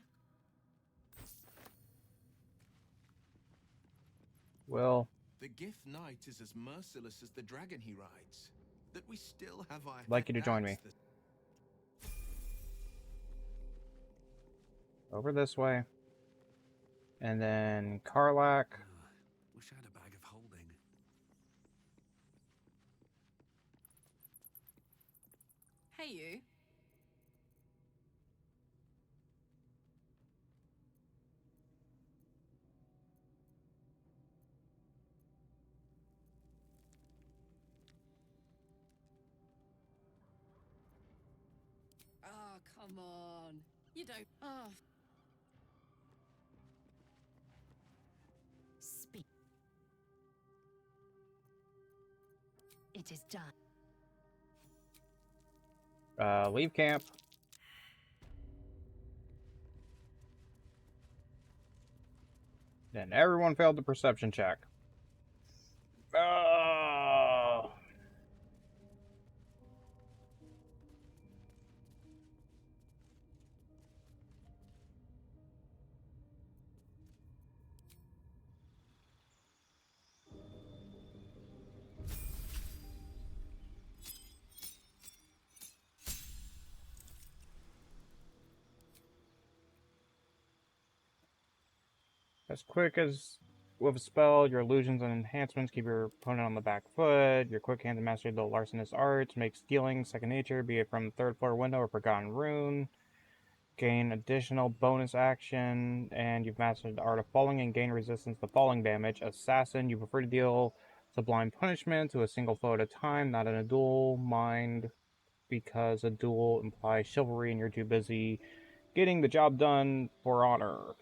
Well, The Gift Knight is as merciless as the dragon he rides. That we still have our I'd like you to join me. Over this way. And then Karlak. Wish I had a bag of holding. Hey, you. Oh, come on. You don't... Oh. Speak. It is done. Leave camp. Then everyone failed the perception check. Oh. As quick as with a spell, your illusions and enhancements keep your opponent on the back foot. Your quick hands and mastery of the larcenous arts make stealing second nature, be it from third floor window or forgotten rune. Gain additional bonus action, and you've mastered the art of falling and gain resistance to falling damage. Assassin, you prefer to deal sublime punishment to a single foe at a time, not in a duel. Mind, because a duel implies chivalry and you're too busy getting the job done for honor.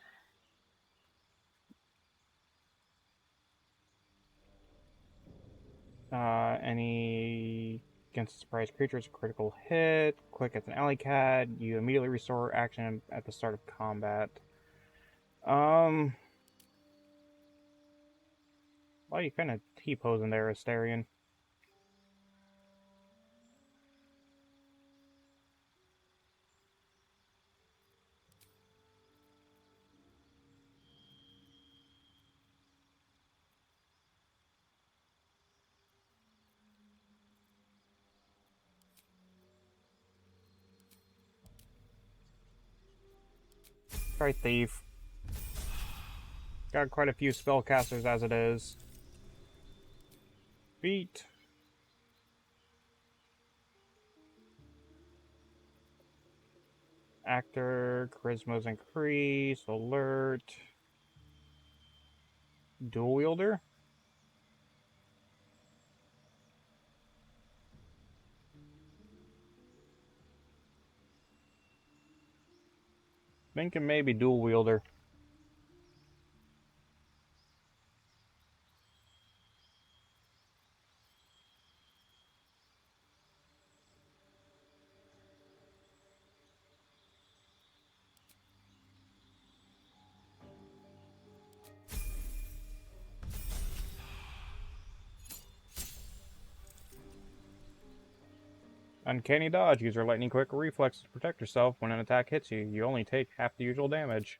Any against a surprise creature is a critical hit. Quick as an alley cat. You immediately restore action at the start of combat. Why are you kind of T-posing there, Asterion? Try Thief. Got quite a few spellcasters as it is. Feet. Actor, charisma's increased, alert. Dual wielder? Thinking maybe dual wielder. Uncanny dodge. Use your lightning quick reflex to protect yourself when an attack hits you. You only take half the usual damage.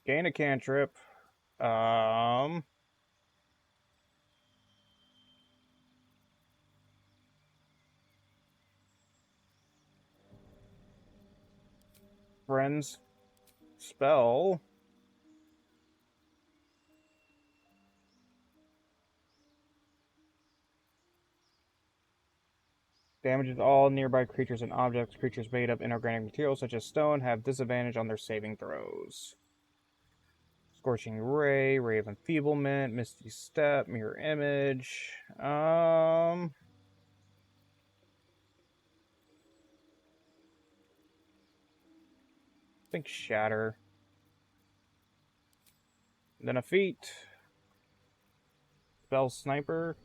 Gain a cantrip. Friends spell. Damages all nearby creatures and objects. Creatures made of inorganic materials such as stone have disadvantage on their saving throws. Scorching Ray, Ray of Enfeeblement, Misty Step, Mirror Image. I think Shatter. Then a feat. Spell Sniper.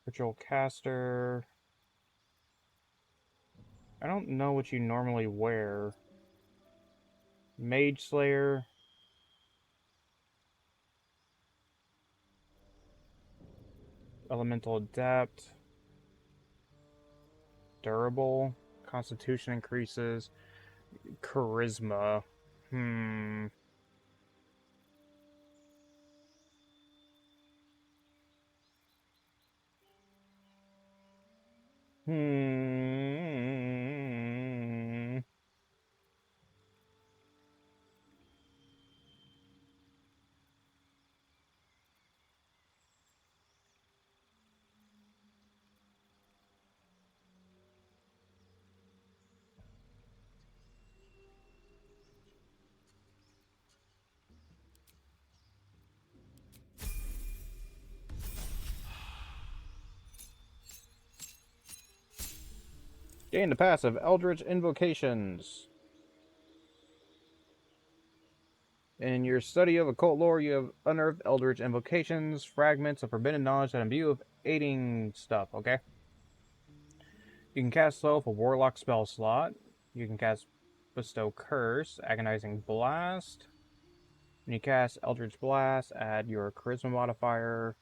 Ritual Caster. I don't know what you normally wear. Mage Slayer. Elemental Adept. Durable. Constitution increases. Charisma. Hmm. Gain the passive Eldritch Invocations. In your study of occult lore, you have unearthed Eldritch Invocations, fragments of forbidden knowledge that imbue with aiding stuff, okay? You can cast slow with a Warlock spell slot. You can cast Bestow Curse, Agonizing Blast. When you cast Eldritch Blast, add your Charisma modifier.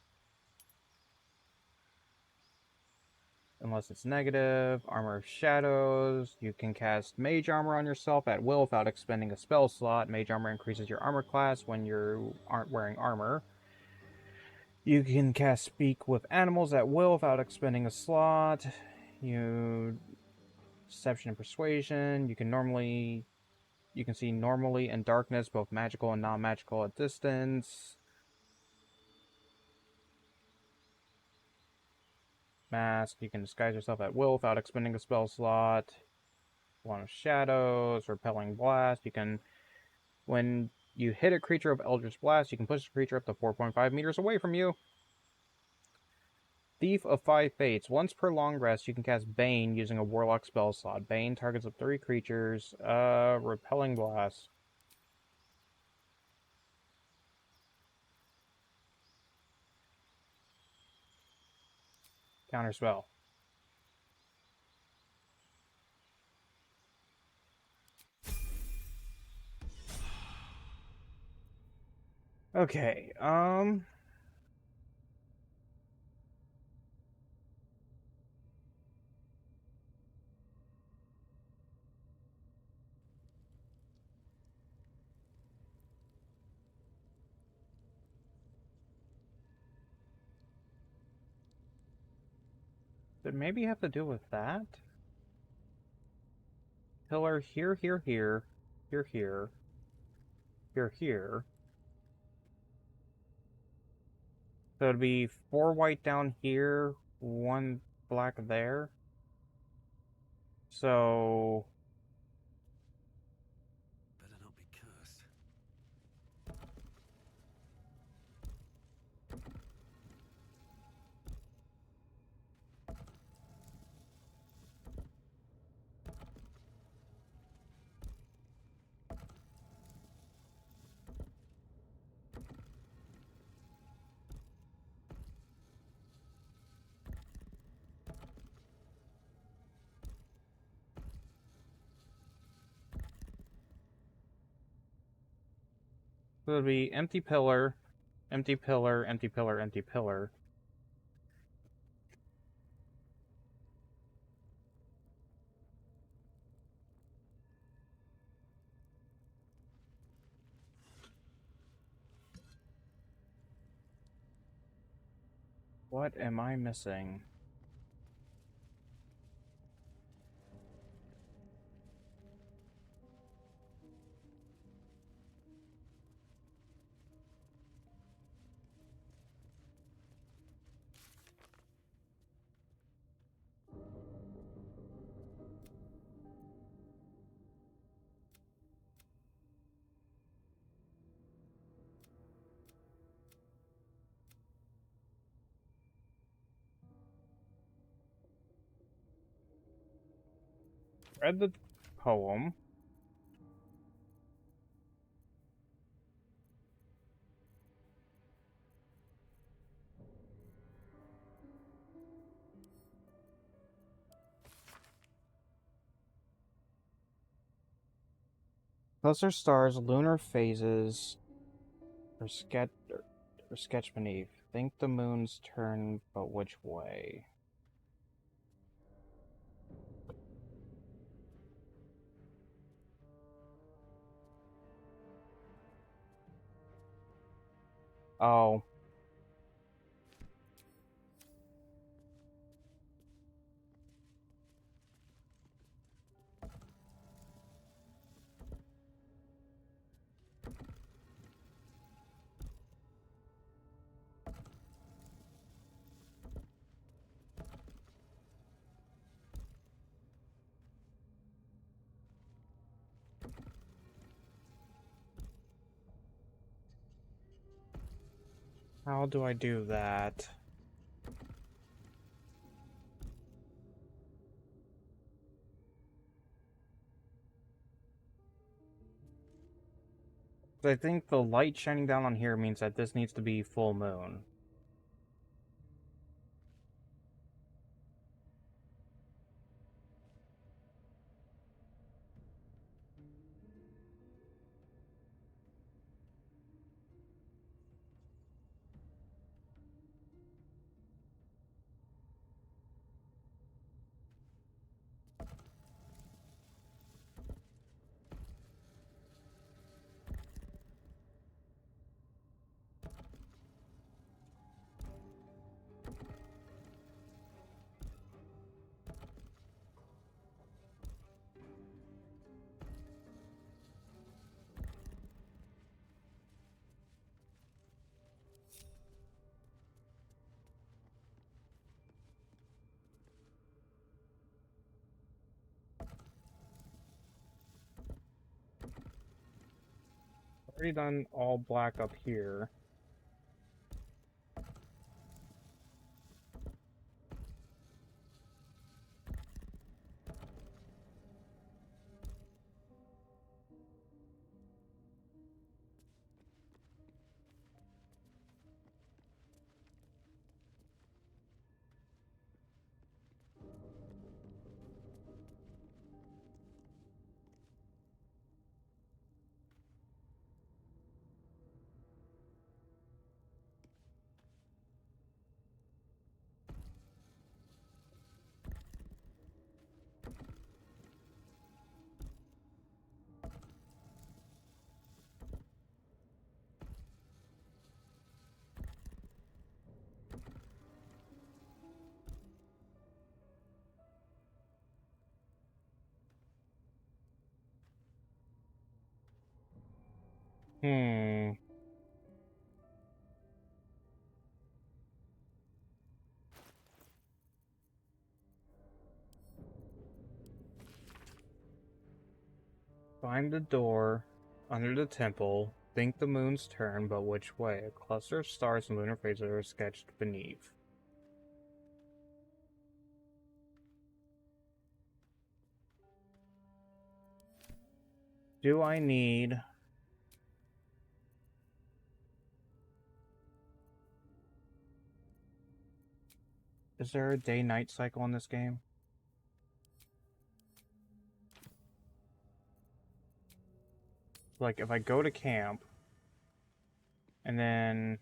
Unless it's negative. Armor of Shadows. You can cast Mage Armor on yourself at will without expending a spell slot. Mage Armor increases your armor class when you aren't wearing armor. You can cast Speak with Animals at will without expending a slot. Deception and Persuasion. You can see normally and darkness, both magical and non-magical at distance. Mask. You can disguise yourself at will without expending a spell slot. Wand of Shadows, Repelling Blast. When you hit a creature with Eldritch Blast, you can push the creature up to 4.5 meters away from you. Thief of Five Fates. Once per long rest, you can cast Bane using a Warlock spell slot. Bane targets up 3 creatures. Repelling Blast. Counterspell. Okay, did maybe have to do with that? Pillar here, here, here, here, here, here, here. So it'd be 4 white down here, 1 black there. So Better not be cursed. it'd be empty pillar, empty pillar, empty pillar, empty pillar. What am I missing? read the poem. Cluster stars, lunar phases, or sketch beneath. Think the moon's turn, but which way? Oh. How do I do that? I think the light shining down on here means that this needs to be full moon. Already done all black up here. Find the door under the temple. Think the moon's turn, but which way? A cluster of stars and lunar phases are sketched beneath. Do I need... Is there a day-night cycle in this game? Like, if I go to camp, and then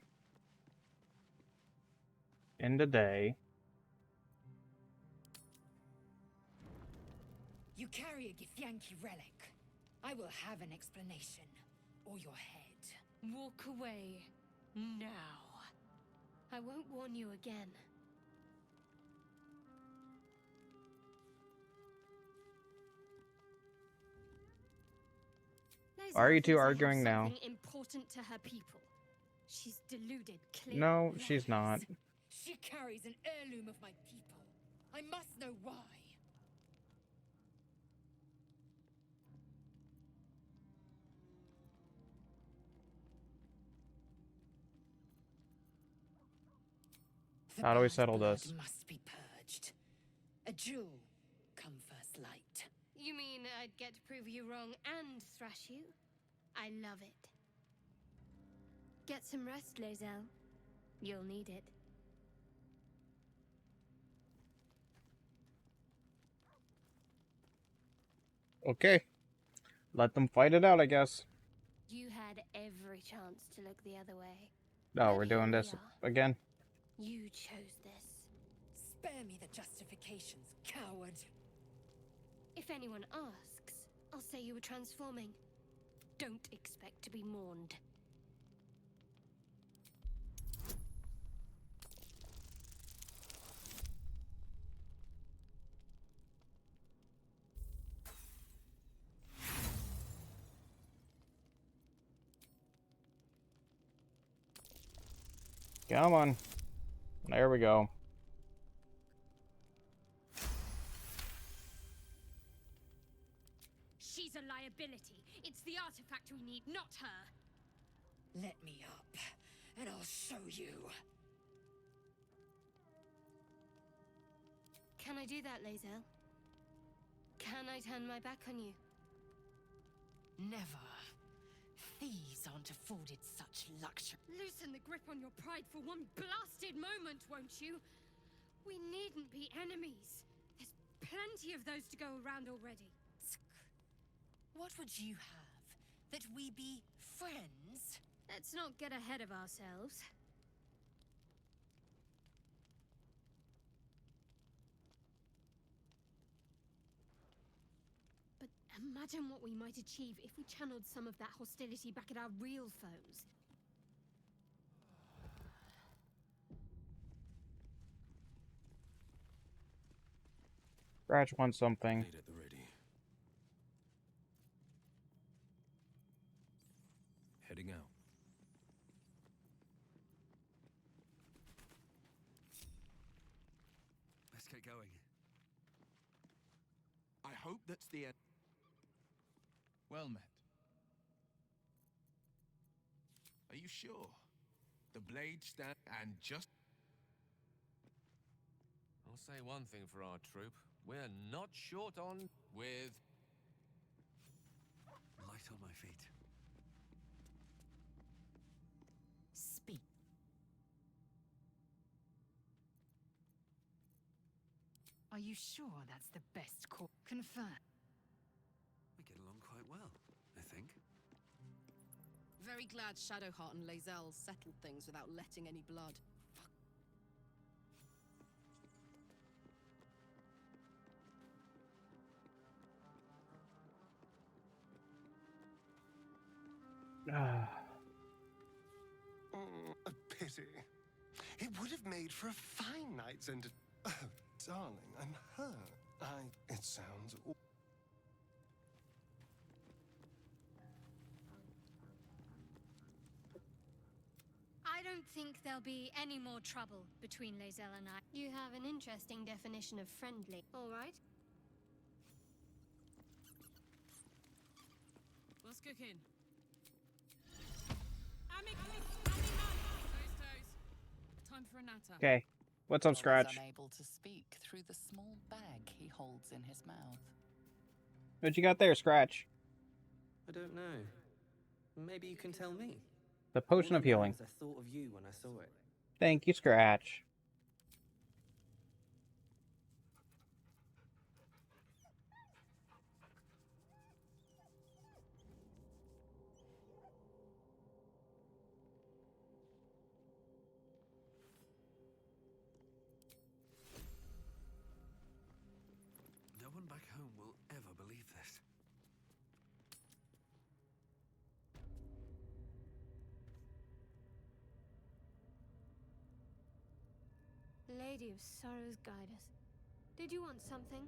in the day... You carry a Githyanki relic. I will have an explanation, or your head. Walk away now. I won't warn you again. Why are you two arguing now? Something important to her people. She's deluded, clearly. No, she's not. She carries an heirloom of my people. I must know why. How do we settle this? Must be purged. A jewel come first light. You mean I'd get to prove you wrong and thrash you? I love it. Get some rest, Lae'zel. You'll need it. Okay. Let them fight it out, I guess. You had every chance to look the other way. No, But we're here doing we this are. again. You chose this. Spare me the justifications, coward. If anyone asks, I'll say you were transforming. Don't expect to be mourned. Come on. There we go. She's a liability. It's the artifact we need, not her. Let me up, and I'll show you. Can I do that, Lae'zel? Can I turn my back on you? Never. Thieves aren't afforded such luxury. Loosen the grip on your pride for one blasted moment, won't you? We needn't be enemies. There's plenty of those to go around already. What would you have? That we be friends? Let's not get ahead of ourselves. But imagine what we might achieve if we channeled some of that hostility back at our real foes. Scratch wants something. Blade at the ready. Heading out. Let's get going. I hope that's the end. Well met. Are you sure? The blade stand and just... I'll say one thing for our troop. We're not short on with... Light on my feet. Speak. Are you sure that's the best course? Confirm. We get along quite well, I think. Very glad Shadowheart and Lae'zel settled things without letting any blood. Oh, a pity. It would have made for a fine night's entertainment. Oh, darling, I'm hurt. It sounds... I don't think there'll be any more trouble between Lae'zel and I. You have an interesting definition of friendly, all right? What's cooking? Toast. Time for a natter. Okay. What's up, Scratch? Is unable to speak through the small bag he holds in his mouth. What you got there, Scratch? I don't know. Maybe you can tell me. The potion All of I know healing. is I thought of you when I saw it. Thank you, Scratch. No one back home will ever believe this. Lady of Sorrows, guide us. Did you want something?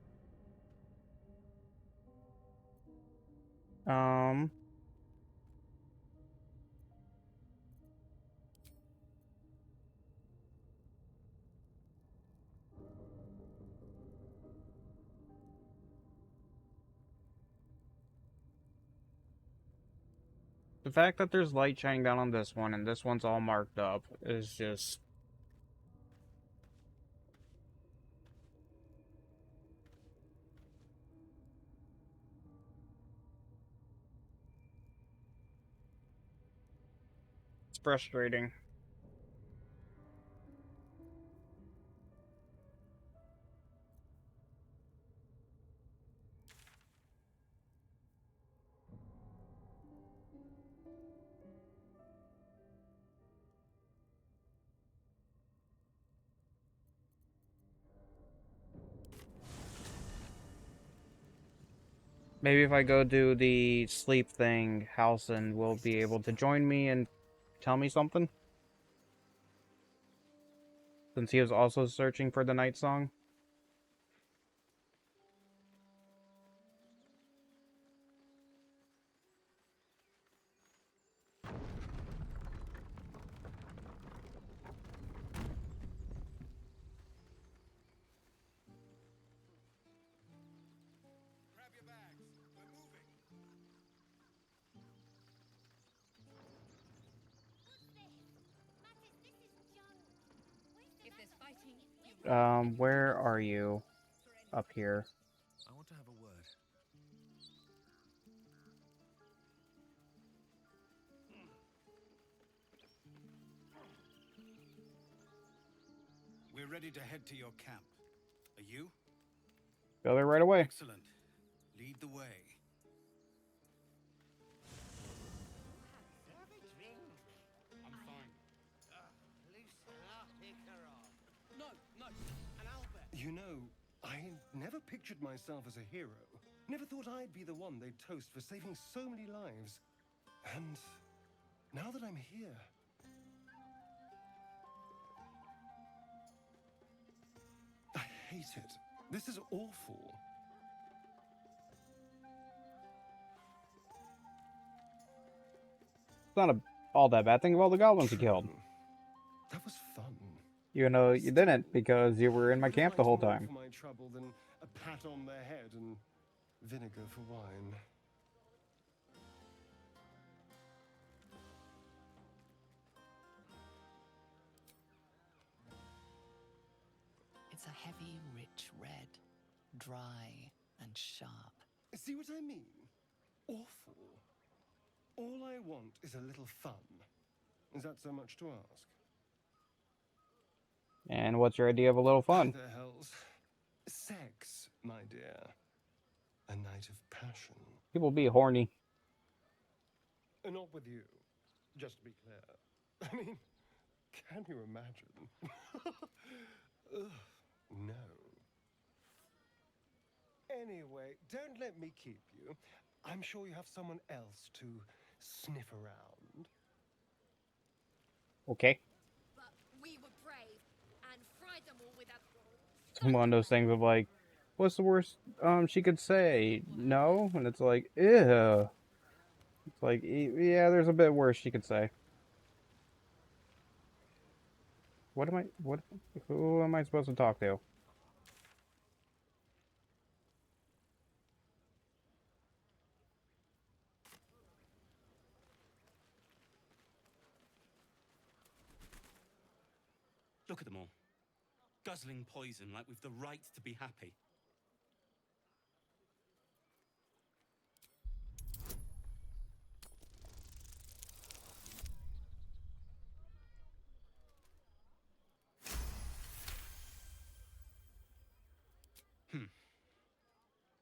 The fact that there's light shining down on this one and this one's all marked up is just... frustrating. Maybe if I go do the sleep thing, Halson will be able to join me and tell me something. Since he was also searching for the night song. If there's fighting, Where are you? Up here. I want to have a word. We're ready to head to your camp. Are you? Go there right away. Excellent. Lead the way. I'm fine. No, an Albert. You know, I never pictured myself as a hero. Never thought I'd be the one they'd toast for saving so many lives. And now that I'm here, I hate it. This is awful. It's not all that bad. Think of all the goblins you killed. That was fun. You know, you didn't because you were in my camp the whole time. For my trouble than a pat on their head and vinegar for wine. It's a heavy, rich red, dry and sharp. See what I mean? Awful. All I want is a little fun. Is that so much to ask? And what's your idea of a little fun? The hell's sex, my dear. A night of passion. People be horny. Not with you, just to be clear. I mean, can you imagine? Ugh, no. Anyway, don't let me keep you. I'm sure you have someone else to sniff around. Okay. But we were brave and fried them all with our... It's one of those things of like, what's the worst she could say? No? And it's like, ew. It's like, yeah, there's a bit worse she could say. Who am I supposed to talk to? Look at them all. Guzzling poison like we've the right to be happy.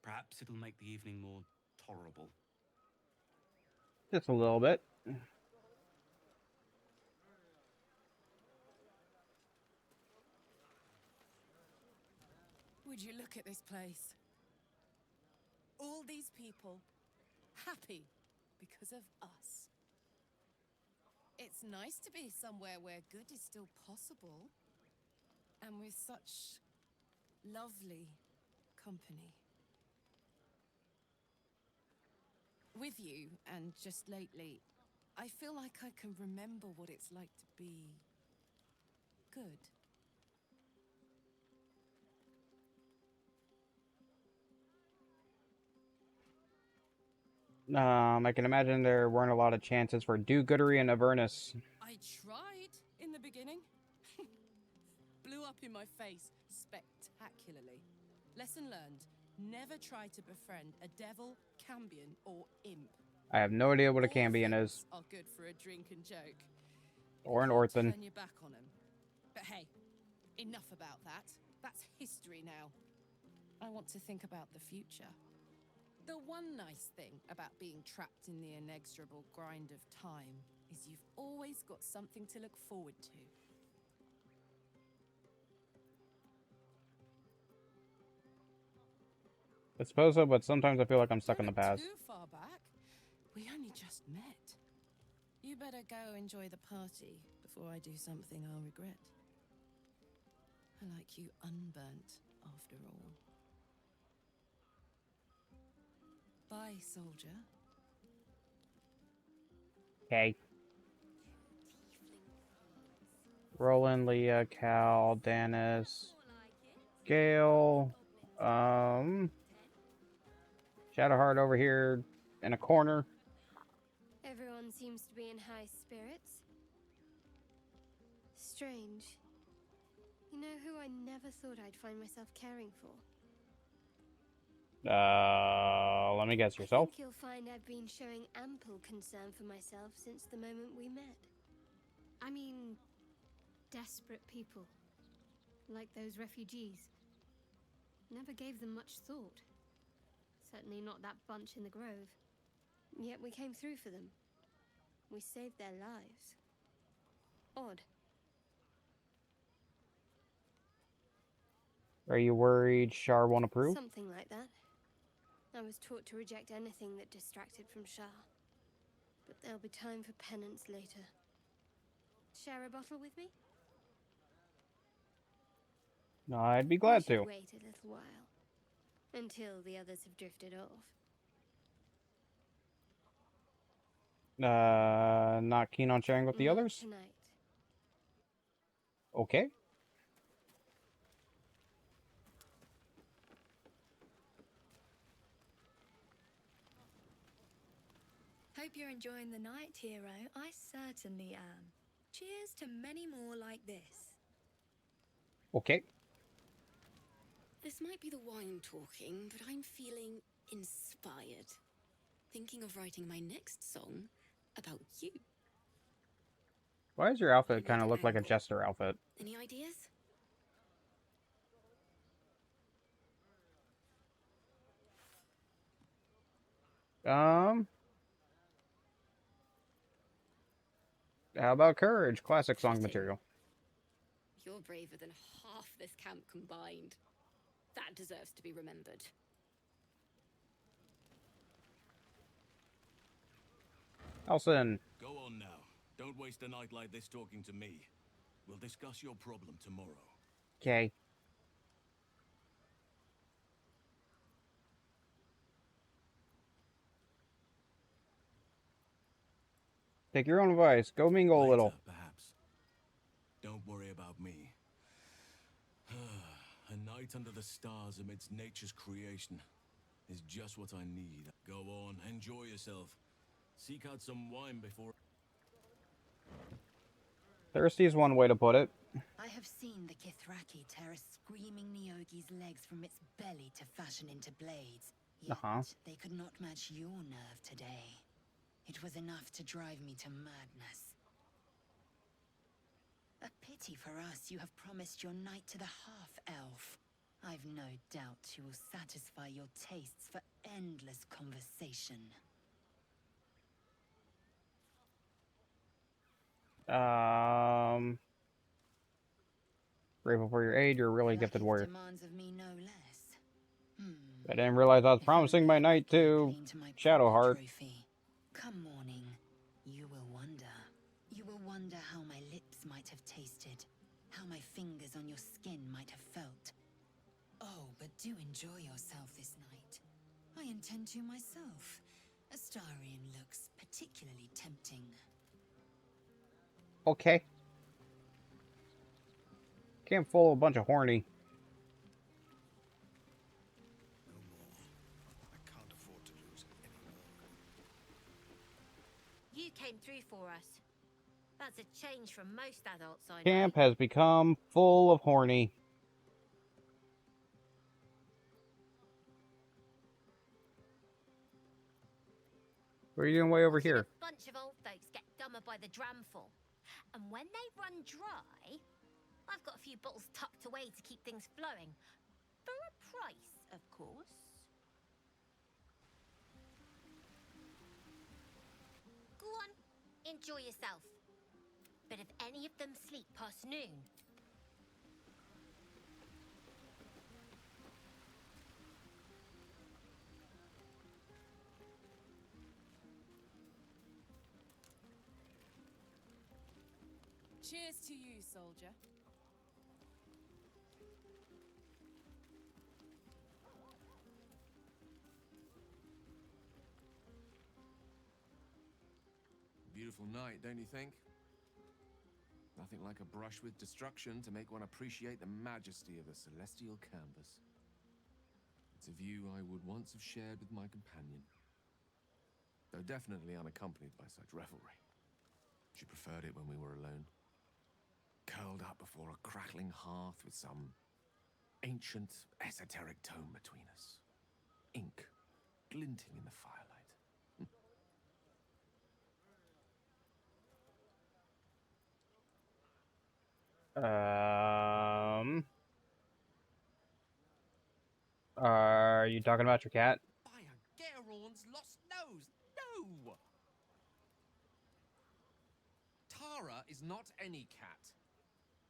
Perhaps it'll make the evening more tolerable. Just a little bit. Would you look at this place? All these people happy because of us. It's nice to be somewhere where good is still possible. And with such lovely company. With you, and just lately, I feel like I can remember what it's like to be good. I can imagine there weren't a lot of chances for do-goodery in Avernus. I tried in the beginning. Blew up in my face spectacularly. Lesson learned. Never try to befriend a devil, cambion, or imp. I have no idea what a cambion is. Are good for a drink and joke. Or an You can't orphan. turn your back on him. But hey, enough about that. That's history now. I want to think about the future. The one nice thing about being trapped in the inexorable grind of time is you've always got something to look forward to. I suppose so, but sometimes I feel like I'm stuck in Don't the look past. too far back. We only just met. You better go enjoy the party before I do something I'll regret. I like you unburnt, after all. Bye, soldier. Okay. Roland, Leah, Cal, Danis, Gale, Shadowheart over here in a corner. Everyone seems to be in high spirits. Strange. You know who I never thought I'd find myself caring for? Let me guess, yourself? I think you'll find I've been showing ample concern for myself since the moment we met. I mean, desperate people. Like those refugees. Never gave them much thought. Certainly not that bunch in the grove. Yet we came through for them. We saved their lives. Odd. Are you worried Shar won't approve? Something like that. I was taught to reject anything that distracted from Shar. But there'll be time for penance later. Share a bottle with me? No, I'd be glad We should to. wait a little while. Until the others have drifted off. Not keen on sharing with the Not others? tonight. Okay. Hope you're enjoying the night, hero. I certainly am. Cheers to many more like this. Okay. This might be the wine talking, but I'm feeling inspired. Thinking of writing my next song about you. Why does your outfit kind of look like a jester outfit? Any ideas? How about Courage? Classic song material. You're braver than half this camp combined. That deserves to be remembered. Elson. Go on now. Don't waste a night like this talking to me. We'll discuss your problem tomorrow. Okay. Take your own advice. Go mingle a little. Perhaps. Don't worry about me. A night under the stars amidst nature's creation is just what I need. Go on, enjoy yourself. Seek out some wine before... Thirsty is one way to put it. I have seen the Kithraki tear a screaming Nyogi's legs from its belly to fashion into blades. Yet they could not match your nerve today. It was enough to drive me to madness. A pity for us you have promised your knight to the half-elf. I've no doubt she will satisfy your tastes for endless conversation. Grateful for your aid, you're a really gifted warrior. Demands of me no less. I didn't realize I was promising my knight to Shadowheart. Come morning, you will wonder. You will wonder how my lips might have tasted, how my fingers on your skin might have felt. Oh, but do enjoy yourself this night. I intend to myself. Astarion looks particularly tempting. Okay. Can't fool a bunch of horny. You came through for us. That's a change from most adults I know. Camp has become full of horny. What are you doing way over here? A bunch of old folks get dumber by the dramful. And when they run dry, I've got a few bottles tucked away to keep things flowing. For a price, of course. Go on, enjoy yourself. But if any of them sleep past noon... Cheers to you, soldier. Beautiful night, don't you think? Nothing like a brush with destruction to make one appreciate the majesty of the celestial canvas. It's a view I would once have shared with my companion, though definitely unaccompanied by such revelry. She preferred it when we were alone, curled up before a crackling hearth with some ancient, esoteric tome between us, ink glinting in the firelight. Are you talking about your cat? By a Gerorn's lost nose! No! Tara is not any cat.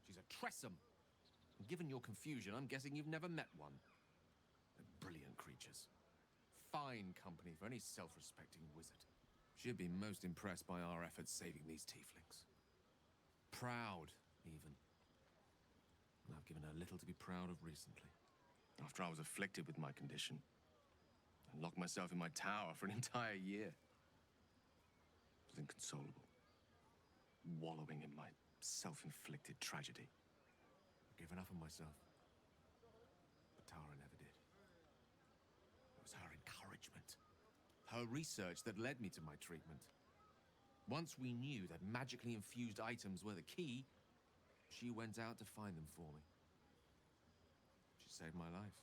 She's a Tressum. And given your confusion, I'm guessing you've never met one. They're brilliant creatures. Fine company for any self-respecting wizard. She'd be most impressed by our efforts saving these tieflings. Proud, even. And I've given her little to be proud of recently. After I was afflicted with my condition, and locked myself in my tower for an entire year. I was inconsolable, wallowing in my self-inflicted tragedy. I've given up on myself. But Tara never did. It was her encouragement, her research that led me to my treatment. Once we knew that magically infused items were the key, she went out to find them for me. She saved my life.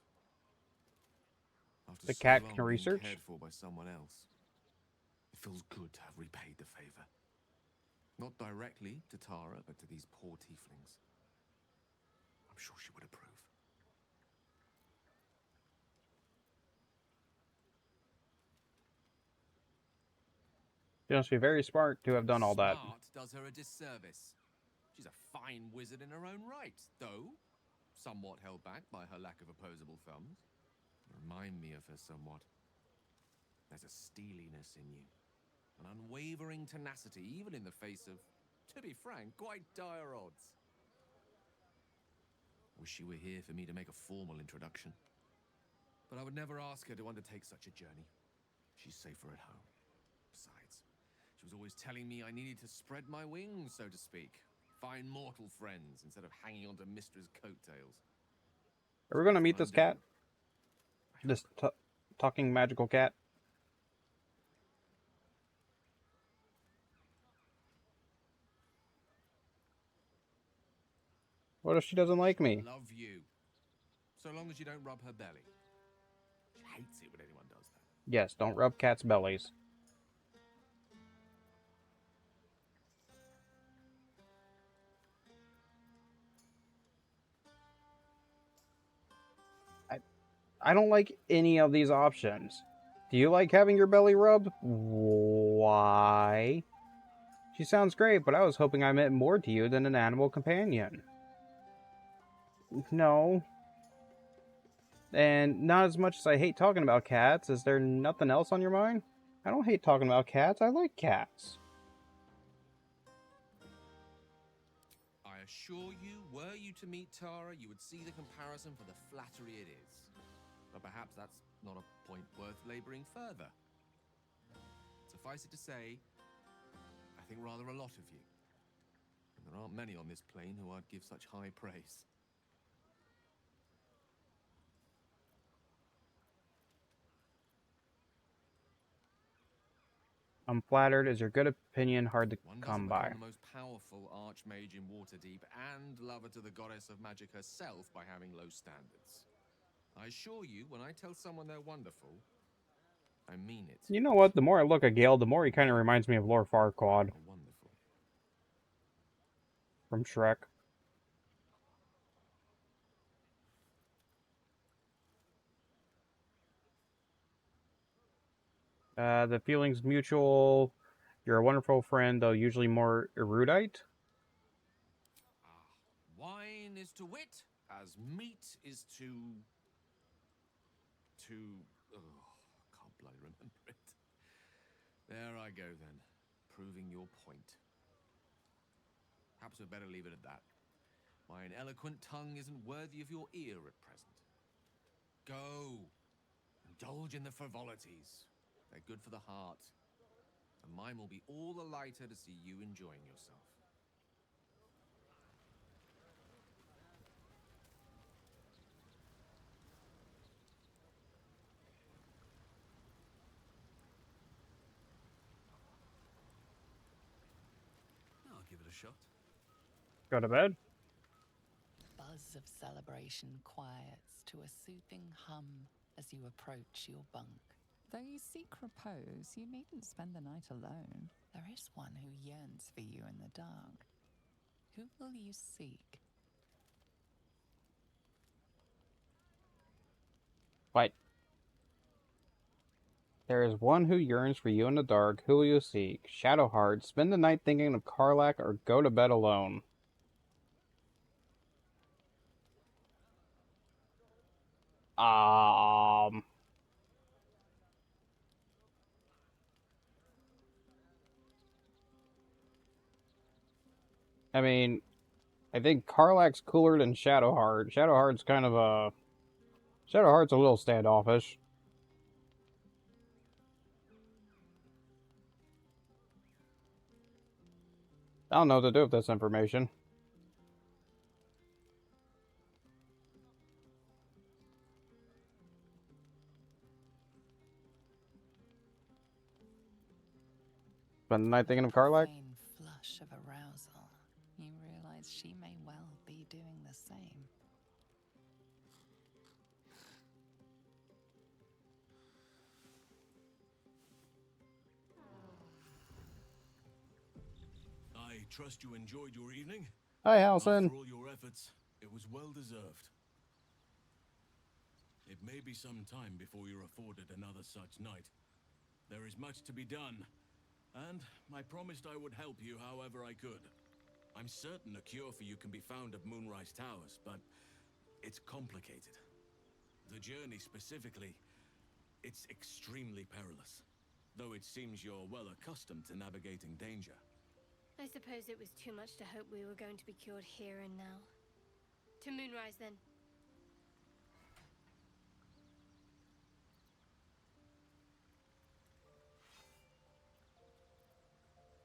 After The so cat long can being research? cared for by someone else, it feels good to have repaid the favor. Not directly to Tara, but to these poor tieflings. I'm sure she would approve. She must be very smart to have done all that. Smart does her a disservice. She's a fine wizard in her own right, though somewhat held back by her lack of opposable thumbs. Remind me of her somewhat. There's a steeliness in you, an unwavering tenacity, even in the face of, to be frank, quite dire odds. Wish she were here for me to make a formal introduction. But I would never ask her to undertake such a journey. She's safer at home. Besides, she was always telling me I needed to spread my wings, so to speak. Find mortal friends instead of hanging onto Mistra's coattails. Are we going to meet this cat? This talking magical cat? What if she doesn't like me? Love you. So long as you don't rub her belly. She hates it when anyone does that. Yes, don't rub cats' bellies. I don't like any of these options. Do you like having your belly rubbed? Why? She sounds great, but I was hoping I meant more to you than an animal companion. No. And not as much as I hate talking about cats, is there nothing else on your mind? I don't hate talking about cats, I like cats. I assure you, were you to meet Tara, you would see the comparison for the flattery it is. But perhaps that's not a point worth laboring further. Suffice it to say, I think rather a lot of you. And there aren't many on this plane who I'd give such high praise. I'm flattered. Is your good opinion hard to One come doesn't by? become the most powerful archmage in Waterdeep and lover to the goddess of magic herself by having low standards. I assure you, when I tell someone they're wonderful, I mean it. You know what? The more I look at Gale, the more he kind of reminds me of Lord Farquaad. Wonderful. from Shrek. The feeling's mutual. You're a wonderful friend, though usually more erudite. Wine is to wit as meat is to... Oh, I can't bloody remember it. There I go then, proving your point. Perhaps we'd better leave it at that. My ineloquent tongue isn't worthy of your ear at present. Go! Indulge in the frivolities. They're good for the heart. And mine will be all the lighter to see you enjoying yourself. I'll give it a shot. Go to bed. Buzz of celebration quiets to a soothing hum as you approach your bunk. Though you seek repose, you needn't spend the night alone. There is one who yearns for you in the dark. Who will you seek? Fight. There is one who yearns for you in the dark. Who will you seek? Shadowheart. Spend the night thinking of Karlach or go to bed alone. I mean, I think Karlach's cooler than Shadowheart. Shadowheart's kind of a... Shadowheart's a little standoffish. I don't know what to do with this information. Spend the night thinking of Karlach? Faint flush of arousal. You realize she may well be doing the same. I trust you enjoyed your evening. Hi, Halson. After all your efforts, it was well deserved. It may be some time before you're afforded another such night. There is much to be done, and I promised I would help you however I could. I'm certain a cure for you can be found at Moonrise Towers, but it's complicated. The journey specifically, it's extremely perilous, though it seems you're well accustomed to navigating danger. I suppose it was too much to hope we were going to be cured here and now. To Moonrise, then.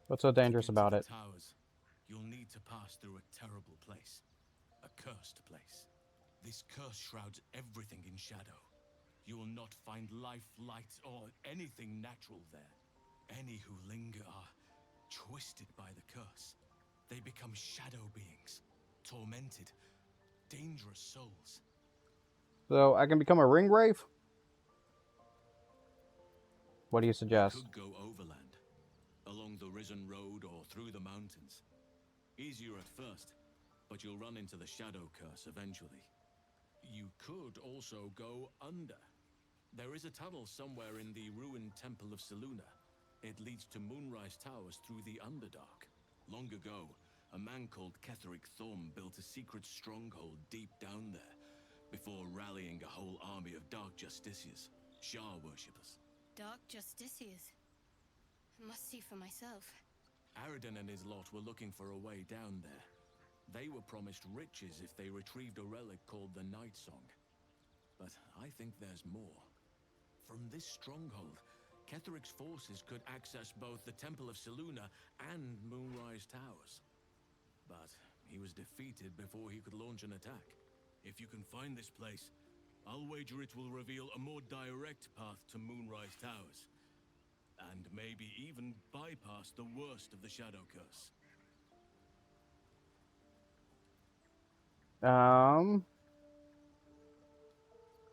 What's so dangerous about it? Towers, you'll need to pass through a terrible place. A cursed place. This curse shrouds everything in shadow. You will not find life, light, or anything natural there. Any who linger are twisted by the curse. They become shadow beings, tormented, dangerous souls. So I can become a ring wraith? What do you suggest? You could go overland, along the Risen Road or through the mountains. Easier at first, but you'll run into the shadow curse eventually. You could also go under. There is a tunnel somewhere in the ruined Temple of Selûne. It leads to Moonrise Towers through the Underdark. Long ago, a man called Ketheric Thorm built a secret stronghold deep down there, before rallying a whole army of Dark Justiciars, Shah worshippers. Dark Justiciars. I must see for myself. Aradin and his lot were looking for a way down there. They were promised riches if they retrieved a relic called the Night Song. But I think there's more. From this stronghold, Ketheric's forces could access both the Temple of Selûne and Moonrise Towers. But he was defeated before he could launch an attack. If you can find this place, I'll wager it will reveal a more direct path to Moonrise Towers. And maybe even bypass the worst of the Shadow Curse.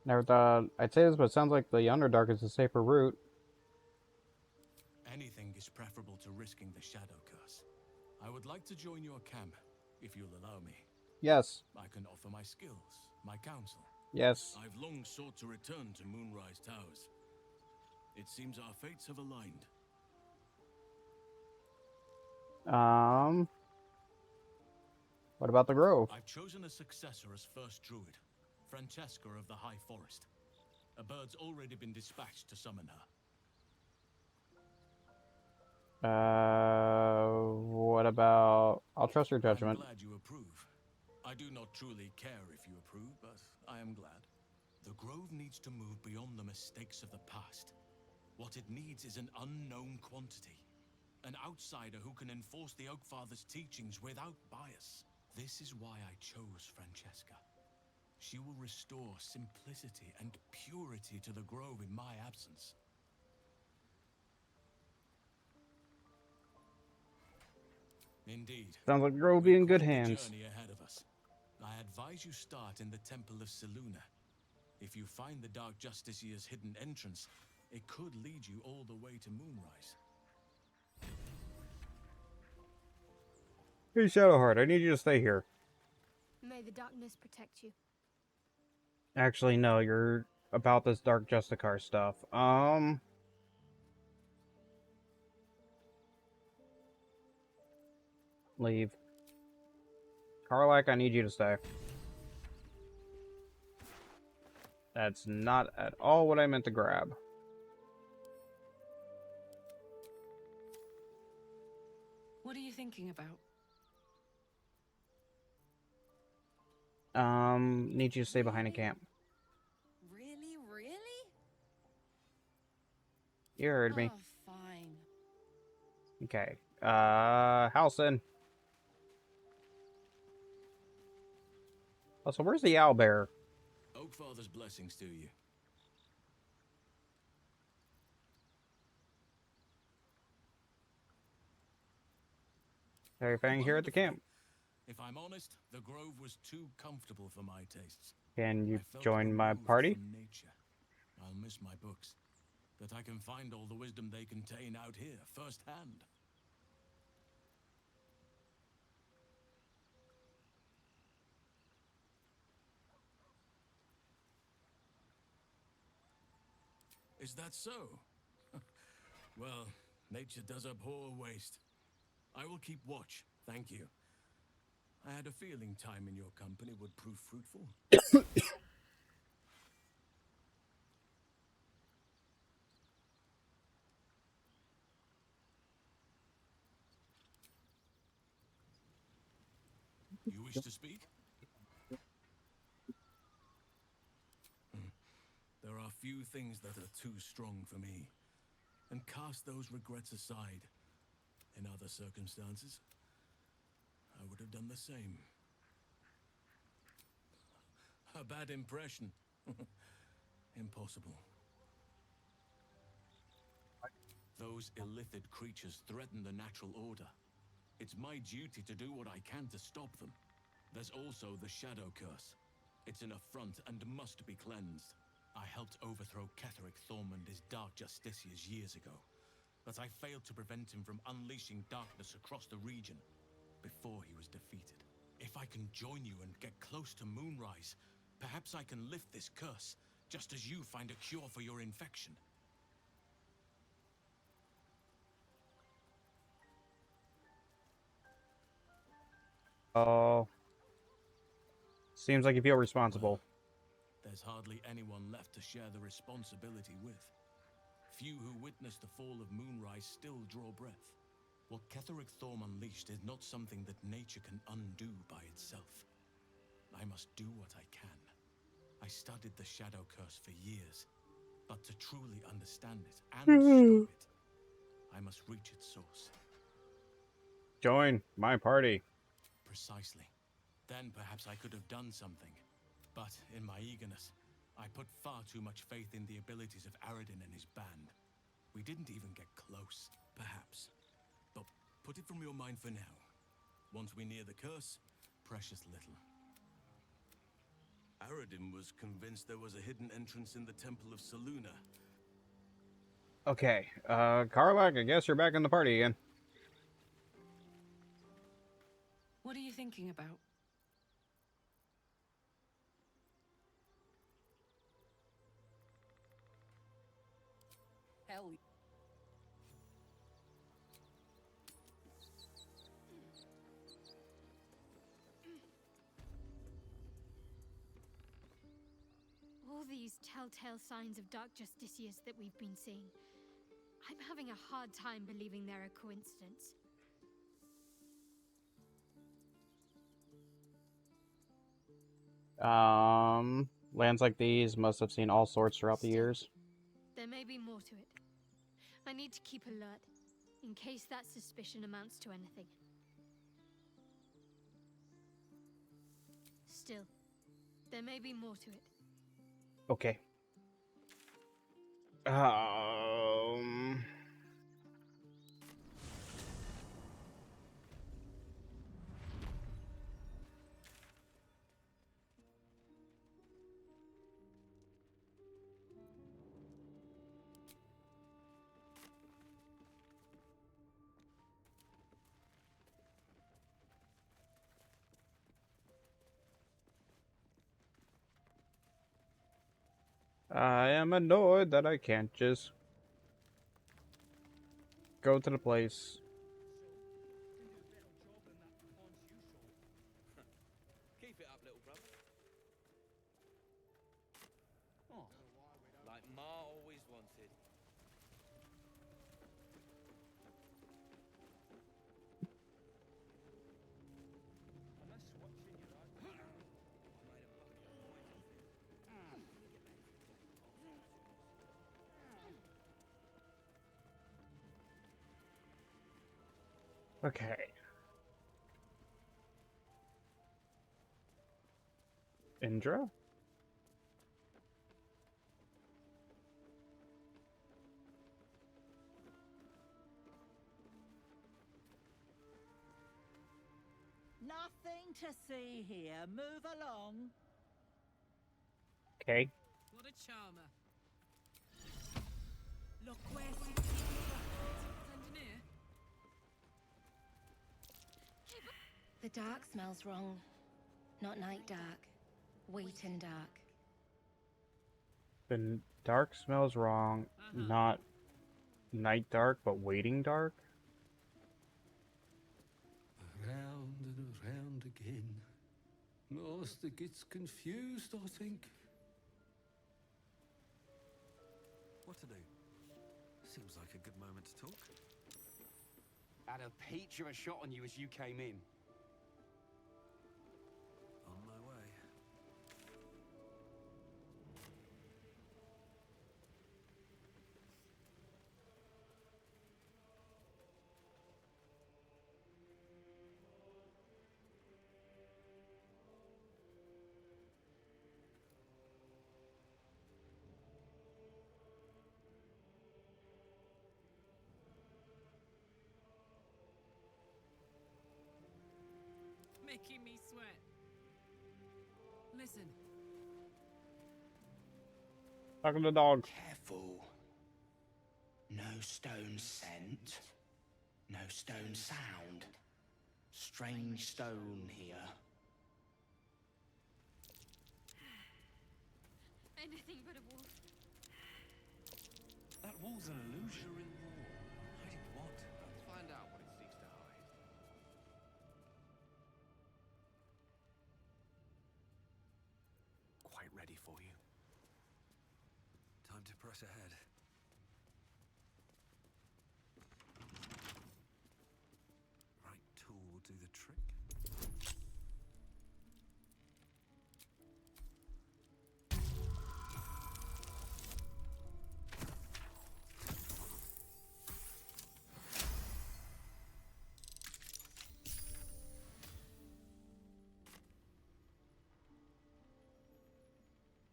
Never thought I'd say this, but it sounds like the Underdark is a safer route. Anything is preferable to risking the Shadow Curse. I would like to join your camp, if you'll allow me. Yes. I can offer my skills, my counsel. Yes. I've long sought to return to Moonrise Towers. It seems our fates have aligned. What about the Grove? I've chosen a successor as first druid, Francesca of the High Forest. A bird's already been dispatched to summon her. What about... I'll trust your judgment. I'm glad you approve. I do not truly care if you approve, but I am glad. The Grove needs to move beyond the mistakes of the past. What it needs is an unknown quantity. An outsider who can enforce the Oakfather's teachings without bias. This is why I chose Francesca. She will restore simplicity and purity to the Grove in my absence. Indeed. Sounds like the Grove will be in good hands. Journey ahead of us. I advise you start in the Temple of Seluna. If you find the Dark Justicia's hidden entrance, it could lead you all the way to Moonrise. Hey, Shadowheart, I need you to stay here. May the darkness protect you. Actually, no, you're about this Dark Justicar stuff. Leave. Karlak, I need you to stay. That's not at all what I meant to grab. What are you thinking about? Need you to stay behind a camp. Really? Really? You heard me. Oh, fine. Okay. Halson. Oh, so where's the owlbear? Oakfather's blessings to you. Everything here at the camp. If I'm honest, the Grove was too comfortable for my tastes. Can you I felt join my removed party? from nature. I'll miss my books, but I can find all the wisdom they contain out here, firsthand. Is that so? Well, nature does abhor waste. I will keep watch, thank you. I had a feeling time in your company would prove fruitful. You wish to speak? There are few things that are too strong for me. And cast those regrets aside. In other circumstances, I would have done the same. A bad impression. Impossible. Those illithid creatures threaten the natural order. It's my duty to do what I can to stop them. There's also the Shadow Curse. It's an affront and must be cleansed. I helped overthrow Ketheric Thormund his Dark Justiciars years ago, but I failed to prevent him from unleashing darkness across the region before he was defeated. If I can join you and get close to Moonrise, perhaps I can lift this curse, just as you find a cure for your infection. Oh. Seems like you feel responsible. There's hardly anyone left to share the responsibility with. Few who witnessed the fall of Moonrise still draw breath. What Ketheric Thorm unleashed is not something that nature can undo by itself. I must do what I can. I studied the Shadow Curse for years, but to truly understand it and stop it, I must reach its source. Join my party. Precisely. Then perhaps I could have done something. But in my eagerness, I put far too much faith in the abilities of Aradin and his band. We didn't even get close, perhaps. But put it from your mind for now. Once we near the curse, precious little. Aradin was convinced there was a hidden entrance in the Temple of Seluna. Okay, Karlak, I guess you're back in the party again. What are you thinking about? Hell. All these telltale signs of Dark Justicius that we've been seeing. I'm having a hard time believing they're a coincidence. Lands like these must have seen all sorts throughout the years. There may be more to it. I need to keep alert, in case that suspicion amounts to anything. Still, there may be more to it. Okay. I am annoyed that I can't just go to the place. Keep it up, little brother. Oh, like Ma always wanted. Okay. Indra? Nothing to see here. Move along. Okay. What a charmer. Look where's Engineer? The dark smells wrong. Not night dark. Wheaten dark. The dark smells wrong. Not night dark, but waiting dark? Around and around again. Master gets confused, I think. What to do? Seems like a good moment to talk. Had a peach of a shot on you as you came in. On my way. Making me sweat. Listen. Talking to the dog. Careful. No stone scent. No stone sound. Strange stone here. Anything but a wolf. That wall's an illusion. Hiding what? Let's find out what it seeks to hide. Quite ready for you. Time to press ahead. Right tool will do the trick.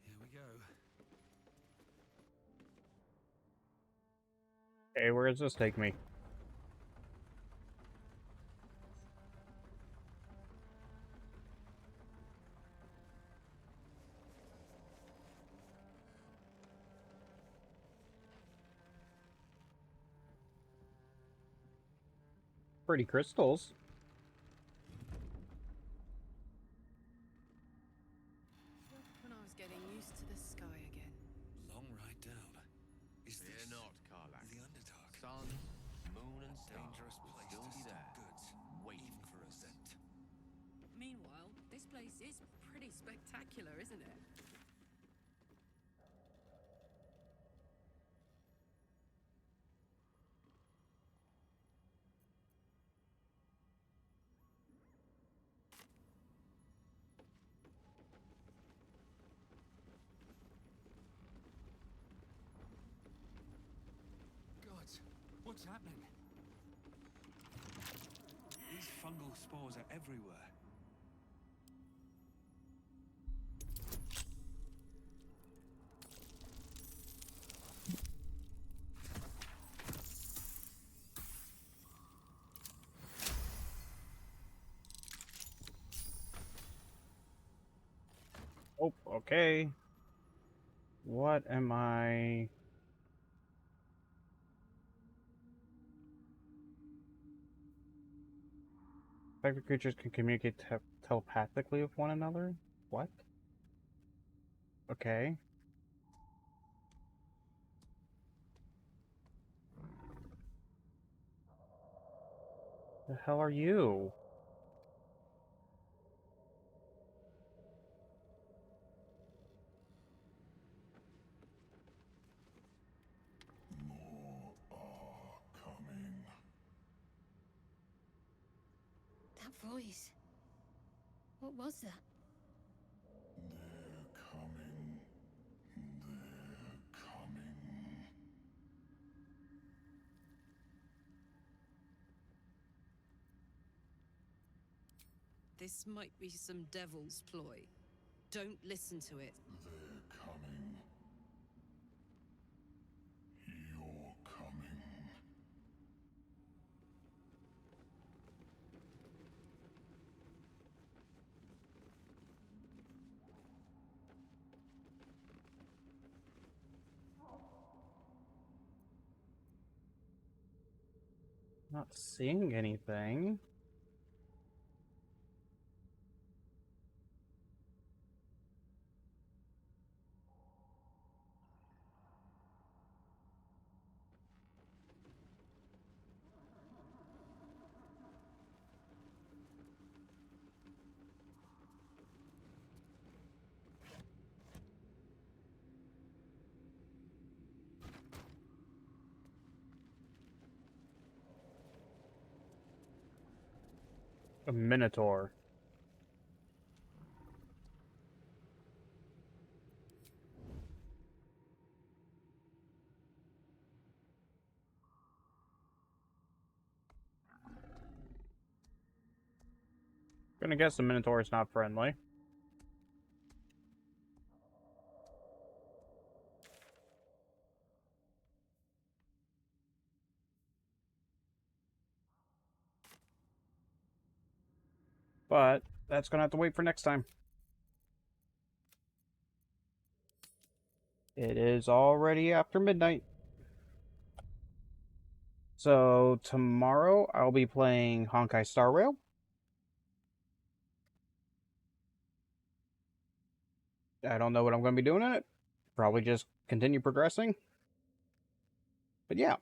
Here we go. Hey, where does this take me? Pretty crystals. alone and Dangerous will place still to be stock there, goods, waiting even for for a us. cent. Meanwhile, this place is pretty spectacular, isn't it? Gods, what's happening? These fungal spores are everywhere. Oh, okay. What am I... Affected creatures can communicate telepathically with one another? What? Okay. The hell are you? That voice. What was that? This might be some devil's ploy. Don't listen to it. They're coming. You're coming. Not seeing anything. A minotaur. Gonna guess the minotaur is not friendly. But that's gonna have to wait for next time. It is already after midnight. So tomorrow I'll be playing Honkai Star Rail. I don't know what I'm going to be doing in it. Probably just continue progressing. But yeah.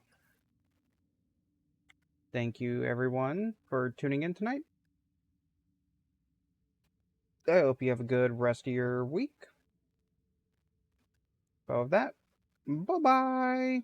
Thank you everyone for tuning in tonight. I hope you have a good rest of your week. Of that, bye-bye.